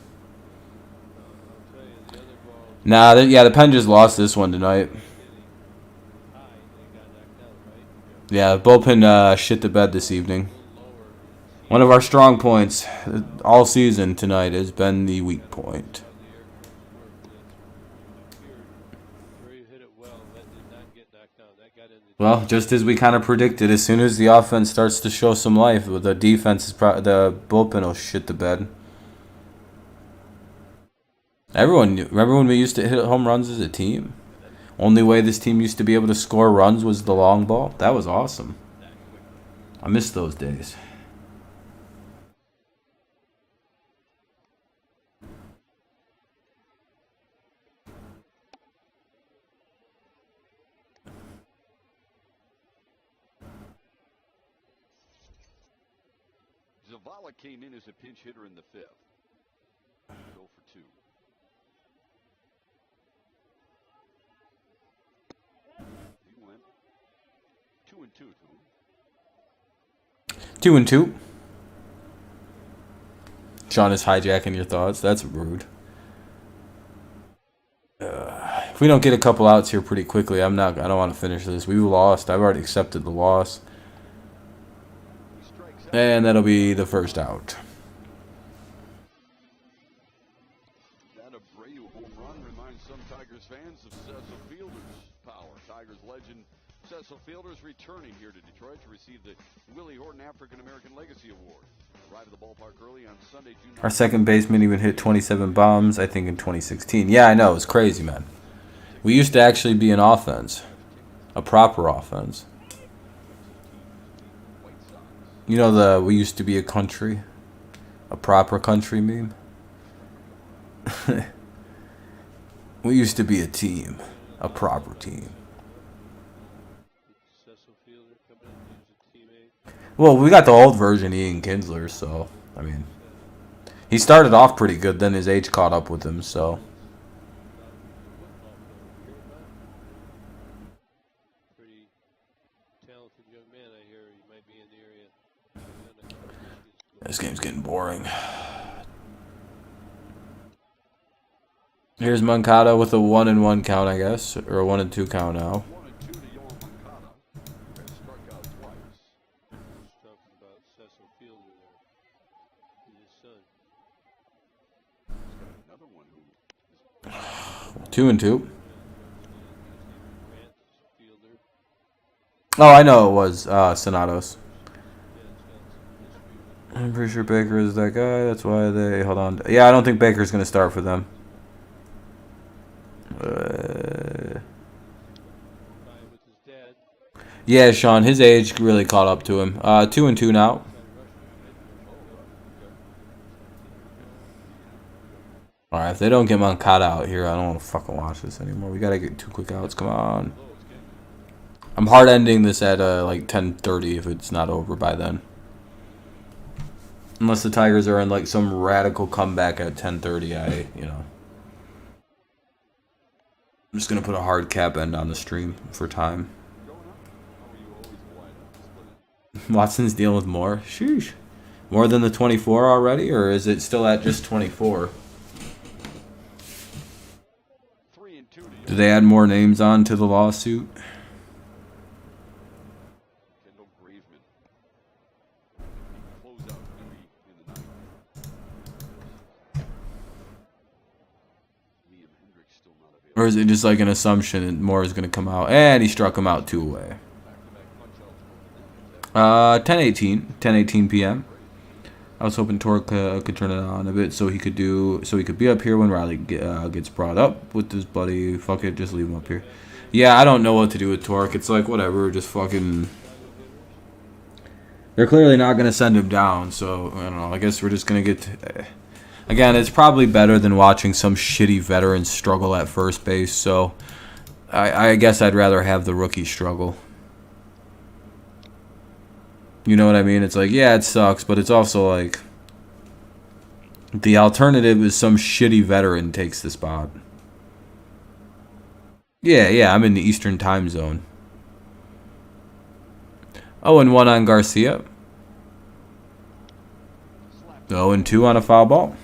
Nah, yeah, the Pen just lost this one tonight. Yeah, the bullpen shit the bed this evening. One of our strong points all season tonight has been the weak point. Well, just as we kind of predicted, as soon as the offense starts to show some life, the defense the bullpen will shit the bed. Everyone knew. Remember when we used to hit home runs as a team? Only way this team used to be able to score runs was the long ball. That was awesome. I miss those days. Zavala came in as a pinch hitter in the 5th. 0 for 2. He went 2 and 2 to him. 2 and 2. Sean is hijacking your thoughts. That's rude. If we don't get a couple outs here pretty quickly, I don't want to finish this. We've lost. I've already accepted the loss. And that'll be the first out. That Abreu home run reminds some Tigers fans of Cecil Fielder's power. Tigers legend Cecil Fielder's returning here to Detroit to receive the Willie Horton African American Legacy Award. Arrived at the ballpark early on Sunday, June. Our second baseman even hit 27 bombs, I think, in 2016. Yeah, I know. It was crazy, man. We used to actually be an offense. A proper offense. White Sox. You know we used to be a country? A proper country meme? We used to be a team. A proper team. Well, we got the old version, Ian Kinsler, so, I mean. He started off pretty good, then his age caught up with him, so. Pretty talented young man, I hear. He might be in the area. This game's getting boring. Here's Moncada with a 1-1 count, I guess, or a 1-2 count now. 1 and 2 to Yohan Moncada. Has struck out twice. Talking about Cecil Fielder there. He's his son. Another one who 2-2. Fielder. Oh, I know it was Sonatos. I'm pretty sure Baker is that guy. That's why they hold on. Yeah, I don't think Baker's gonna start for them. With his dad. Yeah, Sean, his age really caught up to him. 2-2 now. Alright, if they don't get Moncada out here, I don't want to fucking watch this anymore. We gotta get 2 quick outs. Come on. I'm hard ending this at like 10:30 if it's not over by then. Unless the Tigers are in like some radical comeback at 10:30, I'm just gonna put a hard cap end on the stream for time. Watson's dealing with more. Sheesh. More than the 24 already, or is it still at just 24? 3 and 2 to Did they add more names on to the lawsuit? Kendall Graveman. Closeout duty in the 9th. Liam Hendricks still not available. Or is it just like an assumption that more is gonna come out? And he struck him out 2 away. 10:18 p.m. I was hoping Torque could turn it on a bit so he could be up here when Riley gets brought up with his buddy. Fuck it, just leave him up here. Yeah, I don't know what to do with Torque. It's like whatever, just fucking. They're clearly not gonna send him down, so I don't know. I guess we're just gonna get. Again, it's probably better than watching some shitty veteran struggle at first base. So I guess I'd rather have the rookie struggle. You know what I mean? It's like, yeah, it sucks, but it's also like the alternative is some shitty veteran takes the spot. Yeah, I'm in the Eastern time zone. 0-1 on Garcia. 0-2 on a foul ball.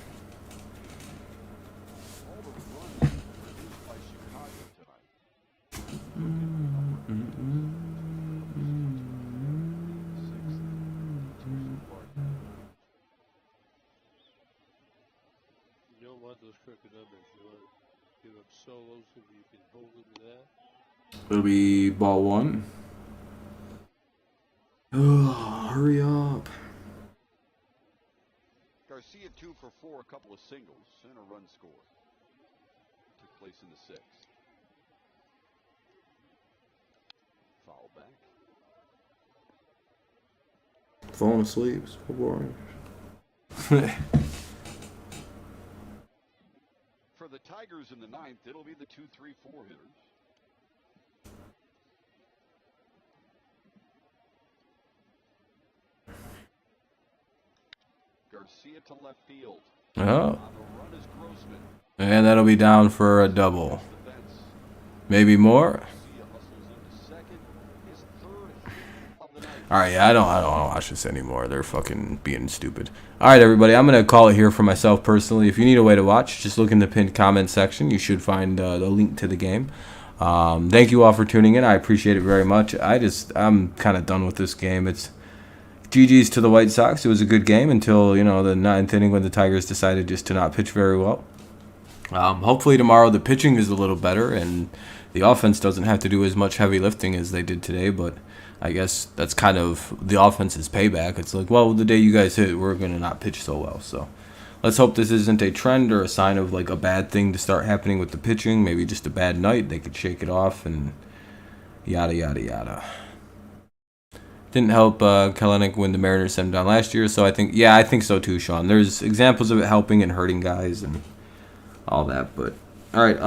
Those crooked numbers. You want to give up solos if you can hold them to that. It'll be ball 1. Oh, hurry up. Garcia 2 for 4, a couple of singles and a run score. Took place in the 6th. Foul back. Falling asleep. So boring. For the Tigers in the 9th, it'll be the 2, 3, 4 hitters. Garcia to left field. Oh. On the run is Grossman. And that'll be down for a double. Maybe more. Garcia hustles into second. His 3rd hit of the night. All right, yeah, I don't watch this anymore. They're fucking being stupid. All right, everybody, I'm gonna call it here for myself personally. If you need a way to watch, just look in the pinned comment section. You should find the link to the game. Thank you all for tuning in. I appreciate it very much. I'm kind of done with this game. It's GG's to the White Sox. It was a good game until the 9th inning when the Tigers decided just to not pitch very well. Hopefully tomorrow the pitching is a little better and the offense doesn't have to do as much heavy lifting as they did today, but I guess that's kind of the offense's payback. It's like, well, the day you guys hit, we're going to not pitch so well. So let's hope this isn't a trend or a sign of like a bad thing to start happening with the pitching. Maybe just a bad night. They could shake it off and yada, yada, yada. Didn't help Kellenic when the Mariners sent him down last year. So I think so too, Sean. There's examples of it helping and hurting guys and all that. But all right,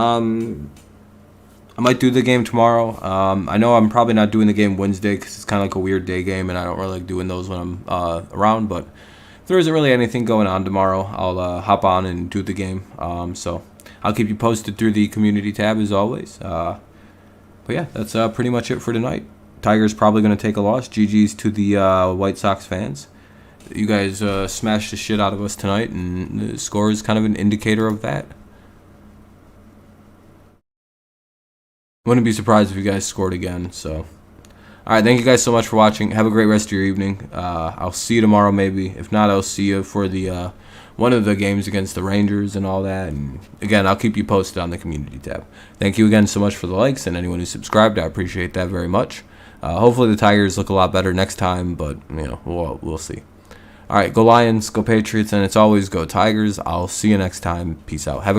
I might do the game tomorrow. I know I'm probably not doing the game Wednesday because it's kind of like a weird day game, and I don't really like doing those when I'm around. But if there isn't really anything going on tomorrow, I'll hop on and do the game. So I'll keep you posted through the community tab as always. But yeah, that's pretty much it for tonight. Tigers probably going to take a loss. GG's to the White Sox fans. You guys smashed the shit out of us tonight, and the score is kind of an indicator of that. Wouldn't be surprised if you guys scored again. So, all right, thank you guys so much for watching. Have a great rest of your evening. I'll see you tomorrow maybe. If not, I'll see you for the one of the games against the Rangers and all that. And again, I'll keep you posted on the community tab. Thank you again so much for the likes and anyone who subscribed. I appreciate that very much. Hopefully the Tigers look a lot better next time, but we'll see. All right, go Lions, go Patriots, and it's always go Tigers. I'll see you next time. Peace out. Have a